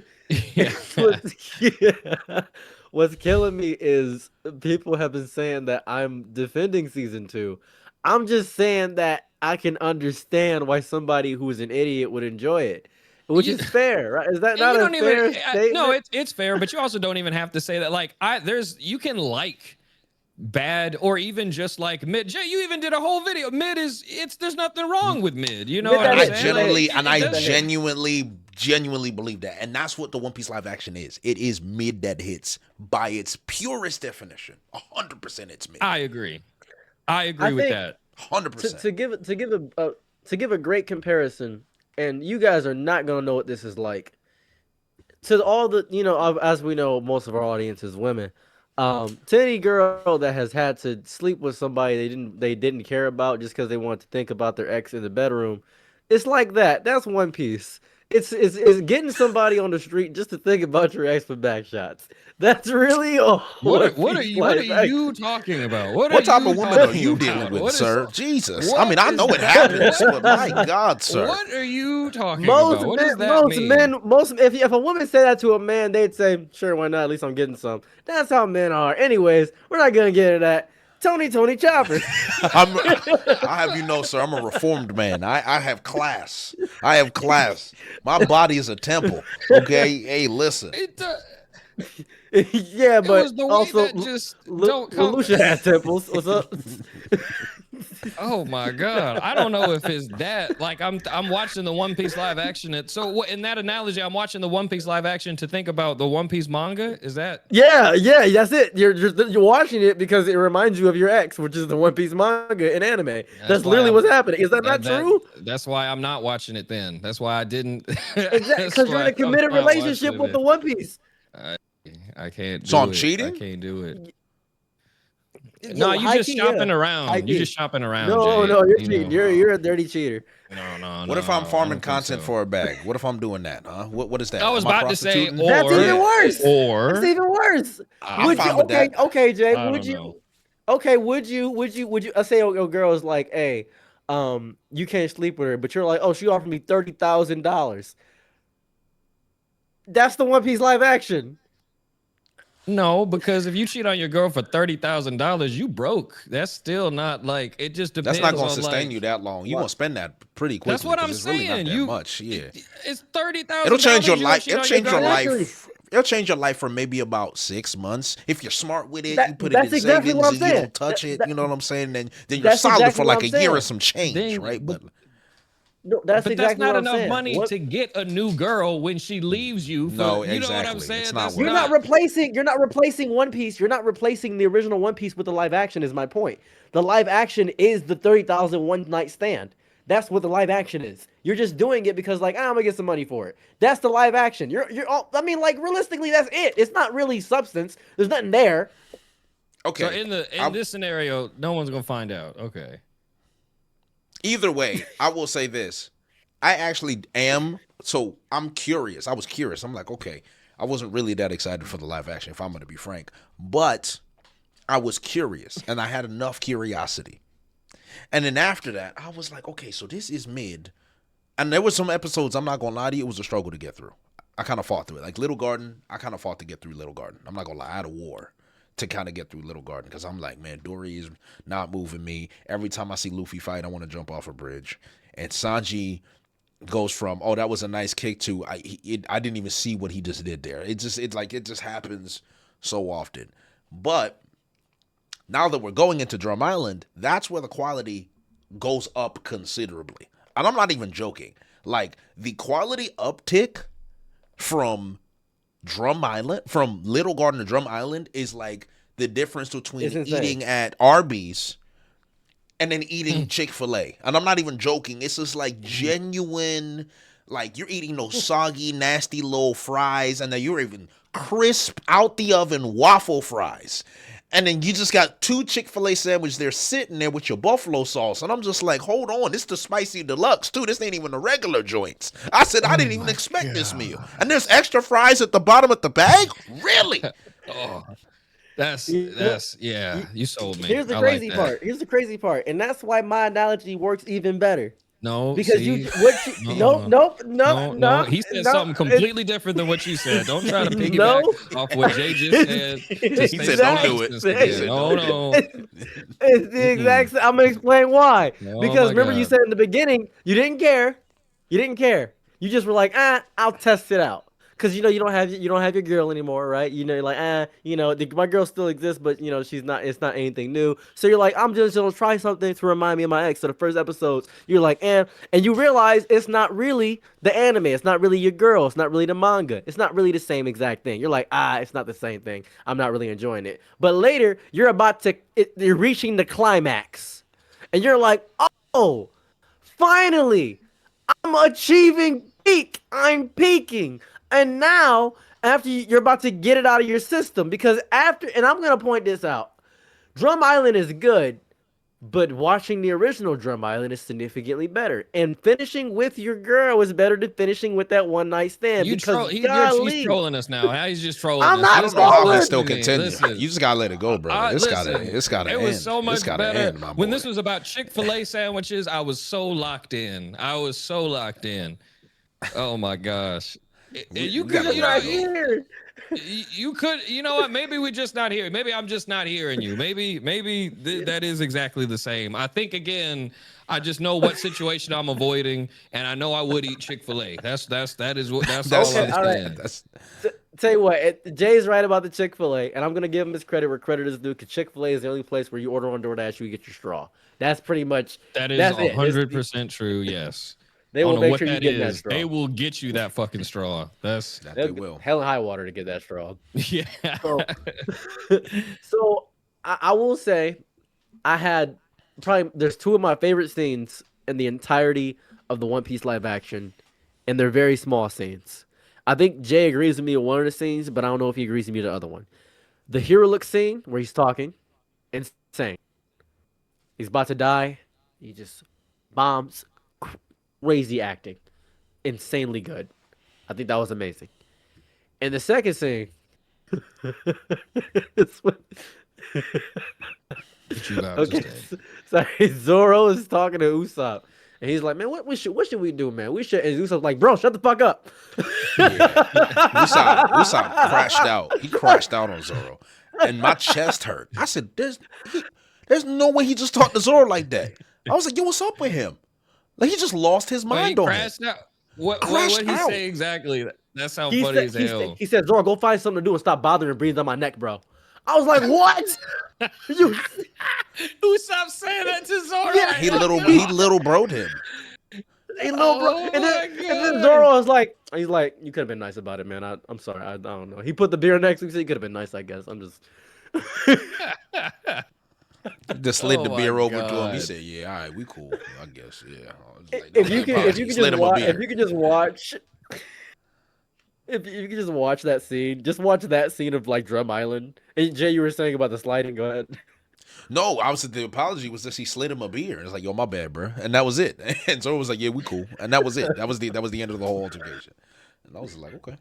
what's killing me is people have been saying that I'm defending season 2. I'm just saying that I can understand why somebody who's an idiot would enjoy it. Which is fair, right? Is that not a fair statement? No, it's fair, but you also don't even have to say that. Like, you can like bad or even just like mid. Jay, you even did a whole video. Mid is there's nothing wrong with mid. You know, and I genuinely believe that, and that's what the One Piece live action is. It is mid that hits by its purest definition. 100%, it's mid. I agree with that. 100%. To give a great comparison, and you guys are not gonna know what this is like. To all the, as we know, most of our audience is women. To any girl that has had to sleep with somebody they didn't care about just because they wanted to think about their ex in the bedroom, it's like that. That's One Piece. It's getting somebody on the street just to think about your ex with back shots. That's really what are you talking about? What type of woman are you dealing with, sir? Jesus. I mean, I know it happens, but my God, sir. What are you talking about? What does that mean? If a woman said that to a man, they'd say, sure, why not? At least I'm getting some. That's how men are. Anyways, we're not gonna get into that. Tony Chopper. I have you know, sir, I'm a reformed man. I have class. My body is a temple. Okay? Hey, listen. Yeah, but it was the way also that just don't come. Lucia has temples. What's up? Oh my God, I don't know if it's that. Like I'm watching the One Piece live action. So in that analogy, I'm watching the One Piece live action to think about the One Piece manga. Is that? Yeah, that's it. You're watching it because it reminds you of your ex, which is the One Piece manga in anime. That's literally what's happening. Is that not true? That's why I'm not watching it then. That's why I didn't. Exactly, because you're in a committed relationship with the One Piece. I can't do so I'm it. cheating? I can't do it. No, you just shopping around. You just shopping around. No, Jay. you're cheating. You're a dirty cheater. No. What if I'm farming content for a bag? What if I'm doing that? Huh? What is that? I was about to say, that's even worse. That's even worse. Okay, Jay. Would you? Okay, would you? I say a girl is like, hey, you can't sleep with her, but you're like, oh, she offered me $30,000. That's the One Piece live action. No, because if you cheat on your girl for $30,000, you broke. That's still not like it. Just depends. That's not going to sustain you that long. You gonna spend that pretty quickly. That's what I'm saying. Really not that much. Yeah, it's $30,000. It'll change your life. It'll change your life. It'll change your life for maybe about 6 months if you're smart with it. You put it in savings and you don't touch it. You know what I'm saying? Then you're solid for like a year or some change, right? But no, that's not enough money to get a new girl when she leaves you. No, exactly. You know what I'm saying? You're not replacing One Piece. You're not replacing the original One Piece with the live action. Is my point. The live action is the 30,000 one night stand. That's what the live action is. You're just doing it because I'm gonna get some money for it. That's the live action. I mean, like realistically, that's it. It's not really substance. There's nothing there. Okay. So in this scenario, no one's gonna find out. Okay. Either way, I will say this. I actually am. So I'm curious. I was curious. I'm like, okay, I wasn't really that excited for the live action, if I'm going to be frank. But I was curious, and I had enough curiosity. And then after that, I was like, okay, so this is mid. And there were some episodes, I'm not going to lie to you, it was a struggle to get through. I kind of fought through it. Like Little Garden, I kind of fought to get through Little Garden. I'm not going to lie. I had a war to kind of get through Little Garden because I'm like, man, Dory is not moving me. Every time I see Luffy fight, I want to jump off a bridge. And Sanji goes from, oh, that was a nice kick to I didn't even see what he just did there. It just happens so often. But now that we're going into Drum Island, that's where the quality goes up considerably. And I'm not even joking. Like the quality uptick from Drum Island, from Little Garden to Drum Island, is like the difference between eating at Arby's and then eating Chick-fil-A. And I'm not even joking. It's just like genuine, like you're eating those soggy, nasty little fries, and then you're even crisp out the oven waffle fries. And then you just got 2 Chick-fil-A sandwiches there sitting there with your buffalo sauce. And I'm just like, hold on, this is the spicy deluxe too. This ain't even the regular joints. I said, I didn't even expect this meal. And there's extra fries at the bottom of the bag? Really? Oh, that's yeah, you sold me. Here's the crazy part. Here's the crazy part. And that's why my analogy works even better. No, because no. He said something completely different than what you said. Don't try to piggyback off what Jay just said. He said, "Don't do it." No. It's the exact. I'm gonna explain why. Because remember, you said in the beginning you didn't care. You didn't care. You just were like, I'll test it out. because you don't have your girl anymore, right? You're like, my girl still exists, but she's not. It's not anything new. So you're like, I'm just gonna try something to remind me of my ex. So the first episodes, you're like, and you realize it's not really the anime. It's not really your girl. It's not really the manga. It's not really the same exact thing. You're like, it's not the same thing. I'm not really enjoying it. But later, you're reaching the climax, and you're like, oh, finally, I'm achieving peak. I'm peaking. And now, after you're about to get it out of your system, because and I'm going to point this out, Drum Island is good, but watching the original Drum Island is significantly better. And finishing with your girl is better than finishing with that one night stand. He's trolling us now. He's just trolling us. I'm not I don't know how he's still continuing. You just gotta let it go, bro. It's gotta end. It was so much better when this was about Chick-fil-A sandwiches. I was so locked in. Oh my gosh. You could, you know what? Maybe we're just not here. Maybe I'm just not hearing you. Maybe that is exactly the same. I think again, I just know what situation I'm avoiding, and I know I would eat Chick-fil-A. That's all I'm saying. Right. Tell you what, Jay's right about the Chick-fil-A, and I'm gonna give him his credit where credit is due. Because Chick-fil-A is the only place where you order on DoorDash, you get your straw. That's pretty much. That is 100% true. Yes. They will make sure you get that straw. They will get you that fucking straw. They will. Hell and high water to get that straw. Yeah. So I will say, there's two of my favorite scenes in the entirety of the One Piece live action, and they're very small scenes. I think Jay agrees with me on one of the scenes, but I don't know if he agrees with me on the other one. The Hero Look scene where he's talking, insane. He's about to die. He just bombs. Crazy acting. Insanely good. I think that was amazing. And the second scene. Sorry, Zoro is talking to Usopp. And he's like, man, what should we do, man? And Usopp's like, bro, shut the fuck up. Usopp crashed out. He crashed out on Zoro. And my chest hurt. I said, there's no way he just talked to Zoro like that. I was like, yo, what's up with him? Like, he just lost his mind on it. What did he say exactly? That sounds funny as hell. He said, Zoro, go find something to do and stop bothering and breathing on my neck, bro. I was like, what? Usopp saying that to Zoro? Yeah. He little broed him. And then Zoro was like, he's like, you could have been nice about it, man. I'm sorry. I don't know. He put the beer next to me, so he could have been nice, I guess. I'm just... Just slid the beer over to him. He said, "Yeah, all right, we cool. I guess, yeah." Like, if you could just watch that scene, just watch that scene of like Drum Island. And Jay, you were saying about the sliding. Go ahead. No, the apology was just he slid him a beer. It's like, yo, my bad, bro, and that was it. And Zoro was like, "Yeah, we cool," and that was it. That was the end of the whole altercation. And I was like, okay.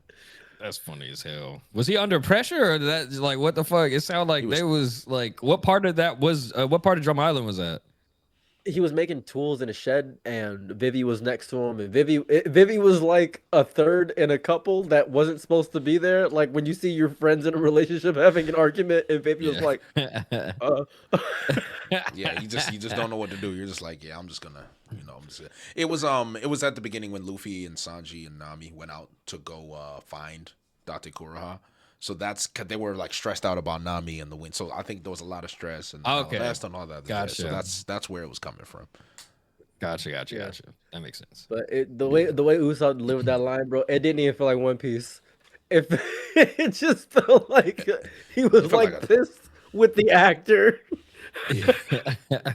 That's funny as hell. Was he under pressure or that like what the fuck? It sounded like there was like what part of Drum Island was that? He was making tools in a shed, and Vivi was next to him, and Vivi was like a third in a couple that wasn't supposed to be there. Like when you see your friends in a relationship having an argument, and Vivi was like, Yeah, you just don't know what to do. You're just like, yeah, I'm just gonna, It was at the beginning when Luffy and Sanji and Nami went out to go find Date Kuroha. So that's because they were like stressed out about Nami and the wind. So I think there was a lot of stress and last and all that. Gotcha. So that's where it was coming from. Gotcha. That makes sense. But the way Usopp delivered that line, bro, it didn't even feel like One Piece. It just felt like he was like pissed with the actor.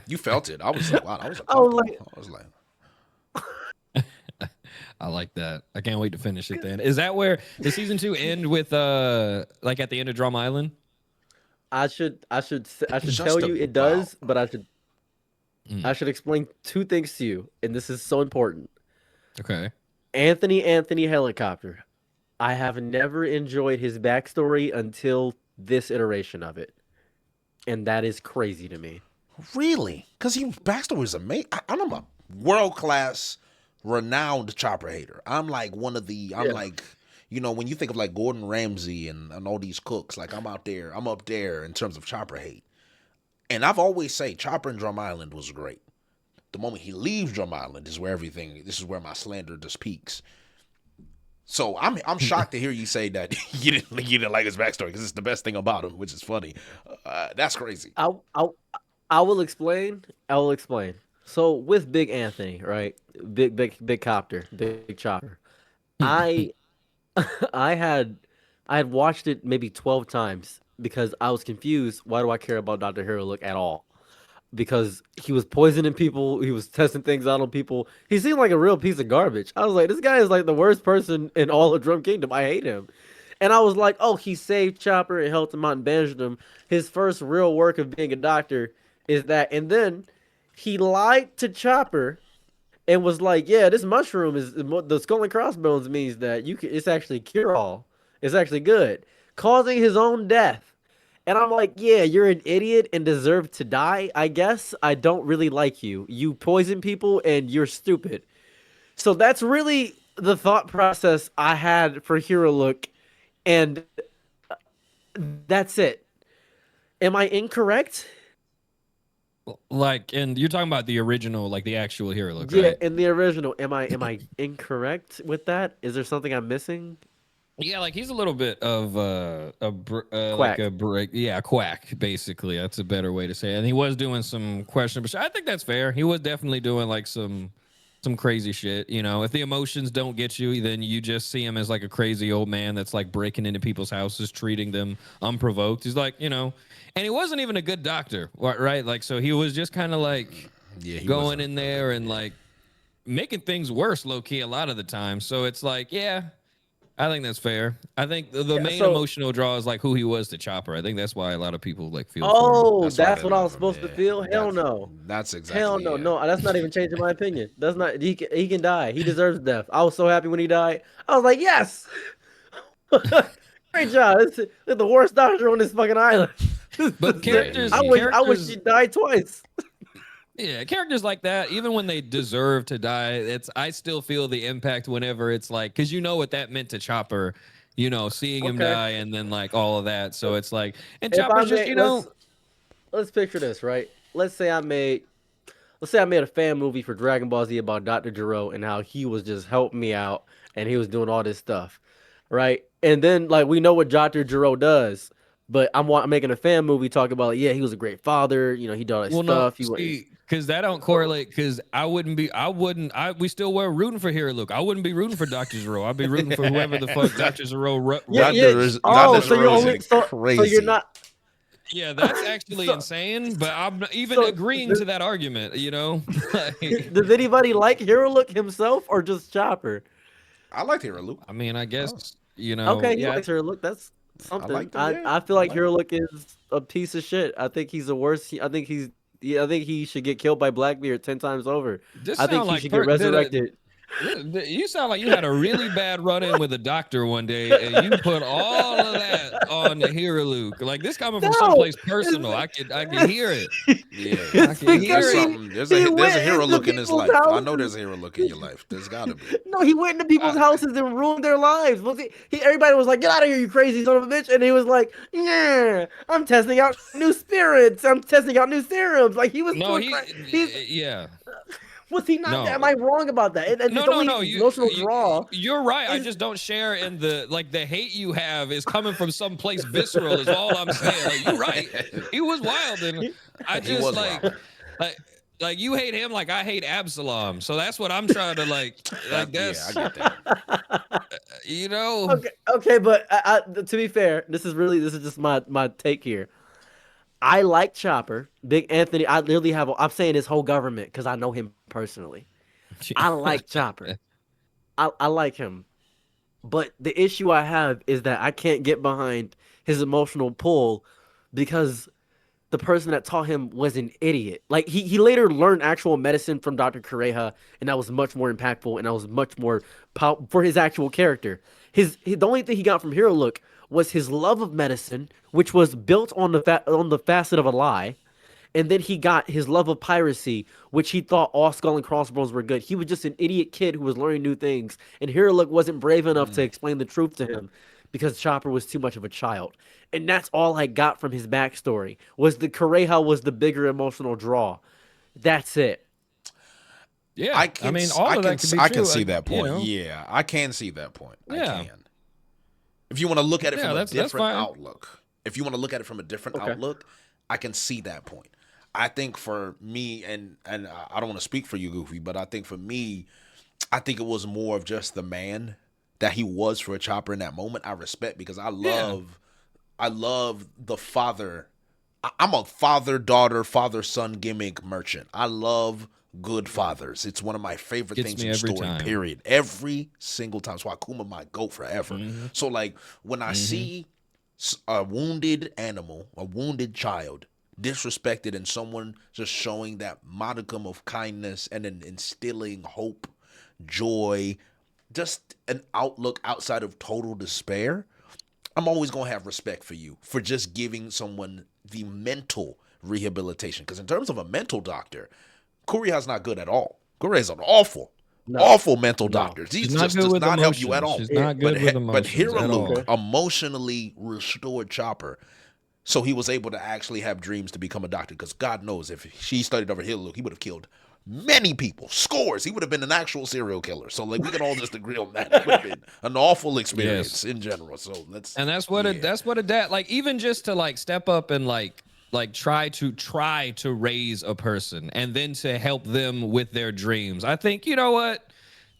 You felt it. I was like, wow. I was like. I like that. I can't wait to finish it then. Is that where the season 2 end with like at the end of Drum Island? I should tell you it does, but I should explain two things to you, and this is so important. Okay. Anthony Helicopter. I have never enjoyed his backstory until this iteration of it. And that is crazy to me. Really? Because his backstory is amazing. I'm a world-class renowned chopper hater. I'm like one of the like, when you think of like Gordon Ramsay and all these cooks, like I'm up there in terms of chopper hate. And I've always say Chopper in Drum Island was great. The moment he leaves Drum Island is where this is where my slander just peaks. So I'm shocked to hear you say that you didn't like his backstory because it's the best thing about him, which is funny. That's crazy. I will explain. I will explain. So with Big Anthony, right? Big copter, big chopper. I I had watched it maybe 12 times because I was confused. Why do I care about Dr. Hero Look at all? Because he was poisoning people, he was testing things out on people. He seemed like a real piece of garbage. I was like, this guy is like the worst person in all of Drum Kingdom. I hate him. And I was like, oh, he saved Chopper and helped him out and bandaged him. His first real work of being a doctor is that. And then he lied to Chopper and was like, yeah, this mushroom is the skull and crossbones means that it's actually cure all. It's actually good, causing his own death. And I'm like, yeah, you're an idiot and deserve to die. I guess I don't really like you. You poison people and you're stupid. So that's really the thought process I had for Hero Look, and that's it. Am I incorrect? Like, and you're talking about the original, like the actual Hero Look, Yeah, right? in the original. Am I incorrect with that? Is there something I'm missing? Yeah, like he's a little bit of Quack. like a break. Yeah, quack. Basically, that's a better way to say it. And he was doing some questionable shit. I think that's fair. He was definitely doing like some crazy shit. You know, if the emotions don't get you, then you just see him as like a crazy old man that's like breaking into people's houses, treating them unprovoked. He's like, you know, and he wasn't even a good doctor, right? Like, so he was just kind of like going in there and like making things worse, low key, a lot of the time. So it's like, yeah. I think that's fair. I think the main emotional draw is like who he was to Chopper. I think that's why a lot of people like feel. Oh, that's what I was supposed to feel. Hell no. That's exactly. Hell no, no. That's not even changing my opinion. That's not. He can die. He deserves death. I was so happy when he died. I was like, yes, great job. This is the worst doctor on this fucking island. But characters, I wish he died twice. Yeah, characters like that, even when they deserve to die, I still feel the impact whenever it's like, because you know what that meant to Chopper, you know, seeing him die and then like all of that. So it's like, and Chopper's just, you know. Let's picture this, right? Let's say I made a fan movie for Dragon Ball Z about Dr. Gero and how he was just helping me out and he was doing all this stuff, right? And then like we know what Dr. Gero does. But I'm making a fan movie talking about, he was a great father. You know, he did all that stuff. Because that don't correlate. Because we still were rooting for Hero Look. I wouldn't be rooting for Dr. Zero. I'd be rooting for whoever the fuck Dr. Zero. So you're not. Yeah, that's actually insane. But I'm even agreeing to that argument. You know. Does anybody like Hero Look himself or just Chopper? I like Hero Look. I mean, I guess you know. Okay, he likes Hero Look. That's something. I feel like Hero Look is a piece of shit. I think he's the worst. I think he should get killed by Blackbeard 10 times over. I think he should get resurrected. You sound like you had a really bad run-in with a doctor one day, and you put all of that on the Hero Luke. Like this coming from someplace personal. I can hear it. Yeah, I can hear it. There's a Hero Look in his life. I know there's a Hero Look in your life. There's gotta be. No, he went into people's houses and ruined their lives. Everybody was like, "Get out of here, you crazy son of a bitch!" And he was like, "Yeah, I'm testing out new spirits. I'm testing out new serums." Like he was. No, yeah. Was he not? No. Am I wrong about that? No. Emotional draw. You're right. I just don't share in the hate you have is coming from some place visceral. Is all I'm saying. Like, you're right. He was wild, and I just like you hate him like I hate Absalom. So that's what I'm trying to like. I guess. Yeah, I get that. You know. Okay, but to be fair, this is just my take here. I like Chopper. Big Anthony, I'm saying his whole government because I know him personally. I like Chopper. I like him. But the issue I have is that I can't get behind his emotional pull because the person that taught him was an idiot. Like he later learned actual medicine from Dr. Kureha, and that was much more impactful and that was much more for his actual character. The only thing he got from Hero Look was his love of medicine, which was built on the facet of a lie. And then he got his love of piracy, which he thought all skull and crossbones were good. He was just an idiot kid who was learning new things. And Hero Look wasn't brave enough to explain the truth to him because Chopper was too much of a child. And that's all I got from his backstory, was the Kureha was the bigger emotional draw. That's it. Yeah, I mean, all of that could be true. I can see that point. You know. Yeah, I can see that point. Yeah. I can. If you want to look at it from a that's different fine. outlook, if you want to look at it from a different outlook, I can see that point. I think for me, and I don't want to speak for you, Goofy, but I think for me, I think it was more of just the man that he was for a Chopper in that moment. I respect because I love the father. I'm a father-daughter, father-son gimmick merchant. I love good fathers. It's one of my favorite things in story, period. Every single time. That's why Kuma my goat forever. So like when I see a wounded animal, a wounded child, disrespected, and someone just showing that modicum of kindness and then instilling hope, joy, just an outlook outside of total despair, I'm always going to have respect for you for just giving someone the mental rehabilitation. Because in terms of a mental doctor, Kuriha's not good at all. Kuriha's an awful mental doctor. He just does not help you at all. She's not good with emotions. But Hiriluk emotionally restored Chopper. So he was able to actually have dreams to become a doctor, because God knows if she studied over Hiriluk, he would have killed many people, scores. He would have been an actual serial killer. So like we can all just agree on that. It would have been an awful experience in general. So that's what a dad, like, even just to like step up and like try to raise a person and then to help them with their dreams. I think, you know what?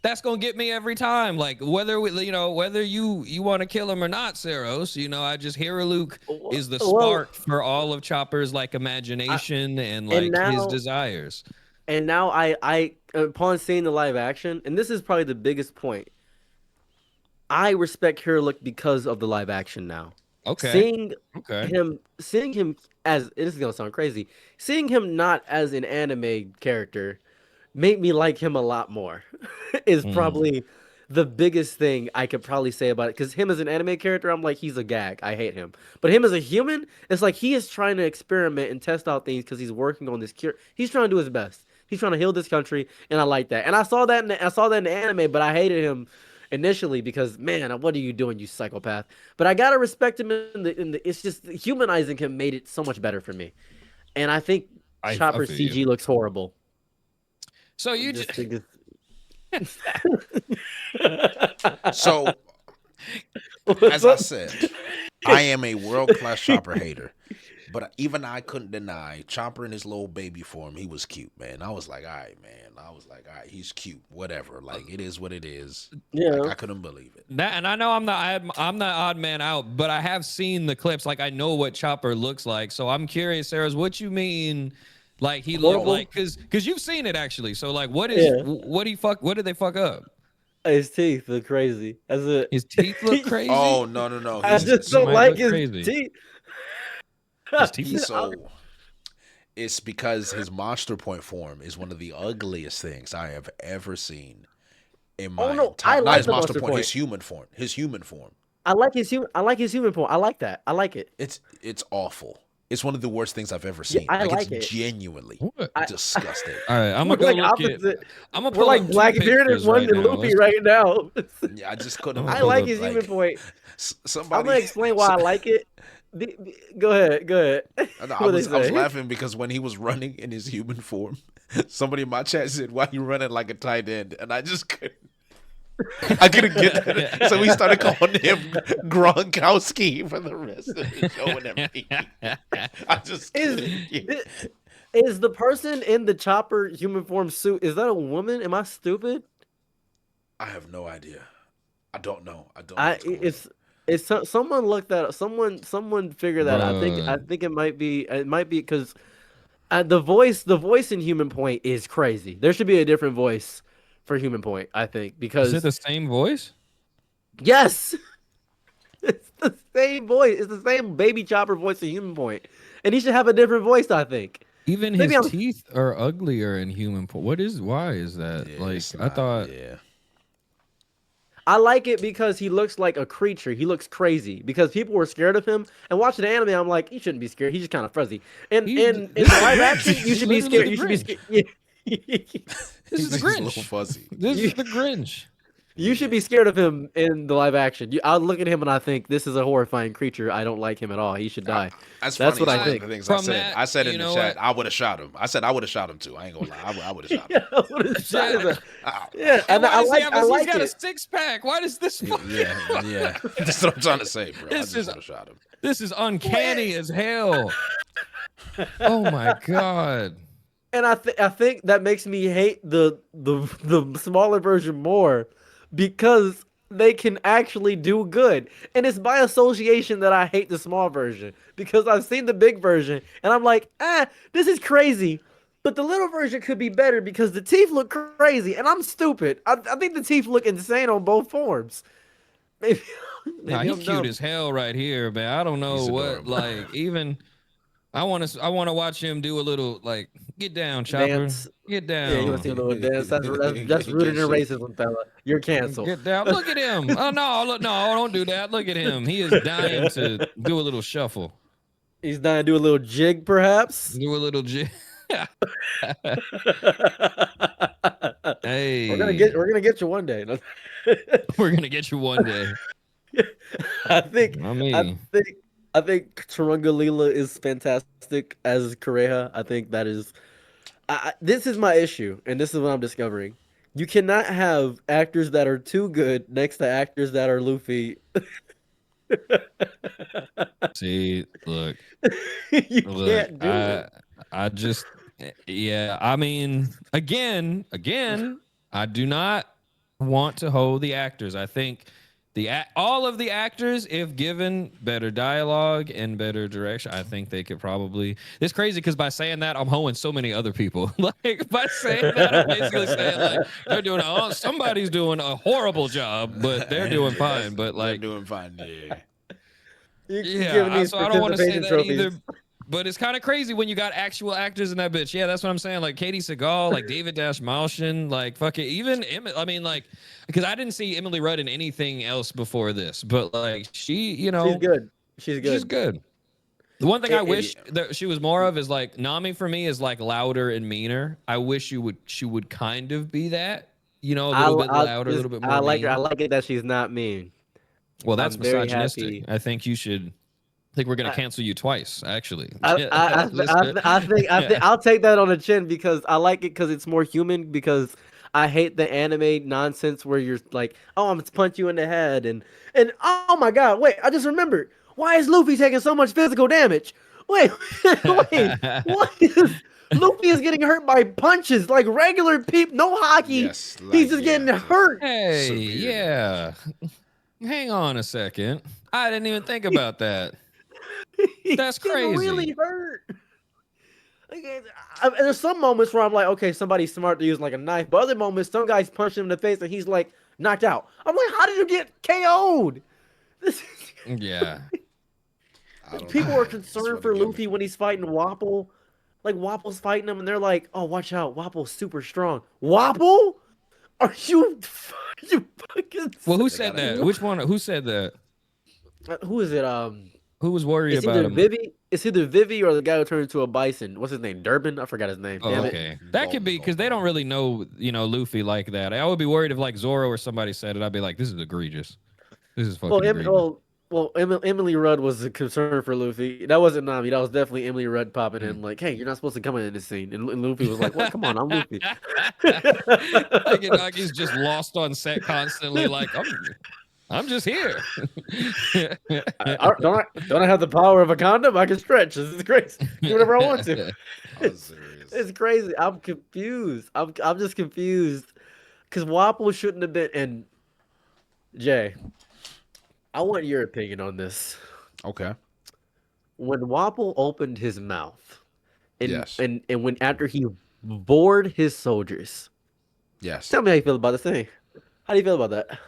That's gonna get me every time. Like whether you want to kill him or not, Saros. I just Hiriluk is the spark for all of Chopper's like imagination and his desires. And now I upon seeing the live action, and this is probably the biggest point, I respect Hiriluk because of the live action now. Okay. Seeing him as, this is gonna sound crazy, seeing him not as an anime character made me like him a lot more. Is probably the biggest thing I could probably say about it. Because him as an anime character, I'm like, he's a gag. I hate him. But him as a human, it's like he is trying to experiment and test out things because he's working on this cure. He's trying to do his best. He's trying to heal this country, and I like that. And I saw that in the anime, but I hated him initially because, man, what are you doing, you psychopath? But I gotta respect him in the it's just humanizing him made it so much better for me. And I think Chopper's CG looks horrible. So you just So as I said, I am a world-class Chopper hater. But even I couldn't deny Chopper in his little baby form, he was cute, man. I was like, all right, man. He's cute. Whatever. Like, it is what it is. Yeah. Like, I couldn't believe it. And I know I'm the odd man out, but I have seen the clips. Like, I know what Chopper looks like. So I'm curious, Sarah, what you mean? Like, he looked like, because you've seen it actually. So like, what did they fuck up? His teeth look crazy. His teeth look crazy. Oh no. I just don't like his teeth. It's because his monster point form is one of the ugliest things I have ever seen in my time. Not his monster point, his human form. I like his human form. I like that. I like it. It's awful. It's one of the worst things I've ever seen. I like it's it. Genuinely disgusting. All right, I'm gonna go look at. I'm gonna pull like Blackbeard and one and Loopy right now. Yeah, I just couldn't. I like his human point. I'm gonna explain why I like it. Go ahead. I was laughing because when he was running in his human form, somebody in my chat said, "Why you running like a tight end?" And I just couldn't. I couldn't get that. So we started calling him Gronkowski for the rest of the show and everything. I just is the person in the Chopper human form suit, is that a woman? Am I stupid? I have no idea. I don't know. It's someone looked that up. Someone figured that out. I think it might be because the voice in Human Point is crazy. There should be a different voice for Human Point, I think, because is it the same voice? Yes. It's the same voice. It's the same Baby Chopper voice in Human Point. And he should have a different voice, I think. Even his teeth are uglier in Human Point. Why is that? I thought I like it because he looks like a creature. He looks crazy because people were scared of him. And watching the anime, I'm like, you shouldn't be scared. He's just kind of fuzzy. And in live action, you should be scared. You should be scared. Yeah. This is the Grinch. Fuzzy. This is the Grinch. You should be scared of him in the live action. I look at him and I think this is a horrifying creature. I don't like him at all. He should die. That's That's funny. what I One think. of the things From that, I said in you the know chat, what? I would have shot him. I said I would have shot him too. I ain't gonna lie. I would have shot him. Yeah, what is that? Yeah, And and I like he's got a it. 6-pack. Why does this? Yeah. That's what I'm trying to say, bro. This I is- just would have shot him. This is uncanny as hell. Oh my god. And I think that makes me hate the smaller version more because they can actually do good. And it's by association that I hate the small version because I've seen the big version and I'm like, this is crazy. But the little version could be better because the teeth look crazy and I'm stupid. I think the teeth look insane on both forms. Maybe Nah, I'm he's dumb. cute as hell right here, man. I don't know He's what, adorable. like, even. I want to watch him do a little, like, get down, Chopper. Dance. Get down. Yeah, you want to see a little dance? That's rooted in racism, fella. You're canceled. Get down. Look at him. Oh no, look, no, don't do that. Look at him. He is dying to do a little shuffle. He's dying to do a little jig, perhaps. Do a little Hey. We're gonna get you one day. We're gonna get you one day. I think I I think Turunga Leela is fantastic as Kureha. I think that is. This is my issue, and this is what I'm discovering. You cannot have actors that are too good next to actors that are Luffy. See, look. You Look, can't do it. I just, yeah. I mean, again, I do not want to hold the actors. I think all of the actors, if given better dialogue and better direction, I think they could probably. It's crazy because by saying that, I'm hoeing so many other people. Like by saying that, I'm basically saying like they're doing. Somebody's doing a horrible job, but they're doing fine. But like they're doing fine. Yeah. You're giving yeah, these so I don't want to say participation that trophies. either. But it's kind of crazy when you got actual actors in that bitch. Yeah, that's what I'm saying. Like Katie Seagal, like David Dash Malshin, like fucking even I mean, like, because I didn't see Emily Rudd in anything else before this, but like she, you know, She's good. She's good. she's good. The one thing I It- wish that she was more of is like Nami for me is like louder and meaner. I wish she would kind of be that, you know, a little bit louder, a little bit more. I like her. mean. I like it that she's not mean. Well, that's I'm very misogynistic. happy. I think you should. I think we're gonna cancel you twice, actually. I think I'll take that on the chin because I like it because it's more human. Because I hate the anime nonsense where you're like, oh, I'm gonna punch you in the head and oh my god, wait, I just remembered. Why is Luffy taking so much physical damage? Wait, what is Luffy is getting hurt by punches like regular people, no hockey. Yes, He's just getting hurt. Hey, Severe yeah. Hang on a second. I didn't even think about that. He's That's getting crazy. really hurt. Like, there's some moments where I'm like, okay, somebody's smart to use like a knife, but other moments, some guy's punching him in the face and he's like knocked out. I'm like, how did you get KO'd? This Yeah. I don't people know. are That's concerned what for they give me. Luffy when he's fighting Wapple. Like Wapple's fighting him, and they're like, "Oh, watch out, Wapple's super strong." Wapple? Are you fucking? Well, who They said gotta that? go. Which one? Who said that? Who is it? Who was worried It's about either him? Vivi. It's either Vivi or the guy who turned into a bison. What's his name? Durbin? I forgot his name. Oh, Damn it. okay. That could be because they don't really know, you know, Luffy like that. I would be worried if like Zoro or somebody said it. I'd be like, this is egregious. This is fucking Well, egregious. Emily Rudd was a concern for Luffy. That wasn't Nami. That was definitely Emily Rudd popping in like, "Hey, you're not supposed to come in this scene." And Luffy was like, "What? Come on, I'm Luffy." like he's just lost on set constantly. Like I'm just here. Don't I have the power of a condom? I can stretch. This is great. Do whatever I want to. I was serious. It's crazy. I'm confused. I'm just confused because Wapple shouldn't have been. And Jay, I want your opinion on this. Okay. When Wapple opened his mouth, and Yes. and when after he bored his soldiers, Yes. tell me how you feel about this thing. How do you feel about that?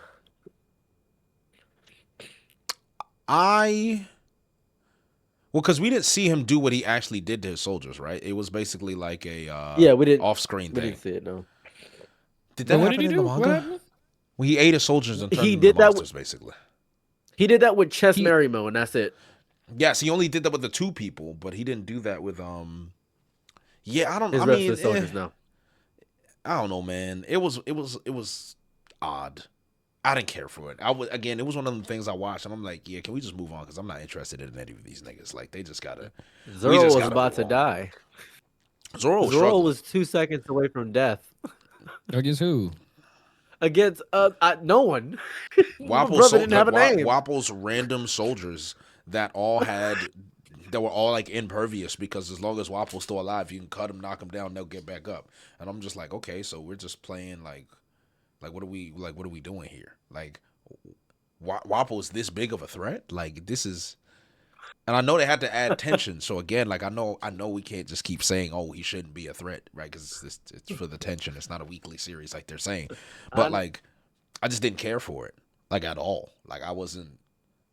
Well, because we didn't see him do what he actually did to his soldiers, right? It was basically like a Yeah, we didn't. off-screen We thing. didn't see it. No. Did that what happen did he in do? the What manga? happened? Well, he ate his soldiers and turned He them did into that monsters, basically. He did that with Chess He- Merimo, and that's it. Yes, he only did that with the two people, but he didn't do that with Yeah, I don't. His I rest mean, of the soldiers now. I don't know, man. It was odd. I didn't care for it. Again, it was one of the things I watched, and I'm like, yeah, can we just move on? Because I'm not interested in any of these niggas. Like, they just gotta. Zoro was about to die. Zoro was 2 seconds away from death. Against who? Against no one. Wapple's didn't have a name. Wapple's random soldiers that were all like impervious, because as long as Wapple's still alive, you can cut him, knock him down, they'll get back up. And I'm just like, okay, so we're just playing like what are we doing here? Like, Wapple is this big of a threat? Like, this is. And I know they had to add tension. So again, like I know we can't just keep saying, "Oh, he shouldn't be a threat," right? Because it's for the tension. It's not a weekly series like they're saying. But like, I just didn't care for it, like, at all. Like, I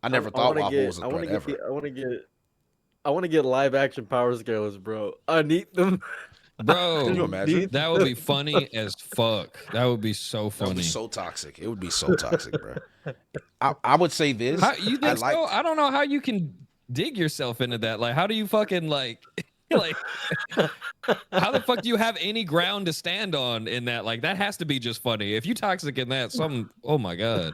never thought Wapple was a threat ever. I want to get live action Power Scales, bro. I need them. Bro, can you imagine? That would be funny as fuck. That would be so funny. That would be so toxic. It would be so toxic, bro. I would say this. You think so? I don't know how you can dig yourself into that. Like, how do you fucking like how the fuck do you have any ground to stand on in that? Like, that has to be just funny. If you toxic in that, oh my god.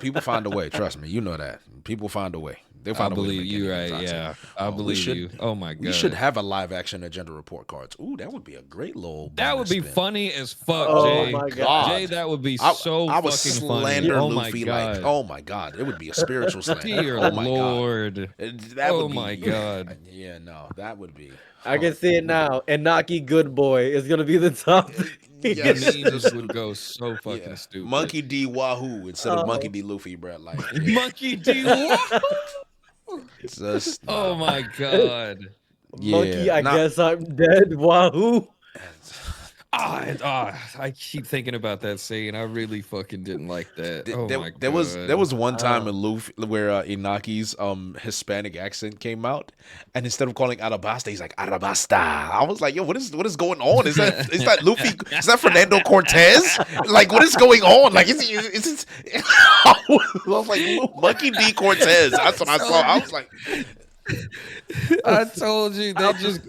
People find a way. Trust me, you know that. People find a way. They find a way. I believe you, right? Yeah, I believe you. Oh my god, we should have a live action agenda report cards. Ooh, that would be a great little. That would be funny as fuck, oh Jay. My god, Jay, that would be so I would fucking slander funny. Luffy like, oh my god, it would be a spiritual slander. Dear oh my Lord, that oh would be, my god. Yeah, no, that would be. I can see it now. And Naki Good Boy is gonna be the top. Yes, memes would go so fucking stupid. Monkey D Wahoo instead of Monkey D Luffy, bro. Like Monkey D Wahoo. Just, oh my god. Monkey, I guess I'm dead. Wahoo. I keep thinking about that scene. I really fucking didn't like that. My god. There was one time in Luffy where Inaki's Hispanic accent came out, and instead of calling Arabasta, he's like Arabasta. I was like, yo, what is going on? Is that Luffy? Is that Fernando Cortez? Like, what is going on? Like, is it? I was like, Monkey D Cortez. That's what I saw. I was like, I told you they just.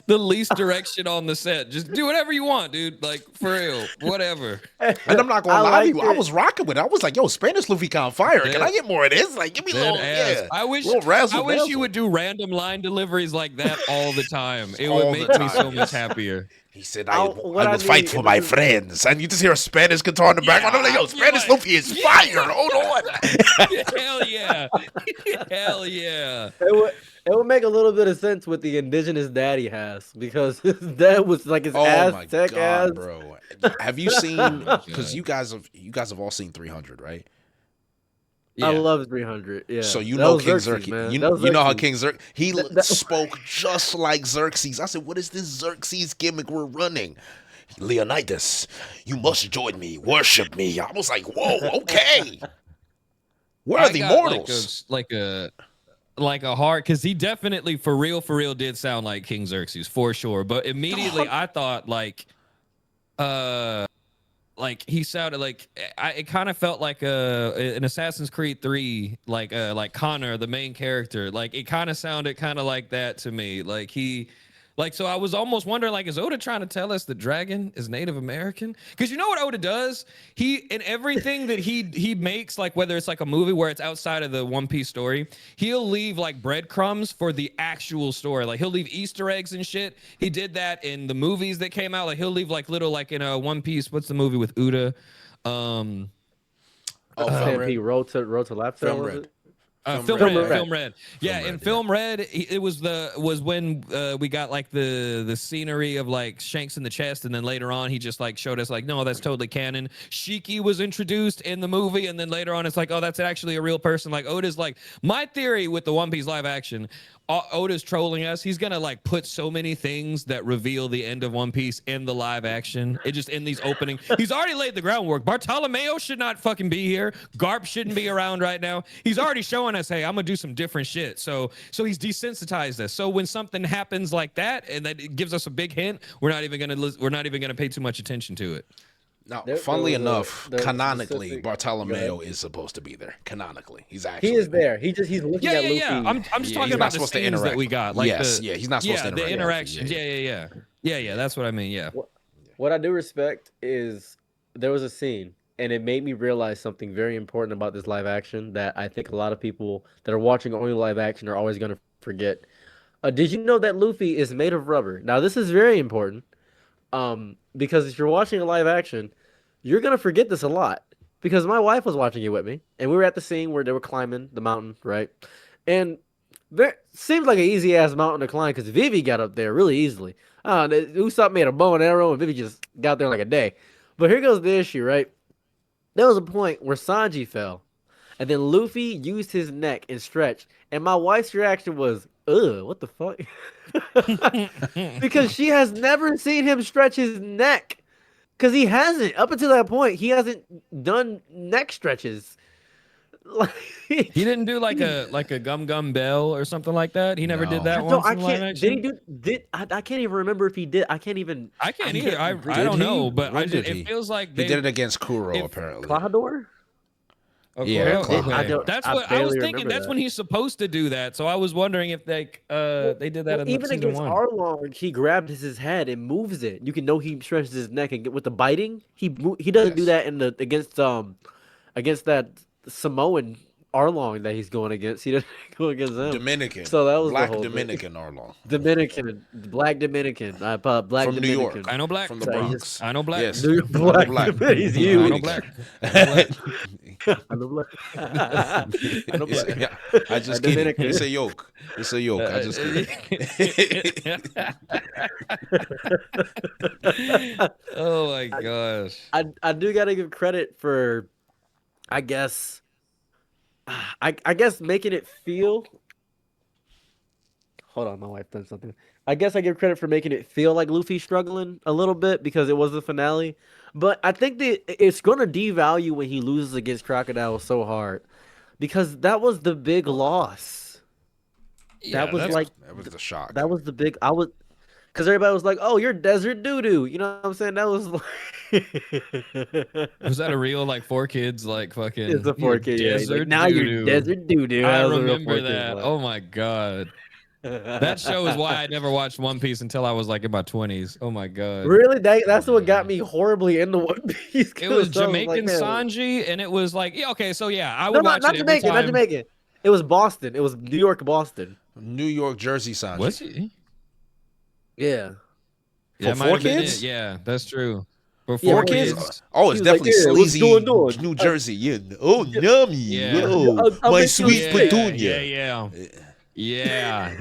The least direction on the set. Just do whatever you want, dude. Like, for real. Whatever. And I'm not going to lie to you. I was rocking with it. I was like, yo, Spanish Luffy on fire. Can I get more of this? Like, give me a little, yeah. I wish you would do random line deliveries like that all the time. It would make me so much happier. He said, I will fight for my friends. And you just hear a Spanish guitar in the background. I'm like, yo, Spanish Luffy is fire. Hold on. Hell yeah. Hell yeah. It would make a little bit of sense with the indigenous dad he has, because his dad was like his Aztec ass. Bro. Have you seen? Because you guys have all seen 300, right? Yeah. I love 300. Yeah. So you know King Xerxes, man. You know how King Xerxes spoke just like Xerxes. I said, what is this Xerxes gimmick we're running? Leonidas, you must join me, worship me. I was like, whoa, okay. Where are the mortals? Like a heart, because he definitely for real did sound like King Xerxes for sure. But immediately I thought like he sounded like it kind of felt like an Assassin's Creed 3, like Connor, the main character. Like, it kind of sounded kind of like that to me. So I was almost wondering, like, is Oda trying to tell us the dragon is Native American? Because you know what Oda does? In everything that he makes, like, whether it's like a movie where it's outside of the One Piece story, he'll leave like breadcrumbs for the actual story. Like, he'll leave Easter eggs and shit. He did that in the movies that came out. Like, he'll leave like little, like in a One Piece. What's the movie with Uda? Road to Laughter. Film Red. Film Red. Yeah, in Film Red, it was when we got like the scenery of like Shanks in the chest, and then later on he just like showed us like, no, that's totally canon. Shiki was introduced in the movie, and then later on it's like, oh, that's actually a real person. Like, Oda's like, my theory with the One Piece live action, Oda's trolling us. He's gonna like put so many things that reveal the end of One Piece in the live action. It just in these opening. He's already laid the groundwork. Bartolomeo should not fucking be here. Garp shouldn't be around right now. He's already showing us, hey, I'm gonna do some different shit. So he's desensitized us. So when something happens like that and that it gives us a big hint, we're not even gonna pay too much attention to it. Now, funnily enough, canonically, Bartolomeo is supposed to be there. Canonically, he is there. He's looking at Luffy. Yeah. I'm just talking about the scenes that we got. Like he's not supposed to interact. The interactions. Yeah. That's what I mean. Yeah. What I do respect is there was a scene and it made me realize something very important about this live action that I think a lot of people that are watching only live action are always going to forget. Did you know that Luffy is made of rubber? Now, this is very important, because if you're watching a live action, you're gonna forget this a lot. Because my wife was watching it with me, and we were at the scene where they were climbing the mountain, right? And seems like an easy ass mountain to climb because Vivi got up there really easily. Usopp made a bow and arrow, and Vivi just got there in like a day. But here goes the issue, right? There was a point where Sanji fell, and then Luffy used his neck and stretched, and my wife's reaction was, "Ugh, what the fuck?" Because she has never seen him stretch his neck. Because he hasn't. Up until that point, he hasn't done neck stretches. He didn't do like a Gum Bell or something like that. He never did that once. I can't. Did he do? I can't even remember if he did. I can't either. I don't know, but it feels like he did it against Kuro apparently. Klahadore? Okay. Yeah, that's what I was thinking. That's when he's supposed to do that. So I was wondering if they did that in even season against 1. Arlong, he grabs his head and moves it. You can know he stretches his neck and with the biting. He doesn't do that against that Samoan Arlong that he's going against. He doesn't go against them. Dominican. So that was Black the whole Dominican Arlong. Black Dominican. Black from Dominican. New York. I know black. From the Bronx. I know black. Yes. New York black. He's huge. I know black. I know black. I know black. Yeah, I just kidding. It's a yoke. It's a yoke. I just kidding. Oh my gosh. I do gotta give credit for, I guess making it feel. Hold on, my wife done something. I guess I give credit for making it feel like Luffy's struggling a little bit because it was the finale. But I think that it's gonna devalue when he loses against Crocodile so hard, because that was the big loss. Yeah, that was the shock. That was the big. Because everybody was like, "Oh, you're desert doo doo." You know what I'm saying? That was like. Was that a real like 4Kids like fucking? It's a 4Kid. Yeah. Like, now doo-doo. you're desert doo doo. I remember that. Oh my god. That show is why I never watched One Piece until I was like in my 20s. Oh my god. Really? That's what got me horribly into One Piece. It was Jamaican Sanji, and it was like, yeah, okay, so yeah, I would watch not it Jamaican, every time. not Jamaican. It was Boston. It was New York, Boston. New York, Jersey Sanji. Was he? Yeah. Yeah, For 4Kids? Yeah, that's true. For Yeah, 4Kids. Oh, it's definitely sleazy. New Jersey. Yeah. Oh, yummy. Yeah. Yo, my sweet petunia. Yeah.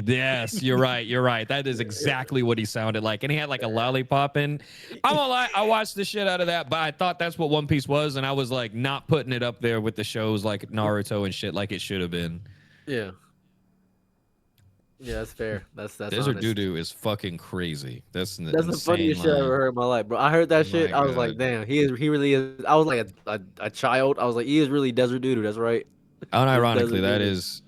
Yes, you're right. That is exactly what he sounded like. And he had like a lollipop, and I'm gonna lie, I watched the shit out of that, but I thought that's what One Piece was, and I was like not putting it up there with the shows like Naruto and shit like it should have been. Yeah. Yeah, that's fair. That's Desert Doo-Doo is fucking crazy. That's the funniest shit I ever heard in my life, bro. I heard that shit. I was like, damn, he really is. I was like a child. I was like, he is really Desert Doo-Doo. That's right. Unironically,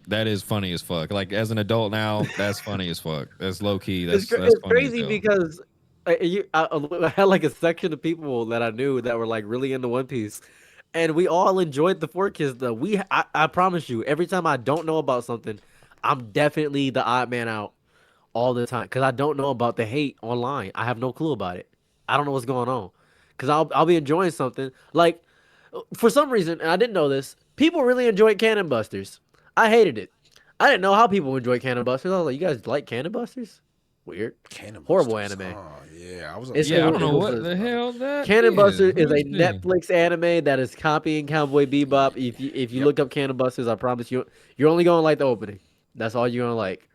that is funny as fuck. Like as an adult now, that's funny as fuck. That's low key. That's crazy because I had like a section of people that I knew that were like really into One Piece, and we all enjoyed the 4Kids. Though I promise you, every time I don't know about something, I'm definitely the odd man out all the time because I don't know about the hate online. I have no clue about it. I don't know what's going on because I'll be enjoying something like for some reason, and I didn't know this. People really enjoyed Cannon Busters. I hated it. I didn't know how people enjoy Cannon Busters. I was like, you guys like Cannon Busters? Weird. Horrible anime. Oh, yeah. I don't know what the hell that Cannon Busters is a Netflix anime that is copying Cowboy Bebop. If you look up Cannon Busters, I promise you're only going to like the opening. That's all you're going to like.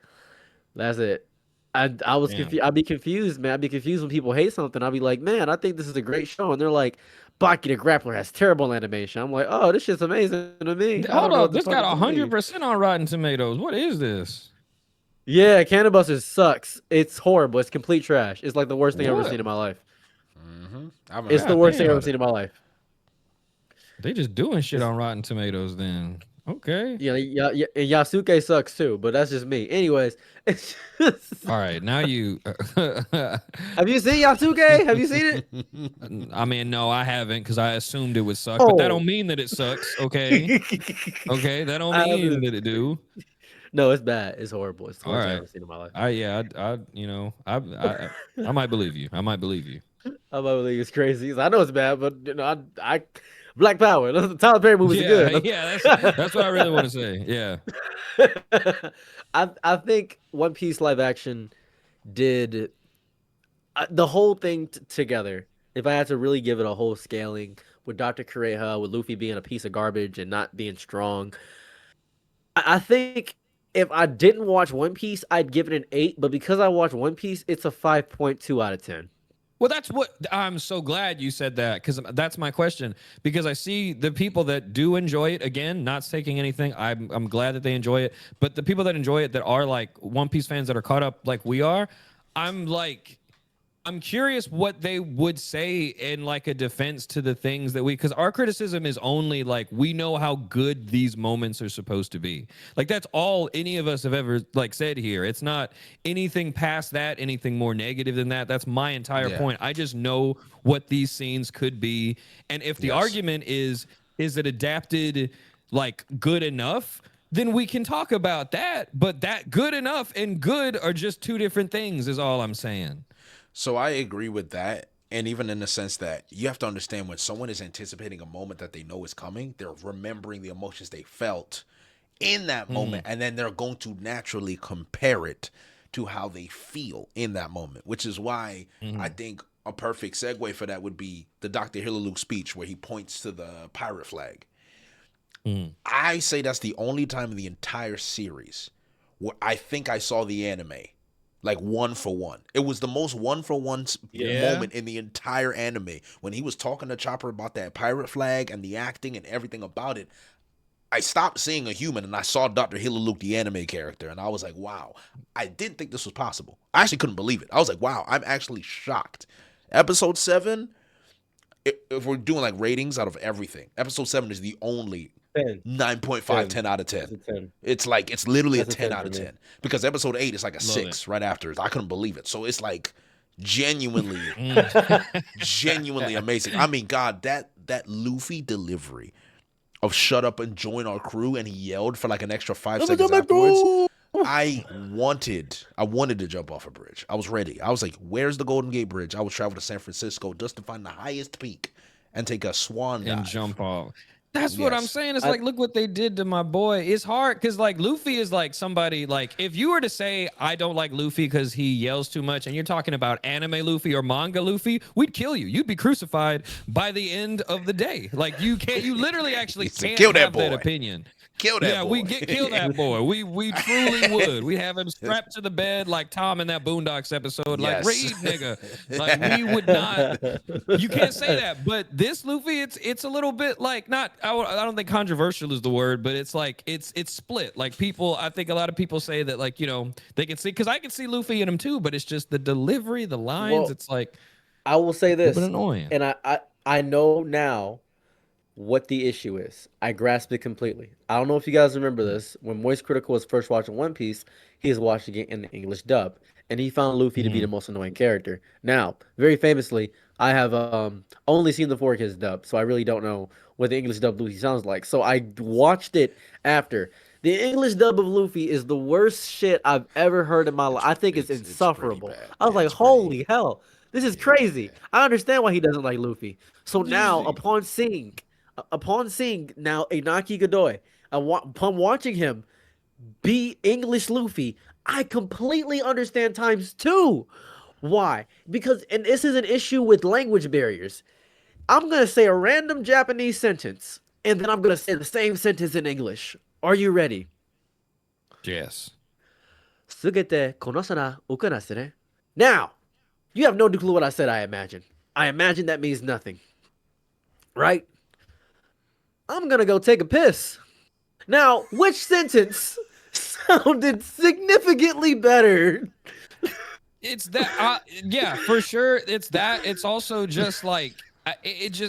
That's it. I was confused. I'd be confused, man. I'd be confused when people hate something. I'd be like, man, I think this is a great show. And they're like, Baki the Grappler has terrible animation. I'm like, oh, this shit's amazing to me. Hold up, this got 100% on Rotten Tomatoes. What is this? Yeah, Cannon Busters sucks. It's horrible. It's complete trash. It's like the worst thing I've ever seen in my life. Mm-hmm. It's the worst thing I've ever seen in my life. They just doing shit on Rotten Tomatoes then. Okay. Yeah, and Yasuke sucks too, but that's just me. Anyways, it's just... All right, now you. Have you seen Yasuke? Have you seen it? I mean, no, I haven't because I assumed it would suck, but that don't mean that it sucks. Okay. Okay, that don't mean that it do. No, it's bad. It's horrible. It's the worst I've ever seen in my life. I might believe you. I might believe you. I might believe it's crazy. I know it's bad, but I Black Power. The Tyler Perry movies are good. Yeah, that's what I really want to say. Yeah. I think One Piece live action did the whole thing together. If I had to really give it a whole scaling, with Dr. Kureha, with Luffy being a piece of garbage and not being strong, I think if I didn't watch One Piece, I'd give it an 8. But because I watched One Piece, it's a 5.2 out of 10. Well, that's what I'm so glad you said that, because that's my question. Because I see the people that do enjoy it, again, not taking anything. I'm glad that they enjoy it. But the people that enjoy it that are like One Piece fans that are caught up like we are, I'm curious what they would say in like a defense to the things that because our criticism is only like we know how good these moments are supposed to be. Like that's all any of us have ever like said here. It's not anything past that, anything more negative than that. That's my entire point. I just know what these scenes could be. And if the argument is it adapted like good enough, then we can talk about that. But that good enough and good are just two different things is all I'm saying. So I agree with that. And even in the sense that you have to understand when someone is anticipating a moment that they know is coming, they're remembering the emotions they felt in that moment. And then they're going to naturally compare it to how they feel in that moment, which is why I think a perfect segue for that would be the Dr. Hillaluk speech where he points to the pirate flag. I say that's the only time in the entire series where I think I saw the anime like 1-for-1. It was the most 1-for-1 moment in the entire anime. When he was talking to Chopper about that pirate flag and the acting and everything about it, I stopped seeing a human and I saw Dr. Hillaluk, the anime character, and I was like, wow, I didn't think this was possible. I actually couldn't believe it. I was like, wow, I'm actually shocked. Episode 7, if we're doing like ratings out of everything, episode 7 is the only 9.5, 10 out of 10. It's like, it's literally a 10 out of 10. Because episode 8 is like a 6 right after. I couldn't believe it. So it's like genuinely, genuinely amazing. I mean, God, that Luffy delivery of shut up and join our crew, and he yelled for like an extra 5 seconds afterwards. I wanted to jump off a bridge. I was ready. I was like, where's the Golden Gate Bridge? I would travel to San Francisco just to find the highest peak and take a swan dive. And jump off. That's what I'm saying. It's like, look what they did to my boy. It's hard because like Luffy is like somebody like if you were to say I don't like Luffy because he yells too much and you're talking about anime Luffy or manga Luffy, we'd kill you. You'd be crucified by the end of the day. Like you literally actually can't have that opinion. Kill that boy. We kill that boy. We truly would. We'd have him strapped to the bed like Tom in that Boondocks episode. Like read, nigga. Like we would not. You can't say that. But this Luffy, it's a little bit like not. I don't think controversial is the word, but it's like it's split. Like people, I think a lot of people say that like they can see because I can see Luffy in him too, but it's just the delivery, the lines. Well, it's like I will say this, annoying. And I know now what the issue is. I grasp it completely. I don't know if you guys remember this. When Moist Critical was first watching One Piece, he was watching it in the English dub, and he found Luffy to be the most annoying character. Now, very famously, I have only seen the 4Kids dub, so I really don't know what the English dub Luffy sounds like. So I watched it after. The English dub of Luffy is the worst shit I've ever heard in my life. I think it's insufferable. I was like, holy hell, this is crazy. I understand why he doesn't like Luffy. So now, upon seeing now Inaki Godoy, upon watching him be English Luffy, I completely understand times 2. Why? Because, and this is an issue with language barriers. I'm going to say a random Japanese sentence, and then I'm going to say the same sentence in English. Are you ready? Yes. Sugete konosana ukanase ne. Now, you have no clue what I said, I imagine. I imagine that means nothing. Right? I'm going to go take a piss. Now, which sentence sounded significantly better? It's that, yeah, for sure. It's that. It's also just like,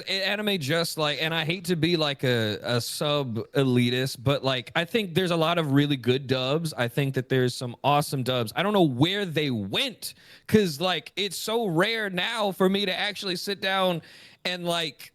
anime just like, and I hate to be like a sub elitist, but like, I think there's a lot of really good dubs. I think that there's some awesome dubs. I don't know where they went because like, it's so rare now for me to actually sit down and like,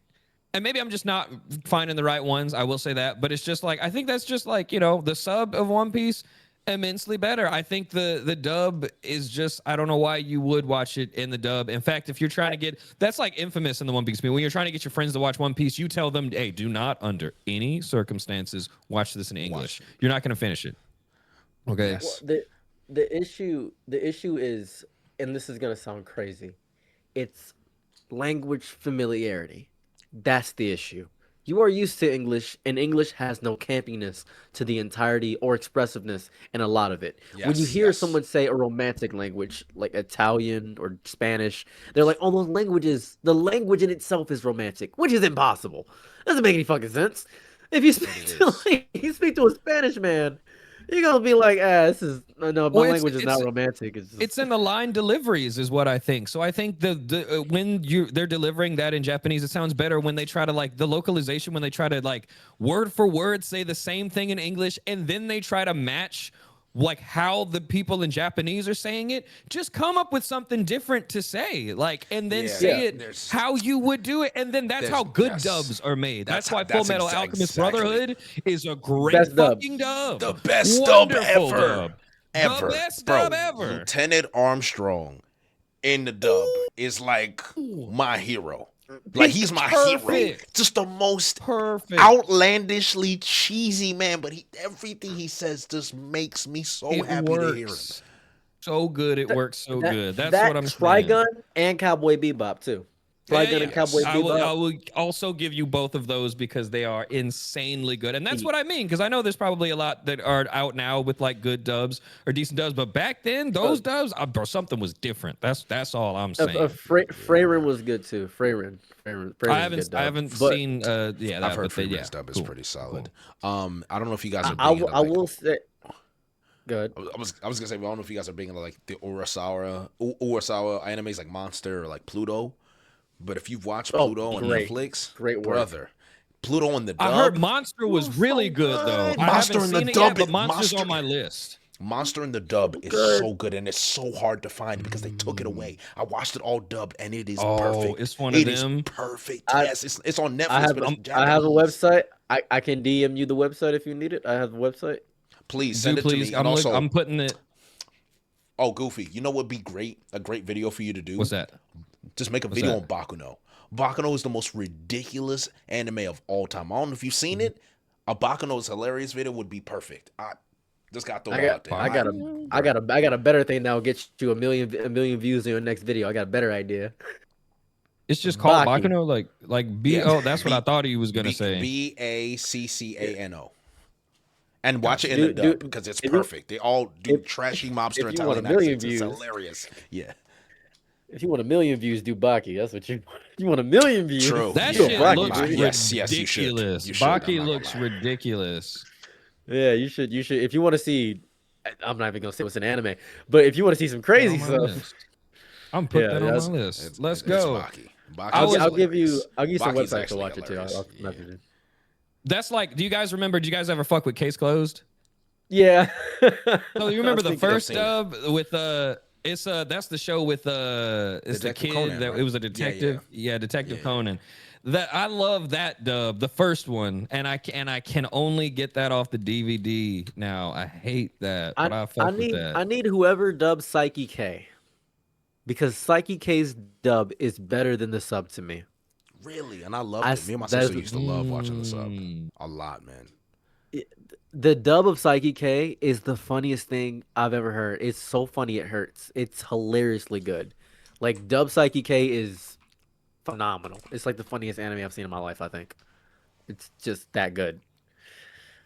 and maybe I'm just not finding the right ones. I will say that, but it's just like, I think that's just like, the sub of One Piece. immensely better. I think the dub is just, I don't know why you would watch it in the dub. In fact, if you're trying to get, that's like infamous in the One Piece community. When you're trying to get your friends to watch One Piece, you tell them, hey, do not under any circumstances watch this in English. You're not going to finish it. Okay. Yes. Well, the issue is, and this is going to sound crazy, it's language familiarity. That's the issue. You are used to English, and English has no campiness to the entirety or expressiveness in a lot of it. Yes, when you hear someone say a romantic language like Italian or Spanish, they're like, oh, those languages, the language in itself is romantic, which is impossible. Doesn't make any fucking sense. If you speak to a Spanish man, you're gonna be like, this is my language is not romantic. It's in the line deliveries, is what I think. So I think when they're delivering that in Japanese, it sounds better when they try to like the localization, when they try to like word for word say the same thing in English, and then they try to match like how the people in Japanese are saying it. Just come up with something different to say, like, and then say it how you would do it, and then that's how good dubs are made. That's why Full Metal Alchemist Brotherhood is a great fucking dub. The best dub ever. The best dub ever. Lieutenant Armstrong in the dub is like my hero. Like, he's my hero. Just the most outlandishly cheesy man, but everything he says just makes me so happy to hear him. So good, it works so good. That's what I'm saying. Trigun and Cowboy Bebop too. Trigun and Cowboy Bebop. I will also give you both of those because they are insanely good, and that's what I mean. Because I know there's probably a lot that are out now with like good dubs or decent dubs, but back then those dubs, bro, something was different. That's all I'm saying. Freyrin was good too. Freyrin I haven't seen. I've heard Freyrin's dub is pretty solid. I don't know if you guys are. I will say. Good. I was gonna say, I don't know if you guys are being like the Urasawa animes like Monster or like Pluto. But if you've watched Pluto on Netflix, great work. Brother, Pluto in the dub. I heard Monster was really good though. Monster in the dub, but Monster's on my list. Monster in the dub is so good, and it's so hard to find because they took it away. I watched it all dubbed, and it is perfect. It's one of them. Perfect. Yes, it's on Netflix. I have a website. I can DM you the website if you need it. I have the website. Please send it to me. I'm putting it. Oh, Goofy, you know what'd be great? A great video for you to do. What's that? Just make a video on Bakuno. Bakuno is the most ridiculous anime of all time. I don't know if you've seen it. A Bakuno's hilarious video would be perfect. I just got to throw it out there. I got a better thing that'll get you a million views in your next video. I got a better idea. It's just called Bakuno, like B. Oh, that's what I thought he was gonna say. Baccano. And watch it in the dub because it's perfect. They all do trashy mobster Italian accents. It's hilarious. Yeah. If you want 1 million views, do Baki. That's what you want. You want 1 million views. True. That shit looks ridiculous. Yes, you should. Baki looks ridiculous. Yeah, you should. If you want to see, I'm not even gonna say what's an anime, but if you want to see some crazy stuff, I'm putting that on my list. Let's go. I'll give you some websites to watch it too. I'll message you. That's like, do you guys remember? Do you guys ever fuck with Case Closed? Yeah. So you remember the first dub with that's the show with it's the kid Conan, that right? It was a detective. Yeah, Detective Conan. That I love that dub, the first one, and I can only get that off the DVD now. I hate that, but I fuck with that. I need whoever dubbed Psyche K, because Psyche K's dub is better than the sub to me. Really? And I loved it. Me and my sister used to love watching the sub a lot, man. The dub of Psyche K is the funniest thing I've ever heard. It's so funny it hurts. It's hilariously good. Like, dub Psyche K is phenomenal. It's like the funniest anime I've seen in my life, I think. It's just that good.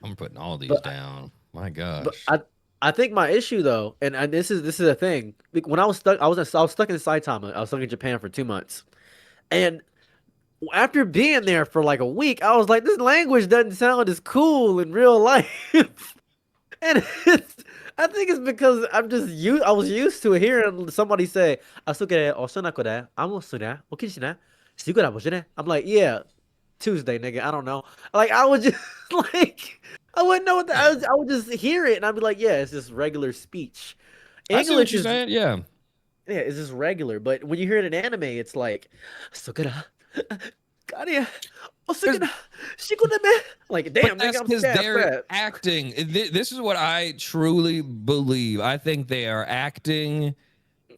I'm putting all these down. My gosh. But I think my issue though, and this is a thing. When I was stuck, I was stuck in Saitama. I was stuck in Japan for 2 months, and after being there for like a week, I was like, this language doesn't sound as cool in real life. And I think it's because I was used to hearing somebody say, I'm like, yeah, Tuesday, nigga. I don't know. Like, I would just like, I wouldn't know what I would just hear it and I'd be like, yeah, it's just regular speech. English is saying, yeah, it's just regular. But when you hear it in anime, it's like, Kanye, like, damn, that's nigga, I'm because they're sad. acting. This is what I truly believe. I think they are acting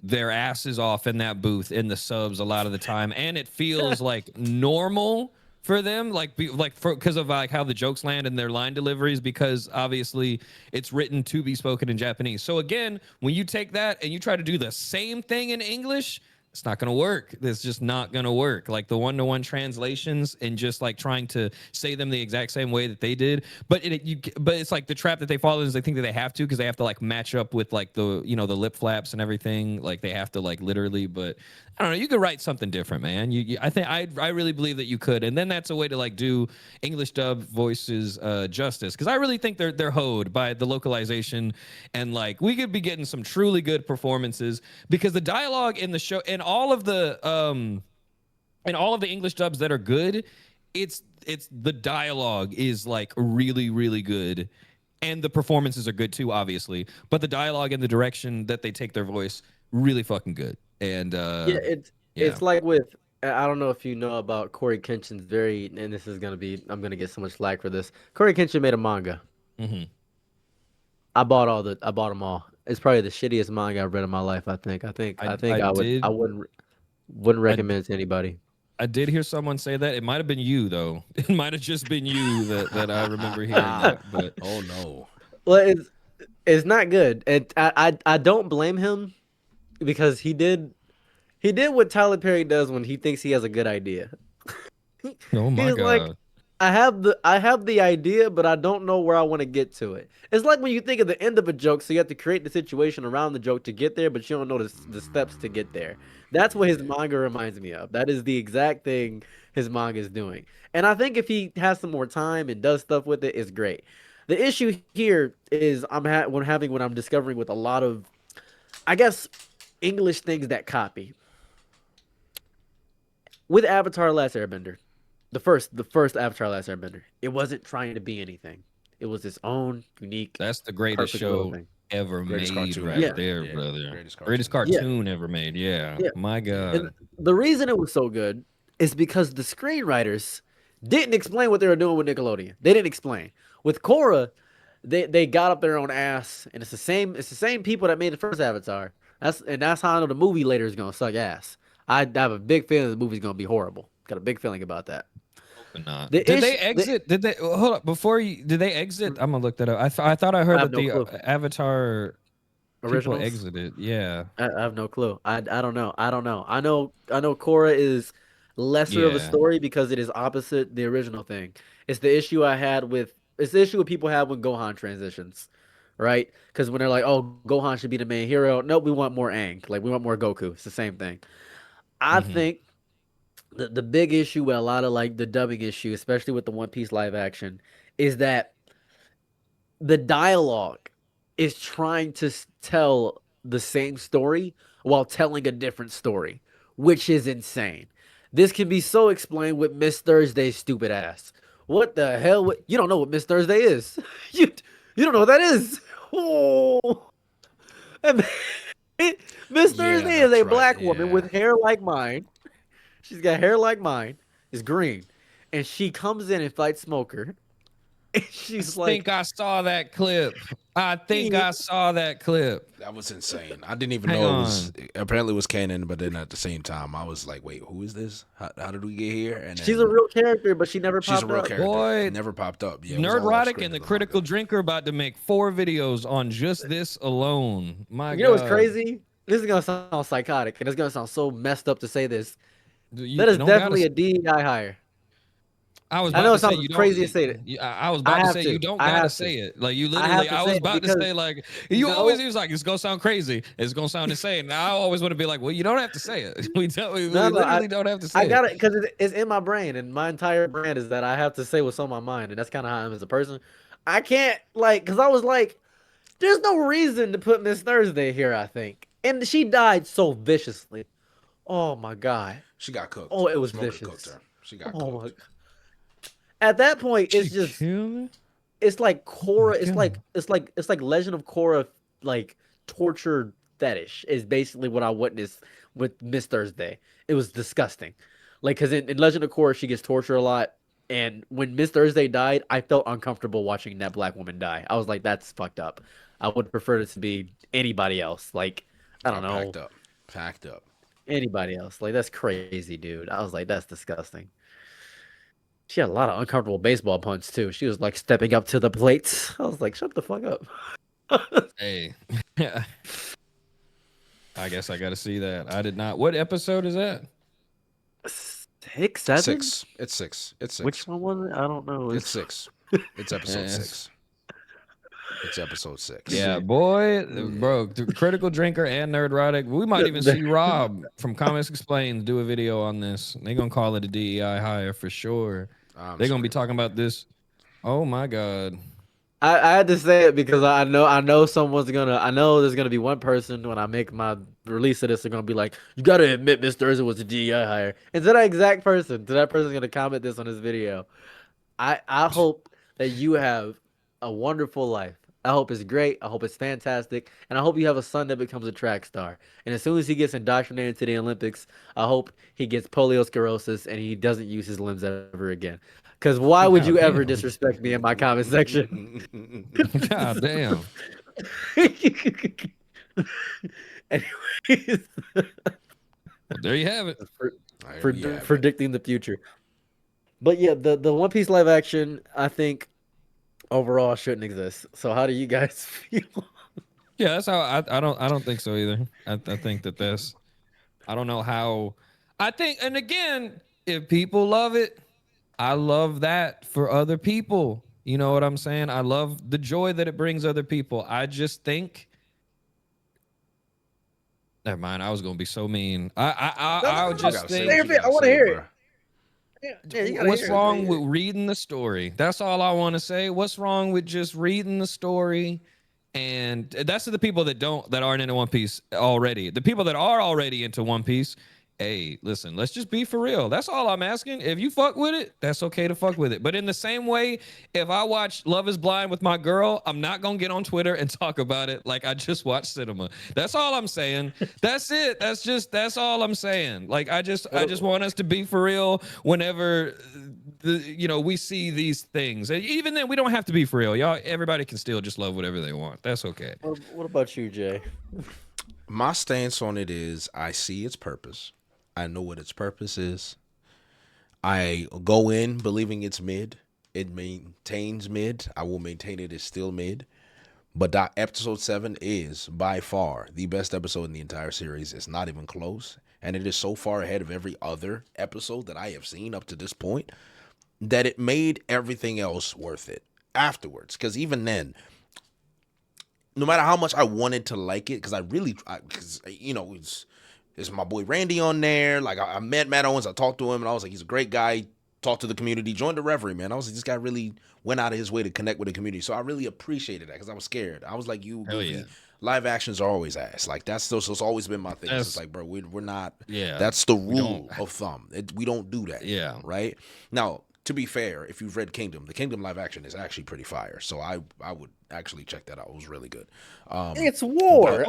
their asses off in that booth in the subs a lot of the time, and it feels like normal for them, because of like how the jokes land and their line deliveries, because obviously it's written to be spoken in Japanese. So again, when you take that and you try to do the same thing in English, it's not going to work. It's just not going to work. Like the one-to-one translations and just like trying to say them the exact same way that they did. But it's like the trap that they fall in is they think that they have to, because they have to like match up with like the the lip flaps and everything. Like they have to like literally. But I don't know. You could write something different, man. I really believe that you could, and then that's a way to like do English dub voices justice, because I really think they're hoed by the localization, and like we could be getting some truly good performances, because the dialogue in the show and all of the English dubs that are good, it's the dialogue is like really, really good, and the performances are good too, obviously. But the dialogue and the direction that they take their voice, really fucking good. And it's like with, I don't know if you know about Corey Kenshin's and this is I'm gonna get so much flack for this. Corey Kenshin made a manga. Mm-hmm. I bought them all. It's probably the shittiest manga I've read in my life. I think I wouldn't recommend it to anybody. I did hear someone say that. It might have been you though. It might have just been you that I remember hearing that. But oh no. Well, it's not good, and I don't blame him, because he did what Tyler Perry does when he thinks he has a good idea. Oh my God. Like, I have the idea, but I don't know where I want to get to it. It's like when you think of the end of a joke, so you have to create the situation around the joke to get there, but you don't know the steps to get there. That's what his manga reminds me of. That is the exact thing his manga is doing. And I think if he has some more time and does stuff with it, it's great. The issue here is what I'm discovering with a lot of, I guess, English things that copy. With Avatar: Last Airbender, the first Avatar: Last Airbender, it wasn't trying to be anything. It was its own unique. That's the greatest show ever made, right there, brother. Greatest cartoon ever made. Yeah. My God. And the reason it was so good is because the screenwriters didn't explain what they were doing with Nickelodeon. They didn't explain. With Korra, they got up their own ass, and it's the same people that made the first Avatar. That's how I know the movie later is gonna suck ass. I have a big feeling the movie's gonna be horrible. Got a big feeling about that. Not. Did they exit? Did they hold up before you? Did they exit? I'm gonna look that up. I thought I heard that the Avatar original exited. Yeah, I have no clue. I don't know. I know Korra is lesser of a story because it is opposite the original thing. It's the issue people have when Gohan transitions, right? Because when they're like, oh, Gohan should be the main hero. Nope, we want more Aang. Like, we want more Goku. It's the same thing. I think the big issue with a lot of like the dubbing issue, especially with the One Piece live action, is that the dialogue is trying to tell the same story while telling a different story, which is insane. This can be so explained with Miss Thursday's stupid ass. What the hell? You don't know what Miss Thursday is. You don't know what that is. Oh. Miss Thursday is a black woman with hair like mine. She's got hair like mine. It's green. And she comes in and fights Smoker. And she's I think I saw that clip. I saw that clip. That was insane. I didn't even know it was. Apparently it was canon, but then at the same time, I was like, wait, who is this? How did we get here? And she's a real character, but she never popped up. She's a real character. Boy, never popped up. Yeah, Nerdrotic and the Critical Drinker about to make 4 videos on just this alone. My God. You know what's crazy? This is going to sound psychotic, and it's going to sound so messed up to say this. That is definitely a DEI hire. I know it sounds crazy to say it. I was about to say you don't gotta say it. Like you literally, I was about to say like you always use like it's gonna sound crazy, it's gonna sound insane. And I always want to be like, well, you don't have to say it. We literally don't have to say it. I got it because it's in my brain, and my entire brand is that I have to say what's on my mind, and that's kind of how I am as a person. I can't because I was like, there's no reason to put Miss Thursday here. I think, and she died so viciously. Oh my God, she got cooked. Oh, it was vicious. She got cooked. My God. At that point, it's just it's like Korra. It's like Legend of Korra, like torture fetish is basically what I witnessed with Miss Thursday. It was disgusting. Like, because in Legend of Korra, she gets tortured a lot. And when Miss Thursday died, I felt uncomfortable watching that black woman die. I was like, that's fucked up. I would prefer this to be anybody else. Like, I don't know. Packed up. Anybody else. Like, that's crazy, dude. I was like, that's disgusting. She had a lot of uncomfortable baseball punts, too. She was, like, stepping up to the plates. I was like, shut the fuck up. Hey. I guess I got to see that. I did not. What episode is that? 6, 7? 6. It's 6. It's 6. Which one was it? I don't know. It's 6. It's episode 6. It's episode 6. Yeah, boy, bro, Critical Drinker and Nerdrotic. We might even see Rob from Comics Explained do a video on this. They're gonna call it a DEI hire for sure. They're gonna be talking about this. Oh my god. I had to say it because I know someone's gonna. I know there's gonna be one person when I make my release of this. They're gonna be like, "You gotta admit, Miss Thursday was a DEI hire." And to that exact person, that person's gonna comment this on his video. I hope that you have a wonderful life. I hope it's great. I hope it's fantastic, and I hope you have a son that becomes a track star. And as soon as he gets indoctrinated to the Olympics, I hope he gets poliosclerosis and he doesn't use his limbs ever again. Because why would you ever disrespect me in my comment section? God damn. Anyways, Well, there you have it. Predicting the future. But yeah, the One Piece live action, I think overall shouldn't exist. So how do you guys feel? Yeah, that's how I don't think so either. I think that's I don't know how. I think, and again, if people love it, I love that for other people. You know what I'm saying? I love the joy that it brings other people. I just think. Never mind. I was gonna be so mean. I would just think. I want to hear it. Yeah, what's wrong with reading the story? That's all I want to say. What's wrong with just reading the story? And that's to the people that aren't into One Piece already. The people that are already into One Piece, hey, listen, let's just be for real. That's all I'm asking. If you fuck with it, that's okay to fuck with it. But in the same way, if I watch Love is Blind with my girl, I'm not going to get on Twitter and talk about it like I just watched cinema. That's all I'm saying. That's it. That's all I'm saying. Like, I just want us to be for real whenever we see these things. And even then, we don't have to be for real. Y'all, everybody can still just love whatever they want. That's okay. What about you, Jay? My stance on it is I see its purpose. I know what its purpose is. I go in believing it's mid. It maintains mid. I will maintain it is still mid. But episode 7 is by far the best episode in the entire series. It's not even close. And it is so far ahead of every other episode that I have seen up to this point that it made everything else worth it afterwards. Because even then, no matter how much I wanted to like it, it's my boy Randy on there. Like, I met Matt Owens. I talked to him, and I was like, he's a great guy. Talked to the community. Joined the reverie, man. I was like, this guy really went out of his way to connect with the community. So I really appreciated that because I was scared. I was like, live actions are always ass. Like, that's it's always been my thing. It's just like, bro, we're not. Yeah. That's the rule of thumb. We don't do that. Yeah. Right? Now, to be fair, if you've read Kingdom, the Kingdom live action is actually pretty fire. So I would actually check that out. It was really good. It's war.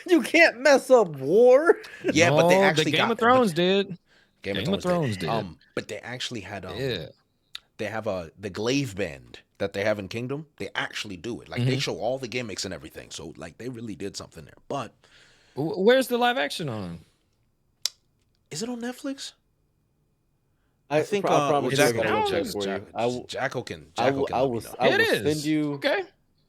You can't mess up war. Yeah, but they actually Game of Thrones did. Game of Thrones did. But they actually had they have the glaive bend that they have in Kingdom. They actually do it. Like they show all the gimmicks and everything. So like they really did something there. But where's the live action on? Is it on Netflix? I think Jacko can. I will send you. Okay.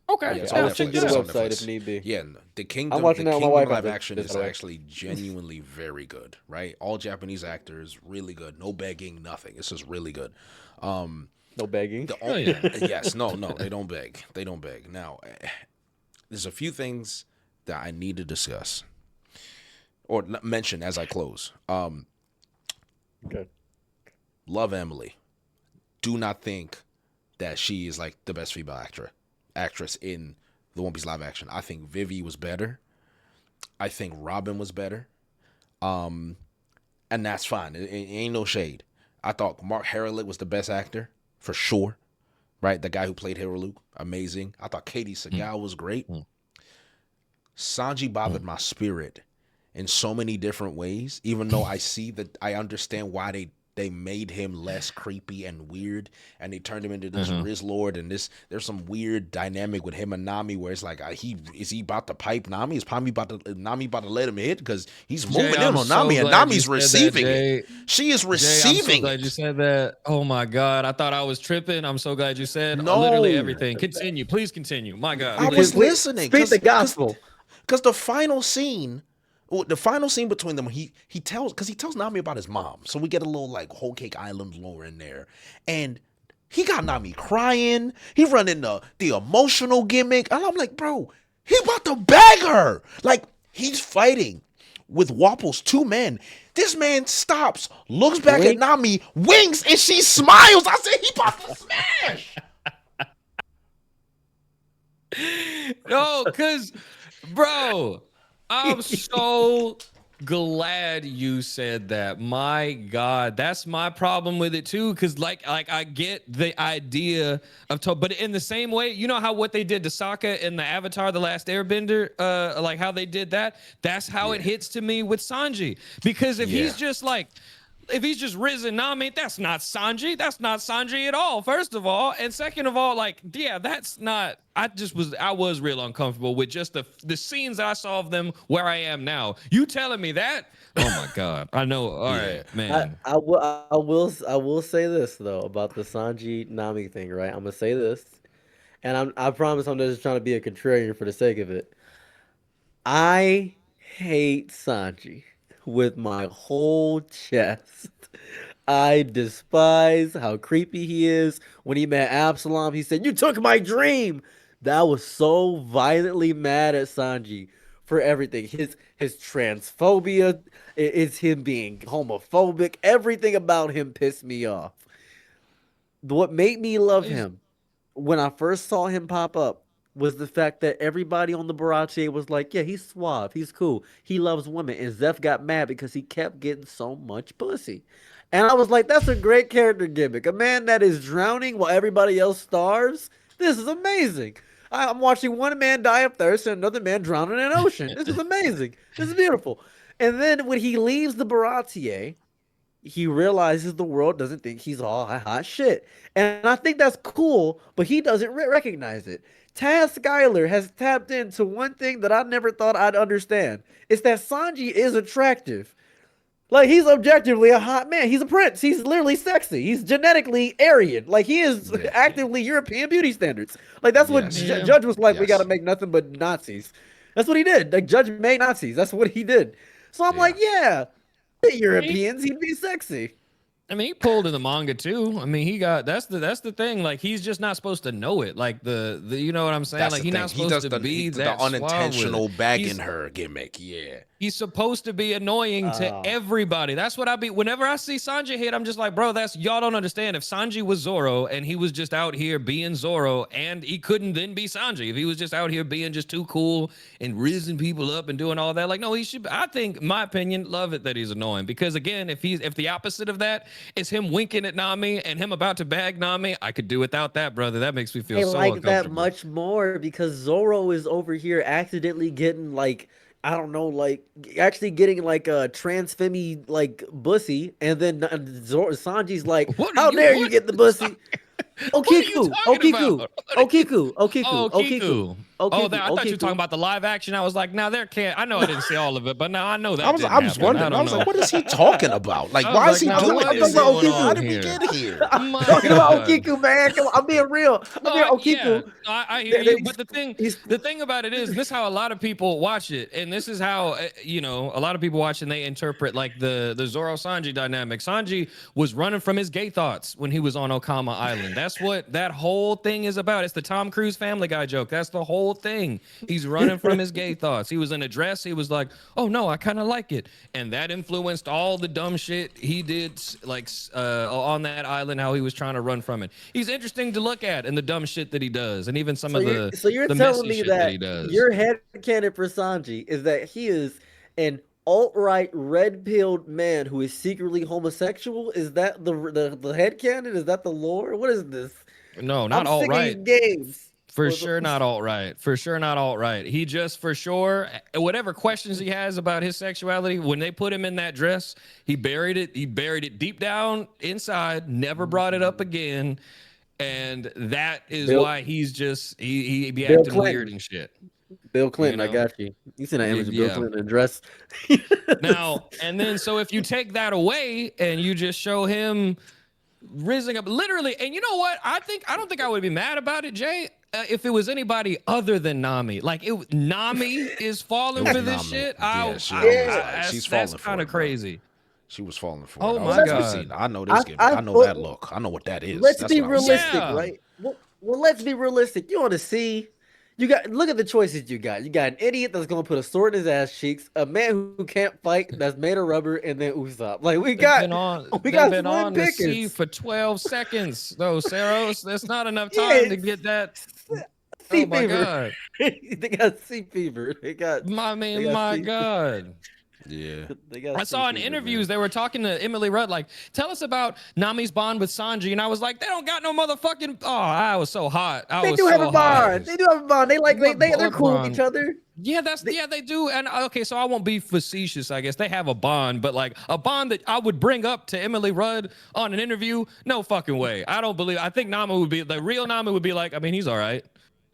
Yeah, I will send you the website if need be. Yeah, the Kingdom live action is actually genuinely very good, right? All Japanese actors, really good. No begging, nothing. It's just really good. No begging? Yes, no, they don't beg. They don't beg. Now, there's a few things that I need to discuss or mention as I close. Okay. Love Emily. Do not think that she is like the best female actress in the One Piece live action. I think Vivi was better. I think Robin was better. And that's fine. It ain't no shade. I thought Mark Harrelip was the best actor for sure. Right? The guy who played Hero Luke, amazing. I thought Katie Sagal was great. Sanji bothered my spirit in so many different ways, even though I understand why they they made him less creepy and weird, and they turned him into this Riz Lord, and there's some weird dynamic with him and Nami where it's like he about to pipe Nami? Is Nami about to let him hit because he's moving in on Nami, and Nami's receiving it. She is receiving. I'm so glad you said that. Oh my God, I thought I was tripping. I'm so glad you said literally everything. Continue, please continue. My God, I was listening. Speak the gospel. Because the final scene between them, he tells Nami about his mom. So we get a little like Whole Cake Island lore in there. And he got Nami crying. He running the emotional gimmick. And I'm like, bro, he about to bag her. Like, he's fighting with Wapple's 2 men. This man stops, looks back at Nami, winks, and she smiles. I said, he about to smash. No, because, bro, I'm so glad you said that. My God, that's my problem with it too. Because like I get the idea of, but in the same way, you know how what they did to Sokka in the Avatar: The Last Airbender, like how they did that. That's how it hits to me with Sanji. Because if he's just like. If he's just risen Nami, that's not Sanji. That's not Sanji at all, first of all. And second of all, like, yeah, that's not... I was real uncomfortable with just the scenes that I saw of them where I am now. You telling me that? Oh, my God. I know. All right, man. I will say this, though, about the Sanji Nami thing, right? I'm going to say this. And I promise I'm just trying to be a contrarian for the sake of it. I hate Sanji with my whole chest. I despise how creepy he is. When he met Absalom, he said, "You took my dream." That was so violently mad at Sanji for everything. His transphobia, it's him being homophobic. Everything about him pissed me off. What made me love him when I first saw him pop up was the fact that everybody on the Baratie was like, yeah, he's suave, he's cool, he loves women. And Zeph got mad because he kept getting so much pussy. And I was like, that's a great character gimmick. A man that is drowning while everybody else starves. This is amazing. I'm watching one man die of thirst and another man drown in an ocean. This is amazing. This is beautiful. And then when he leaves the Baratie, he realizes the world doesn't think he's all hot shit. And I think that's cool, but he doesn't recognize it. Taz Skylar has tapped into one thing that I never thought I'd understand. It's that Sanji is attractive. Like, he's objectively a hot man. He's a prince. He's literally sexy. He's genetically Aryan. Like, he is actively European beauty standards. Like, that's what Judge was like, we got to make nothing but Nazis. That's what he did. Like, Judge made Nazis. That's what he did. So I'm like, the Europeans, he'd be sexy. I mean, he pulled in the manga too. I mean, he got that's the thing. Like, he's just not supposed to know it. Like the you know what I'm saying? That's like he's not supposed to be that the unintentional bagging her gimmick. Yeah. He's supposed to be annoying to everybody. That's what I be. Whenever I see Sanji hit, I'm just like, bro, y'all don't understand. If Sanji was Zoro and he was just out here being Zoro, and he couldn't then be Sanji, if he was just out here being just too cool and rizzing people up and doing all that, like, no, he should. I think, my opinion, love it that he's annoying, because again, if the opposite of that is him winking at Nami and him about to bag Nami, I could do without that, brother. That makes me feel so like uncomfortable. That much more because Zoro is over here accidentally getting like, I don't know, like actually getting like a transfemi like bussy, and then Sanji's like, "How dare you get the bussy?" Okiku. Oh, I thought you were talking about the live action. I was like, now there can't. I know I didn't see all of it, but now I know that. I was wondering. I was like, what is he talking about? Like, why is he doing this? How did we get here? I'm talking about Okiku, man. Come on, I'm being real. Okiku. Yeah, I hear you. But the thing about it is, this is how a lot of people watch it, and this is how a lot of people watch and they interpret like the Zoro Sanji dynamic. Sanji was running from his gay thoughts when he was on Okama Island. That's what that whole thing is about. It's the Tom Cruise Family Guy joke. That's the whole thing. He's running from his gay thoughts. He was in a dress. He was like, oh no, I kind of like it. And that influenced all the dumb shit he did like on that island, how he was trying to run from it. He's interesting to look at, and the dumb shit that he does, and even some of the you're the telling messy me shit that he does. Your headcanon for Sanji is that he is an alt-right red-pilled man who is secretly homosexual? Is that the headcanon? Is that the lore? What is this? No, not I'm sick of alt-right. these games. For sure not alt-right. For sure not alt-right. He just, for sure, whatever questions he has about his sexuality, when they put him in that dress, he buried it. He buried it deep down inside, never brought it up again. And that is why he's just, he be acting weird and shit. Bill Clinton, I got you. You seen that image of Bill Clinton in a dress? Now, and then, so if you take that away and you just show him rising up literally, and you know what? I don't think I would be mad about it, Jay. If it was anybody other than Nami, like Nami is falling for this shit. She's falling. That's kind of crazy. She was falling for. Oh my god! I know this game. I know that look. I know what that is. Let's be realistic, right? Well, let's be realistic. You want to see? Look at the choices you got. You got an idiot that's gonna put a sword in his ass cheeks, a man who can't fight that's made of rubber, and then Usopp. Like we got been on the sea for 12 seconds. Though, Saros, that's not enough time to get that. Sea fever. God. They got sea fever. They got. My God. Yeah. I saw in interviews they were talking to Emily Rudd, like, tell us about Nami's bond with Sanji, and I was like, they don't got no motherfucking. Oh, I was so hot. They do have a bond. They do have a bond. They're cool with each other. Yeah, they do. And okay, so I won't be facetious, I guess. They have a bond, but like a bond that I would bring up to Emily Rudd on an interview, no fucking way. I think Nami would be, the real Nami would be like, I mean, he's all right.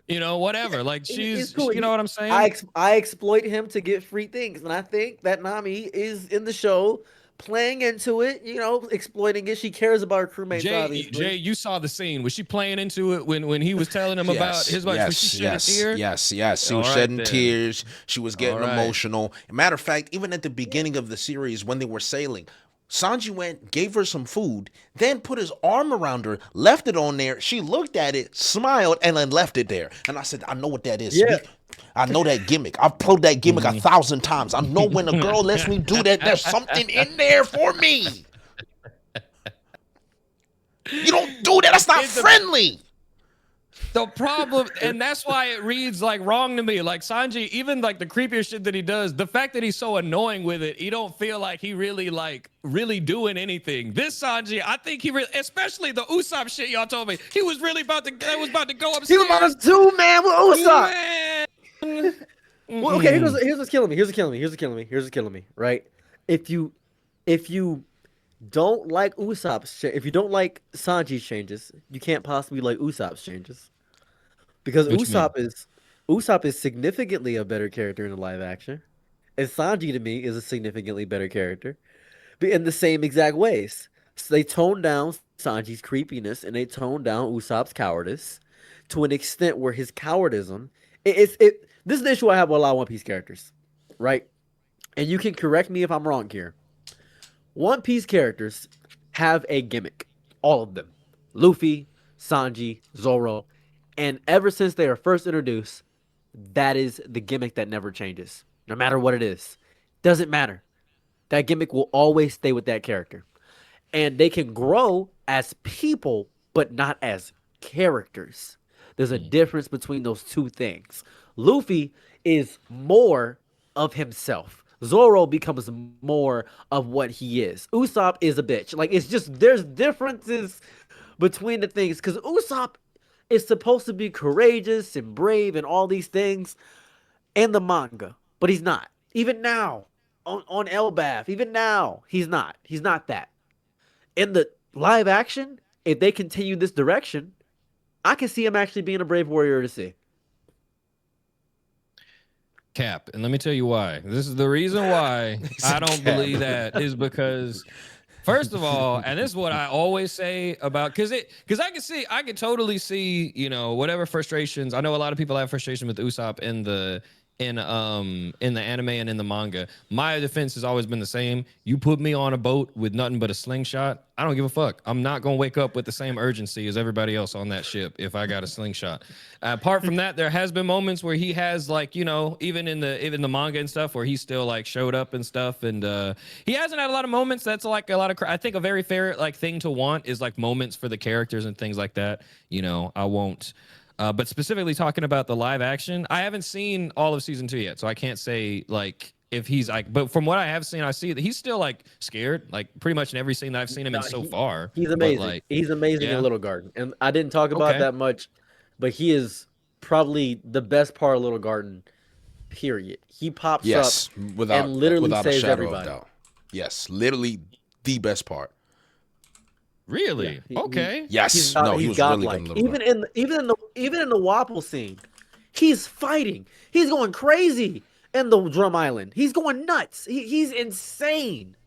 You know, whatever. Like she's cool. You know what I'm saying? I exploit him to get free things, and I think that Nami is in the show playing into it. You know, exploiting it. She cares about her crewmates. Jay, you saw the scene. Was she playing into it when he was telling him about his wife? Was she shedding tears? Yes. She was shedding tears. She was getting emotional. Matter of fact, even at the beginning of the series when they were sailing, Sanji went, gave her some food, then put his arm around her, left it on there. She looked at it, smiled, and then left it there. And I said, I know what that is. Yeah. I know that gimmick. I've played that gimmick 1,000 times. I know when a girl lets me do that, there's something in there for me. You don't do that. That's not friendly. The problem, and that's why it reads like wrong to me. Like Sanji, even like the creepier shit that he does, the fact that he's so annoying with it, you don't feel like he really doing anything. This Sanji, I think he really, especially the Usopp shit y'all told me, he was really about to go upstairs. He was about to do, man, with Usopp. Well, okay, here's what's killing me. Right? If you don't like Usopp's, if you don't like Sanji's changes, you can't possibly like Usopp's changes. Because Usopp is significantly a better character in the live action. And Sanji to me is a significantly better character. But in the same exact ways. So they toned down Sanji's creepiness and they toned down Usopp's cowardice to an extent where his cowardism this is the issue I have with a lot of One Piece characters. Right? And you can correct me if I'm wrong here. One Piece characters have a gimmick. All of them. Luffy, Sanji, Zoro. And ever since they were first introduced, that is the gimmick that never changes. No matter what it is. Doesn't matter. That gimmick will always stay with that character. And they can grow as people, but not as characters. There's a difference between those two things. Luffy is more of himself. Zoro becomes more of what he is. Usopp is a bitch. Like, it's just, there's differences between the things. Because Usopp is supposed to be courageous and brave and all these things in the manga. But he's not. Even now, on Elbaf, even now, he's not. He's not that. In the live action, if they continue this direction, I can see him actually being a brave warrior to see. Cap, and let me tell you why. This is the reason why I don't believe that is because, first of all, and this is what I always say about, because I can totally see, you know, whatever frustrations. I know a lot of people have frustration with Usopp in the anime and in the manga. My defense has always been the same. You put me on a boat with nothing but a slingshot, I don't give a fuck. I'm not gonna wake up with the same urgency as everybody else on that ship if I got a slingshot. Apart from that, there has been moments where he has, like, you know, even in the manga and stuff, where he still like showed up and stuff, and he hasn't had a lot of moments. That's like a lot of, I think a very fair like thing to want is like moments for the characters and things like that. You know, I won't. But specifically talking about the live action, I haven't seen all of season 2 yet, so I can't say like if he's like. But from what I have seen, I see that he's still like scared, like pretty much in every scene that I've seen him in so far. He's amazing. He's amazing in Little Garden, and I didn't talk about that much, but he is probably the best part of Little Garden. Period. He pops Yes, up without and literally without a saves shadow everybody. of doubt. Yes, literally the best part. Really? Yeah, Okay. Yes, no, he was godlike. really good in Little Garden. Even in the Wapple scene, he's fighting. He's going crazy in the Drum Island. He's going nuts. He's insane.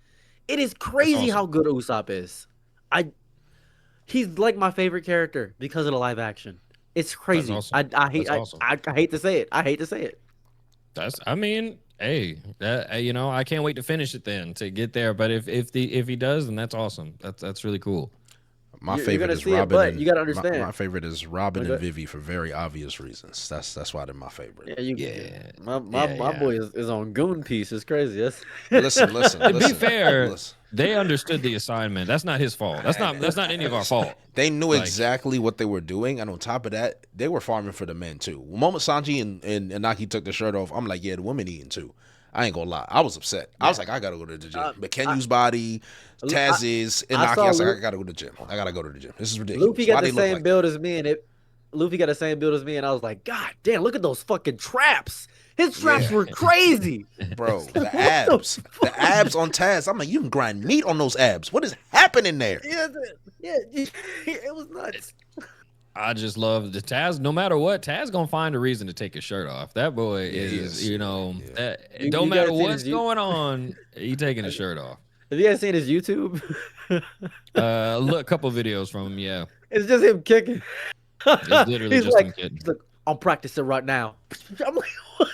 It is crazy how good Usopp is. He's like my favorite character because of the live action. It's crazy. Awesome. I hate to say it. I hate to say it. I mean, hey, you know, I can't wait to finish it then to get there. But if he does, then that's awesome. That's really cool. My favorite is Robin. But you gotta understand. My favorite is Robin and Vivi for very obvious reasons. That's why they're my favorite. My boy is on Goon Piece. It's crazy. Listen. To be fair, they understood the assignment. That's not his fault. That's not any of our fault. They knew exactly what they were doing, and on top of that, they were farming for the men too. The moment Sanji and Naki took their shirt off, I'm like, yeah, the women eating too. I ain't gonna lie. I was upset. I was like, I gotta go to the gym. But Kenyu's body, Taz's, and Naki, I was like, I gotta go to the gym. I gotta go to the gym. This is ridiculous. Luffy got the same build as me, and I was like, God damn, look at those fucking traps. His traps were crazy. Bro, the abs. The abs on Taz. I'm like, you can grind meat on those abs. What is happening there? Yeah, it was nuts. I just love the Taz. No matter what, Taz gonna find a reason to take his shirt off. That boy is, you know, don't matter what's going on, he taking his shirt off. Have you guys seen his YouTube? Look, a couple videos from him. Yeah, it's just him kicking. It's literally he's just him kicking. He's like, I'm practicing right now. I'm like, what?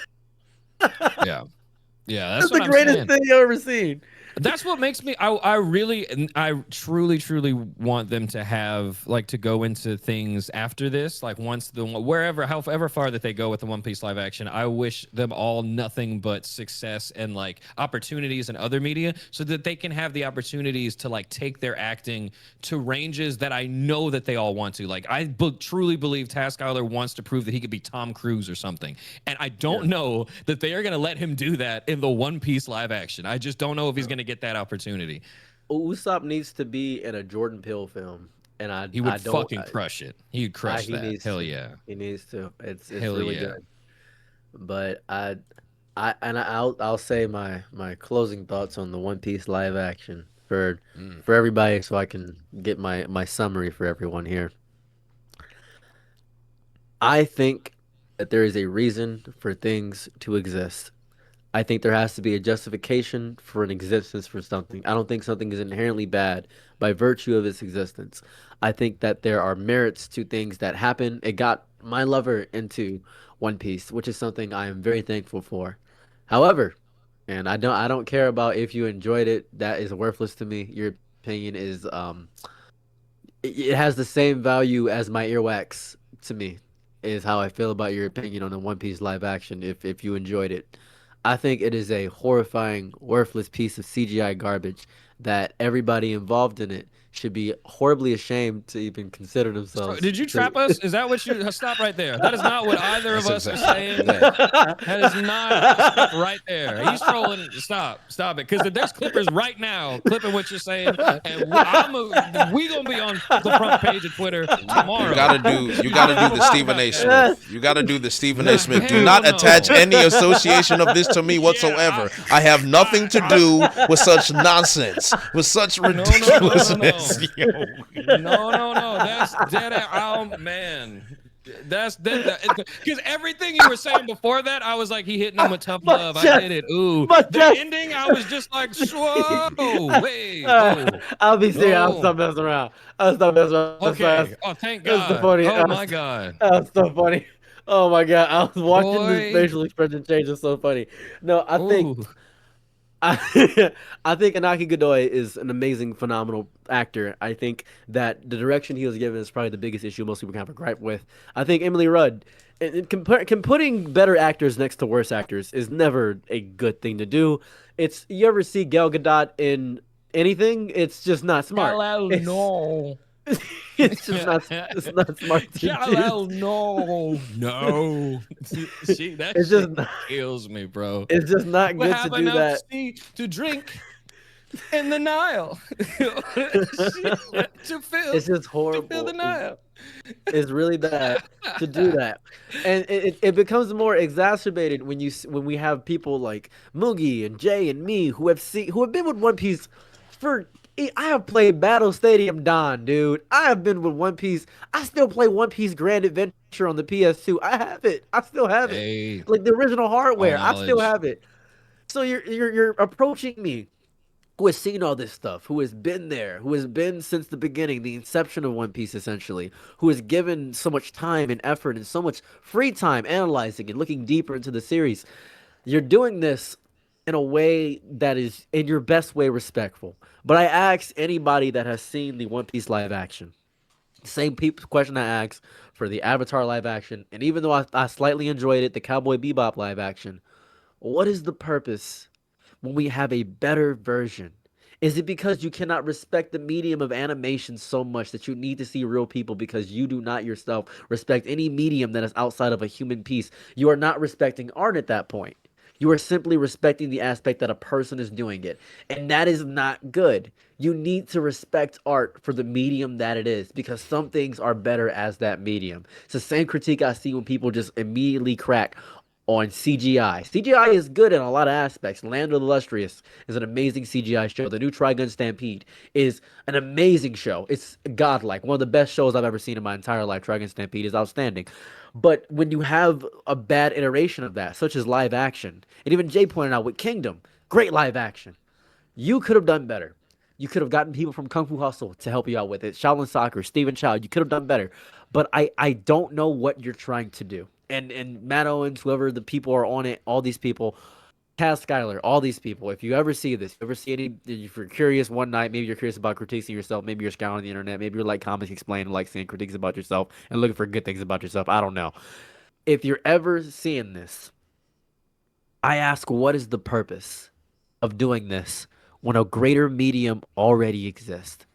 Yeah, that's the greatest thing you ever seen. That's what makes me. I truly want them to have to go into things after this. Like once however far that they go with the One Piece live action, I wish them all nothing but success and opportunities in other media, so that they can have the opportunities to take their acting to ranges that I know that they all want to. I truly believe Taskiller wants to prove that he could be Tom Cruise or something, and I don't know that they are going to let him do that in the One Piece live action. I just don't know if he's going to get that opportunity. Usopp needs to be in a Jordan Peele film, and he would fucking crush it. He would crush that. Hell yeah, he needs to. It's really good. But I'll say my closing thoughts on the One Piece live action for everybody, so I can get my summary for everyone here. I think that there is a reason for things to exist. I think there has to be a justification for an existence for something. I don't think something is inherently bad by virtue of its existence. I think that there are merits to things that happen. It got my lover into One Piece, which is something I am very thankful for. However, and I don't care about if you enjoyed it. That is worthless to me. Your opinion is it has the same value as my earwax to me, is how I feel about your opinion on the One Piece live action if you enjoyed it. I think it is a horrifying, worthless piece of CGI garbage that everybody involved in it should be horribly ashamed to even consider themselves. Did you trap us? Is that what you... Stop right there. That is not what either of us are saying. That is not... Stop right there. He's trolling. Stop it. Because there's clippers right now clipping what you're saying. And we going to be on the front page of Twitter tomorrow. You gotta do the Stephen A. Smith. You gotta do the Stephen A. Smith. Do not attach any association of this to me whatsoever. I have nothing to do with such nonsense, with such ridiculousness. No. That's dead. Oh man, that's dead. Because everything you were saying before that, I was like, he hitting him with tough love. I did it. Ooh, the ending, I was just like, whoa, wait. I'll be serious. I'll stop messing around. Okay. Oh, thank God. So funny. Oh my God. That was so funny. Oh my God. I was watching this facial expression change. It's so funny. No, I think Inaki Godoy is an amazing, phenomenal actor. I think that the direction he was given is probably the biggest issue most people can have a gripe with. I think Emily Rudd, putting better actors next to worse actors is never a good thing to do. You ever see Gal Gadot in anything? It's just not smart. No. It's just not. It's not smart to do. No. That kills me, bro. It's just not good to do that. To drink. in the Nile. to fill. It's just horrible. To fill the Nile. It's really bad to do that, and it becomes more exacerbated when we have people like Moogie and Jay and me who have been with One Piece for. I have played Battle Stadium Dawn, dude. I have been with One Piece. I still play One Piece Grand Adventure on the PS2. I have it. I still have it. Like the original hardware. I still have it. So you're approaching me, who has seen all this stuff, who has been there, who has been since the beginning, the inception of One Piece, essentially, who has given so much time and effort and so much free time analyzing and looking deeper into the series. You're doing this in a way that is, in your best way, respectful. But I ask anybody that has seen the One Piece live action, same question I asked for the Avatar live action, and even though I slightly enjoyed it, the Cowboy Bebop live action, what is the purpose when we have a better version? Is it because you cannot respect the medium of animation so much that you need to see real people because you do not yourself respect any medium that is outside of a human piece? You are not respecting art at that point. You are simply respecting the aspect that a person is doing it. And that is not good. You need to respect art for the medium that it is, because some things are better as that medium. It's the same critique I see when people just immediately crack on CGI. CGI is good in a lot of aspects. Land of the Illustrious is an amazing CGI show. The new Trigun Stampede is an amazing show. It's godlike. One of the best shows I've ever seen in my entire life. Trigun Stampede is outstanding. But when you have a bad iteration of that, such as live action, and even Jay pointed out with Kingdom, great live action, you could have done better. You could have gotten people from Kung Fu Hustle to help you out with it. Shaolin Soccer, Stephen Chow, you could have done better. But I don't know what you're trying to do. And Matt Owens, whoever the people are on it, all these people, Taz Skyler, all these people, if you ever see this, if you're curious one night, maybe you're curious about critiquing yourself, maybe you're scouring the internet, maybe you're like Comics Explained, like seeing critiques about yourself and looking for good things about yourself. I don't know. If you're ever seeing this, I ask, what is the purpose of doing this when a greater medium already exists?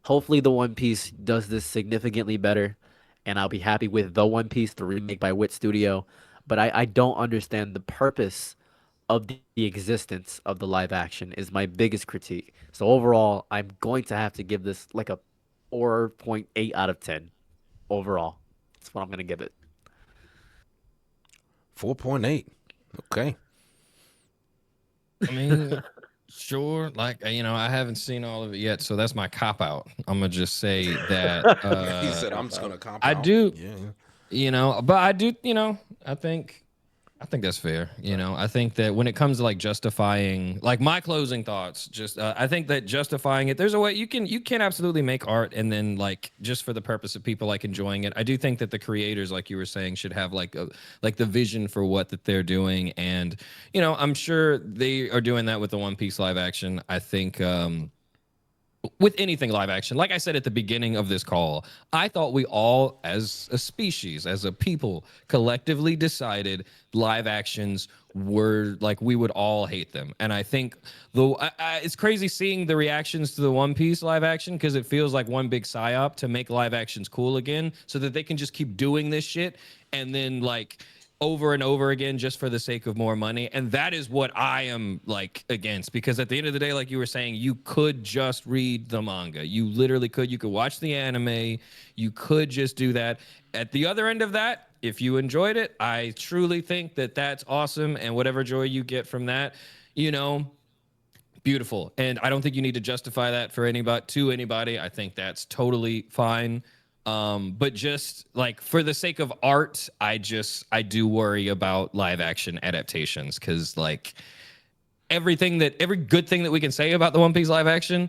Hopefully the One Piece does this significantly better, and I'll be happy with The One Piece, the remake by Wit Studio. But I don't understand the purpose of the existence of the live action is my biggest critique. So overall, I'm going to have to give this like a 4.8 out of 10 overall. That's what I'm going to give it. 4.8. Okay. I mean, sure. Like, I haven't seen all of it yet, so that's my cop out. I'm gonna just say that. He said, "I'm just gonna cop out." I do. Yeah. But I do. I think that's fair. I think that when it comes to like justifying, like my closing thoughts, I think that justifying it, there's a way you can absolutely make art, and then like just for the purpose of people like enjoying it. I do think that the creators, like you were saying, should have like the vision for what that they're doing, and I'm sure they are doing that with the One Piece live action. I think with anything live action, like I said at the beginning of this call, I thought we all, as a species, as a people, collectively decided live actions were like we would all hate them. And I think it's crazy seeing the reactions to the One Piece live action, because it feels like one big psyop to make live actions cool again, so that they can just keep doing this shit and then like over and over again just for the sake of more money. And that is what I am like against, because at the end of the day, like you were saying, you could just read the manga. You literally could. You could watch the anime. You could just do that. At the other end of that, if you enjoyed it, I truly think that that's awesome. And whatever joy you get from that, beautiful. And I don't think you need to justify that for anybody. I think that's totally fine. But just like for the sake of art, I do worry about live action adaptations, because like every good thing that we can say about the One Piece live action,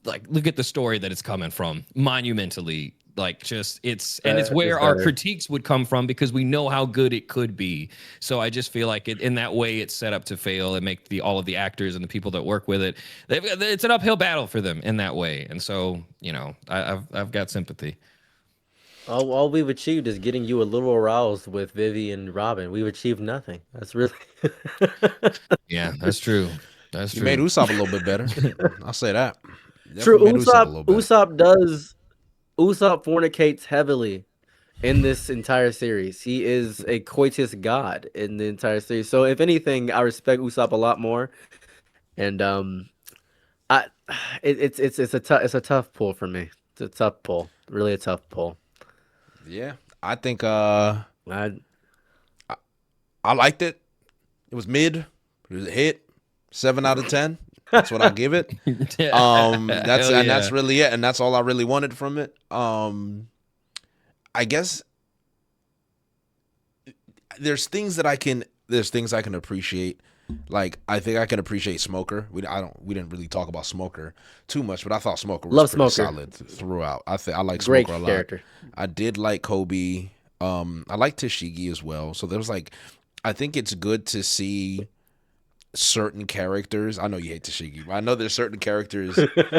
like look at the story that it's coming from monumentally. Like it's where our critiques would come from, because we know how good it could be. So I just feel like in that way it's set up to fail and make all of the actors and the people that work with it, it's an uphill battle for them in that way. And so, I've got sympathy. All we've achieved is getting you a little aroused with Vivi and Robin. We've achieved nothing. That's really Yeah, that's true. That's true. You made Usopp a little bit better. I'll say that. True. Usopp fornicates heavily in this entire series. He is a coitus god in the entire series. So if anything, I respect Usopp a lot more. And I it's a tough pull for me. It's a tough pull, really a tough pull. Yeah, I think I I liked it. It was mid. It was a hit. 7 out of 10. That's what I'll give it. That's really it, and that's all I really wanted from it. I guess there's things I can appreciate. Like I think I can appreciate Smoker. We didn't really talk about Smoker too much, but I thought Smoker was pretty solid throughout. I like Smoker a lot. Character. I did like Kobe. I like Tashigi as well. So there was like, I think it's good to see certain characters. I know you hate Tashigi, but I know there's certain characters.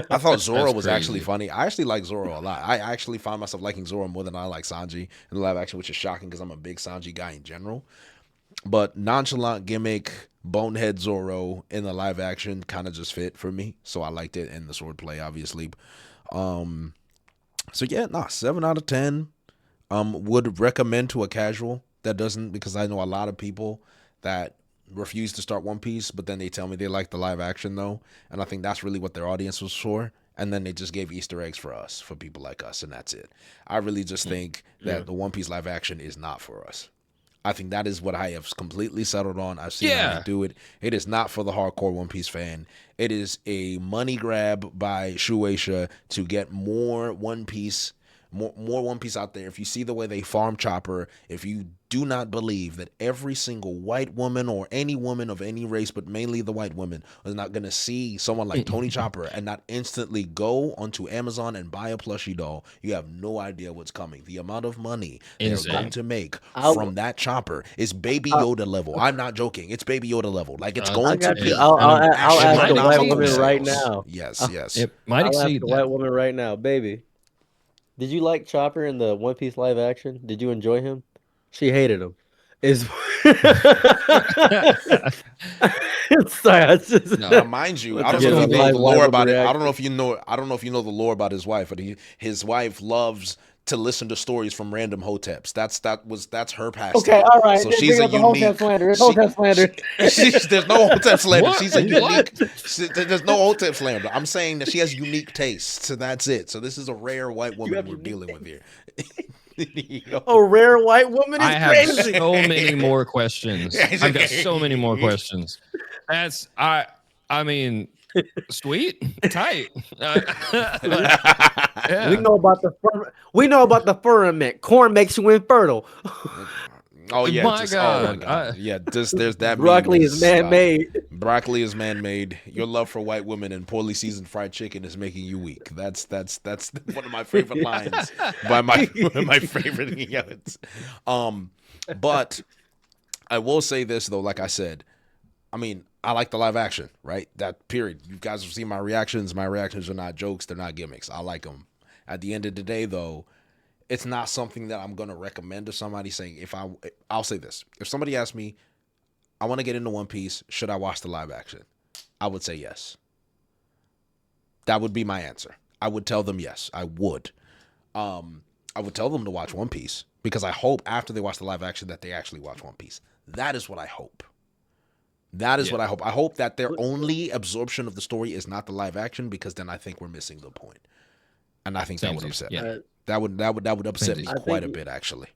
I thought Zoro was actually funny. I actually like Zoro a lot. I actually find myself liking Zoro more than I like Sanji in the live action, which is shocking because I'm a big Sanji guy in general. But nonchalant gimmick, bonehead Zoro in the live action kind of just fit for me, so I liked it. And the swordplay, obviously. So yeah, 7 out of 10. Would recommend to a casual that doesn't, because I know a lot of people that refuse to start One Piece, but then they tell me they like the live action though, and I think that's really what their audience was for. And then they just gave Easter eggs for us, for people like us, and that's it. I really just think that the One Piece live action is not for us. I think that is what I have completely settled on. I've seen how they do it. It is not for the hardcore One Piece fan. It is a money grab by Shueisha to get more One Piece. More One Piece out there. If you see the way they farm Chopper, if you do not believe that every single white woman or any woman of any race, but mainly the white women, is not going to see someone like Tony Chopper and not instantly go onto Amazon and buy a plushie doll, you have no idea what's coming. The amount of money they're going to make from that Chopper is Baby Yoda level. I'm not joking. It's Baby Yoda level. Like it's going to be. I'll ask the white woman right now. Yes. It might exceed the white woman right now, baby. Did you like Chopper in the One Piece live action? Did you enjoy him? She hated him. Sorry, now, mind you, I don't know if you know the lore about it. I don't know if you know the lore about his wife, but his wife loves to listen to stories from random hoteps. That's her pastime. Okay, all right. So she's a unique. Hotep slander. There's no hotep slander. She's a unique. There's no hotep slander. I'm saying that she has unique tastes. So that's it. So this is a rare white woman we're dealing with here. A rare white woman is crazy. I have so many more questions. I've got so many more questions. That's I mean, sweet, tight. Yeah. We know about the firmament. Corn makes you infertile. Oh yeah, my God. Yeah, there's that. Broccoli is man-made. Broccoli is man-made. Your love for white women and poorly seasoned fried chicken is making you weak. That's one of my favorite lines by my favorite youngins. But I will say this though, like I said, I mean, I like the live action, right? That period. You guys have seen my reactions. My reactions are not jokes. They're not gimmicks. I like them. At the end of the day, though, it's not something that I'm going to recommend to somebody saying, I'll say this. If somebody asks me, I want to get into One Piece, should I watch the live action? I would say yes. That would be my answer. I would tell them yes. I would. I would tell them to watch One Piece because I hope after they watch the live action that they actually watch One Piece. That is what I hope. That is what I hope. I hope that their only absorption of the story is not the live action, because then I think we're missing the point. And I think that would upset me. That would upset me quite a bit, actually.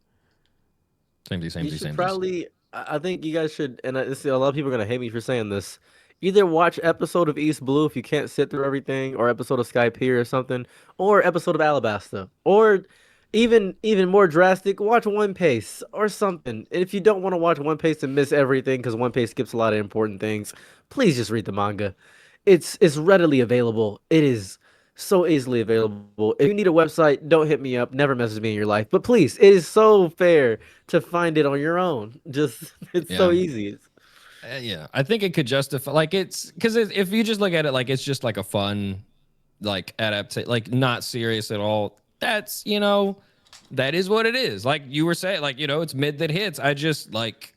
Same. Probably, I think you guys should, and a lot of people are gonna hate me for saying this. Either watch episode of East Blue if you can't sit through everything, or episode of Sky Pier or something, or episode of Alabasta, or even more drastic, watch One Piece or something. And if you don't want to watch One Piece and miss everything, because One Piece skips a lot of important things, please just read the manga. It's readily available. It is so easily available. If you need a website, don't hit me up. Never message me in your life. But please, it is so fair to find it on your own. It's so easy. Yeah, I think it could justify, like, it's because if you just look at it like it's just like a fun, like, adaptation, like not serious at all. That's, that is what it is. Like you were saying, like, it's mid that hits. I just like,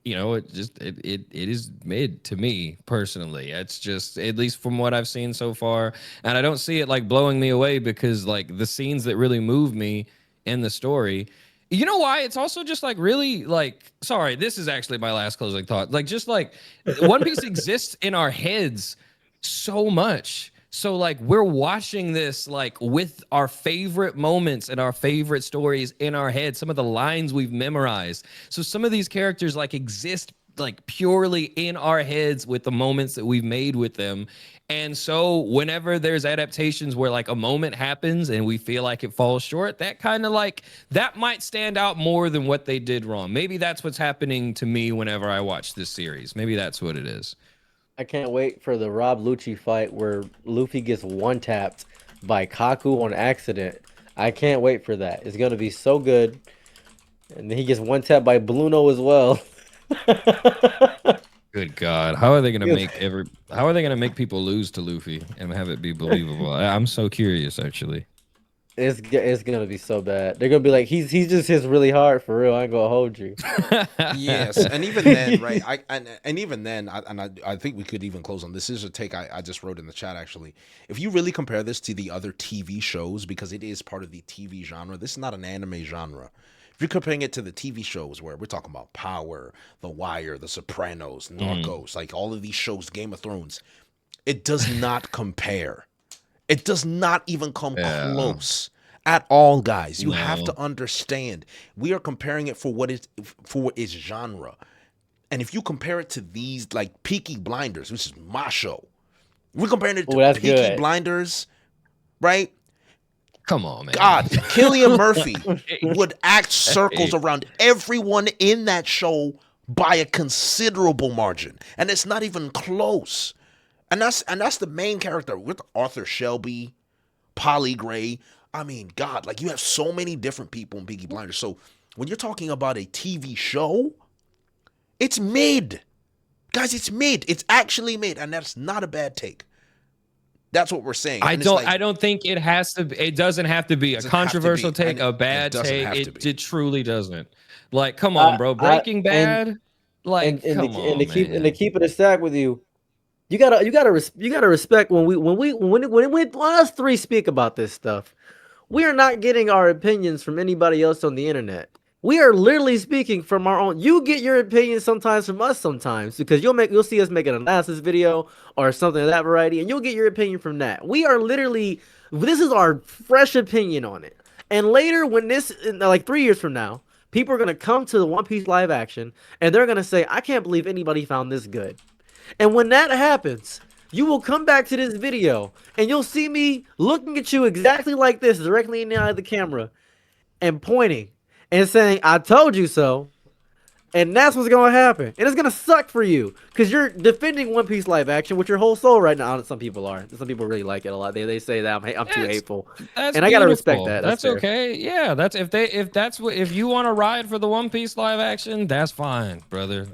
it is mid to me personally. It's just, at least from what I've seen so far. And I don't see it like blowing me away, because like the scenes that really move me in the story, You know why? It's also just like really like, sorry, this is actually my last closing thought. Like, just like One Piece exists in our heads so much. So like we're watching this like with our favorite moments and our favorite stories in our head, some of the lines we've memorized. So some of these characters like exist like purely in our heads with the moments that we've made with them. And so whenever there's adaptations where like a moment happens and we feel like it falls short, that kind of like that might stand out more than what they did wrong. Maybe that's what's happening to me whenever I watch this series. Maybe that's what it is. I can't wait for the Rob Lucci fight where Luffy gets one-tapped by Kaku on accident. I can't wait for that. It's going to be so good. And then he gets one-tapped by Bluno as well. Good God. How are they going to make people lose to Luffy and have it be believable? I'm so curious, actually. It's gonna be so bad. They're gonna be like, he's just hits really hard for real. I ain't gonna hold you. Yes, and even then, right? I think we could even close on this. Is a take I just wrote in the chat actually. If you really compare this to the other TV shows, because it is part of the TV genre, this is not an anime genre. If you're comparing it to the TV shows where we're talking about Power, The Wire, The Sopranos, Narcos, like all of these shows, Game of Thrones, it does not compare. It does not even come close at all, guys. You have to understand. We are comparing it for what its genre. And if you compare it to these, like Peaky Blinders, which is my show, we're comparing it to Peaky Blinders, right? Come on, man. God, Cillian Murphy would act circles around everyone in that show by a considerable margin. And it's not even close. And that's the main character with Arthur Shelby, Polly Gray. I mean, God, like you have so many different people in Peaky Blinders. So when you're talking about a TV show, it's mid. Guys, it's mid. It's actually mid. And that's not a bad take. That's what we're saying. I don't think it has to be, it doesn't have to be a controversial take, a bad take. It truly doesn't. Like, come on, bro. Breaking Bad. Like, come on, to keep it a stack with you. You gotta respect when us three speak about this stuff. We are not getting our opinions from anybody else on the internet. We are literally speaking from our own. You get your opinions sometimes from us sometimes because you'll see us make an analysis video or something of that variety, and you'll get your opinion from that. We are literally, this is our fresh opinion on it. And later, when this, like 3 years from now, people are gonna come to the One Piece live action and they're gonna say, "I can't believe anybody found this good." And when that happens, you will come back to this video and you'll see me looking at you exactly like this, directly in the eye of the camera, and pointing and saying, "I told you so." And that's what's going to happen. And it's going to suck for you because you're defending One Piece live action with your whole soul right now. Some people are. Some people really like it a lot. They say that I'm too hateful. And I got to respect that. That's okay. Yeah, that's if you want to ride for the One Piece live action, that's fine, brother.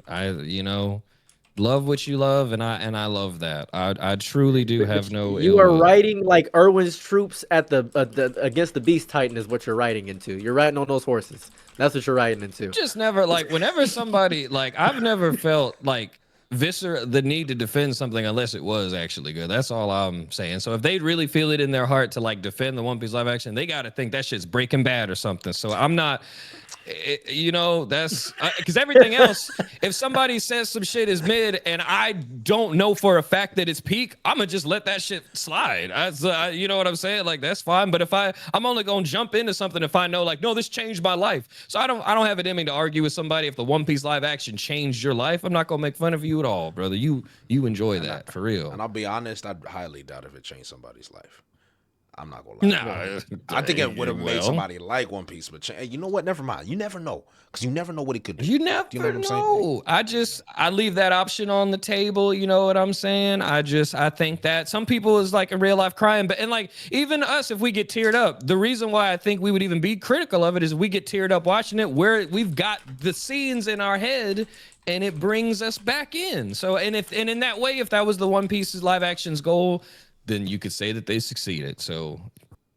Love what you love, and I love that. I truly do have no. You are riding like Erwin's troops at the against the Beast Titan is what you're riding into. You're riding on those horses. That's what you're riding into. Just never like whenever somebody like I've never felt like the need to defend something unless it was actually good. That's all I'm saying. So if they really feel it in their heart to like defend the One Piece live action, they got to think that shit's Breaking Bad or something. So I'm not. That's because everything else, if somebody says some shit is mid and I don't know for a fact that it's peak, I'm gonna just let that shit slide. You know what I'm saying? Like, that's fine. But if I'm only gonna jump into something if I know, like, no, this changed my life. So I don't have it in me to argue with somebody if the One Piece live action changed your life. I'm not gonna make fun of you at all, brother. You enjoy that for real. And I'll be honest, I highly doubt if it changed somebody's life. I'm not gonna lie. No, I think it would have made somebody like One Piece, but you know what? Never mind. You never know because you never know what it could do. You never know. What I'm saying? I leave that option on the table. You know what I'm saying? I think that some people is like in real life crying, and like even us, if we get teared up, the reason why I think we would even be critical of it is we get teared up watching it, where we've got the scenes in our head. And it brings us back in. So, and in that way, if that was the One Piece's live action's goal, then you could say that they succeeded. So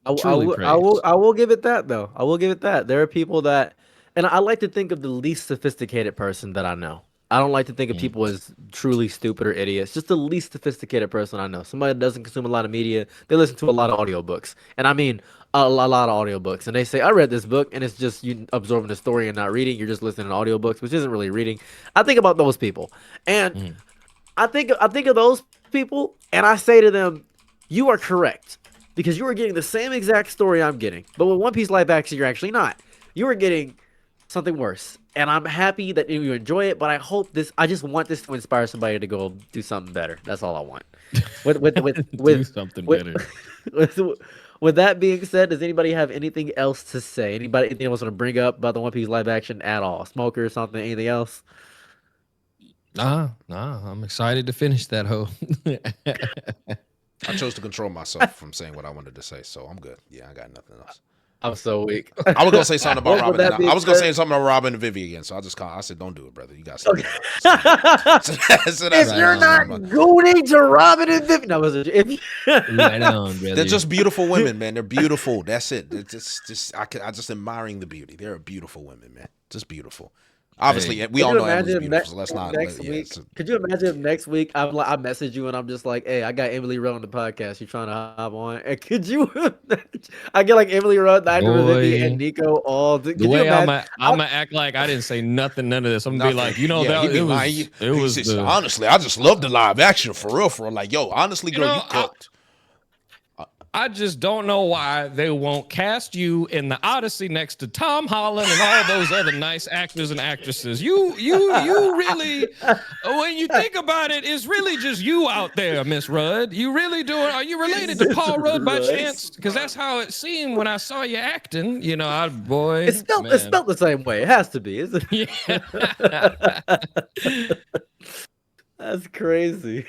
I will give it that though. There are people that, and I like to think of the least sophisticated person that I know. I don't like to think of people as truly stupid or idiots. Just the least sophisticated person I know. Somebody that doesn't consume a lot of media. They listen to a lot of audiobooks. And I mean a lot of audiobooks. And they say, I read this book, and it's just you absorbing the story and not reading. You're just listening to audiobooks, which isn't really reading. I think about those people. And I think of those people, and I say to them, you are correct. Because you are getting the same exact story I'm getting. But with One Piece live action, you're actually not. You are getting something worse. And I'm happy that you enjoy it, but I just want this to inspire somebody to go do something better. That's all I want. Do something better. With that being said, does anybody have anything else to say? Anything else want to bring up about the One Piece live action at all? Smoker or something? Anything else? Nah, I'm excited to finish that hoe. I chose to control myself from saying what I wanted to say, so I'm good. Yeah, I got nothing else. I'm so weak. I was gonna say something about Robin. I was gonna say something about Robin and Vivi again, so I said, "Don't do it, brother. You got something." If you're not going to Robin and Vivi, no, right on, brother. They're just beautiful women, man. They're beautiful. That's it. It's just I just admiring the beauty. They're beautiful women, man. Just beautiful. Obviously, we all know Emily's beautiful, so let's not. Could you imagine if next week I message you and I'm just like, hey, I got Emily Rowe on the podcast. You trying to hop on? And could you? I get like Emily Rowe, Vivi, and Nico all. The way I'm gonna act like I didn't say none of this. I'm gonna be like, it was honestly, I just love the live action for real. Like, yo, honestly, girl, you cooked. I just don't know why they won't cast you in the Odyssey next to Tom Holland and all those other nice actors and actresses. You really, when you think about it, it's really just you out there, Miss Rudd. You really doing? Are you related to Paul Rudd by chance? Because that's how it seemed when I saw you acting. You know, boy. It's spelled the same way. It has to be, isn't it? Yeah. That's crazy.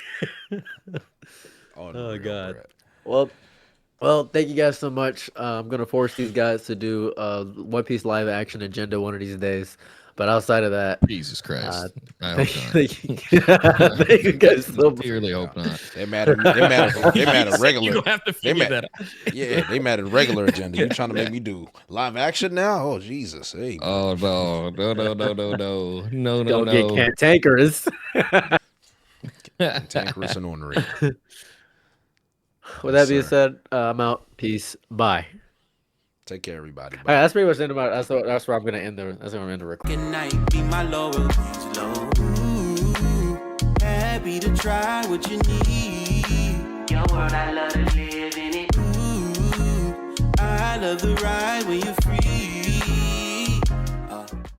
Oh God. Well, thank you guys so much. I'm gonna force these guys to do One Piece live action agenda one of these days. But outside of that, Jesus Christ, I hope not. Thank you guys so much. Sincerely hope not. They mad at regular. You have to figure that out. Yeah, they mad at regular agenda. You trying to make me do live action now? Oh Jesus! Hey. Oh no! Don't get cantankerous. Cantankerous and ornery. With that being said, I'm out. Peace. Bye. Take care, everybody. All right, that's pretty much the end of my. That's where I'm gonna end the. That's where I'm gonna end the recording. Good night, be my loyalty's low. Happy to try what you need. Your world, I love to live in it. I love the ride.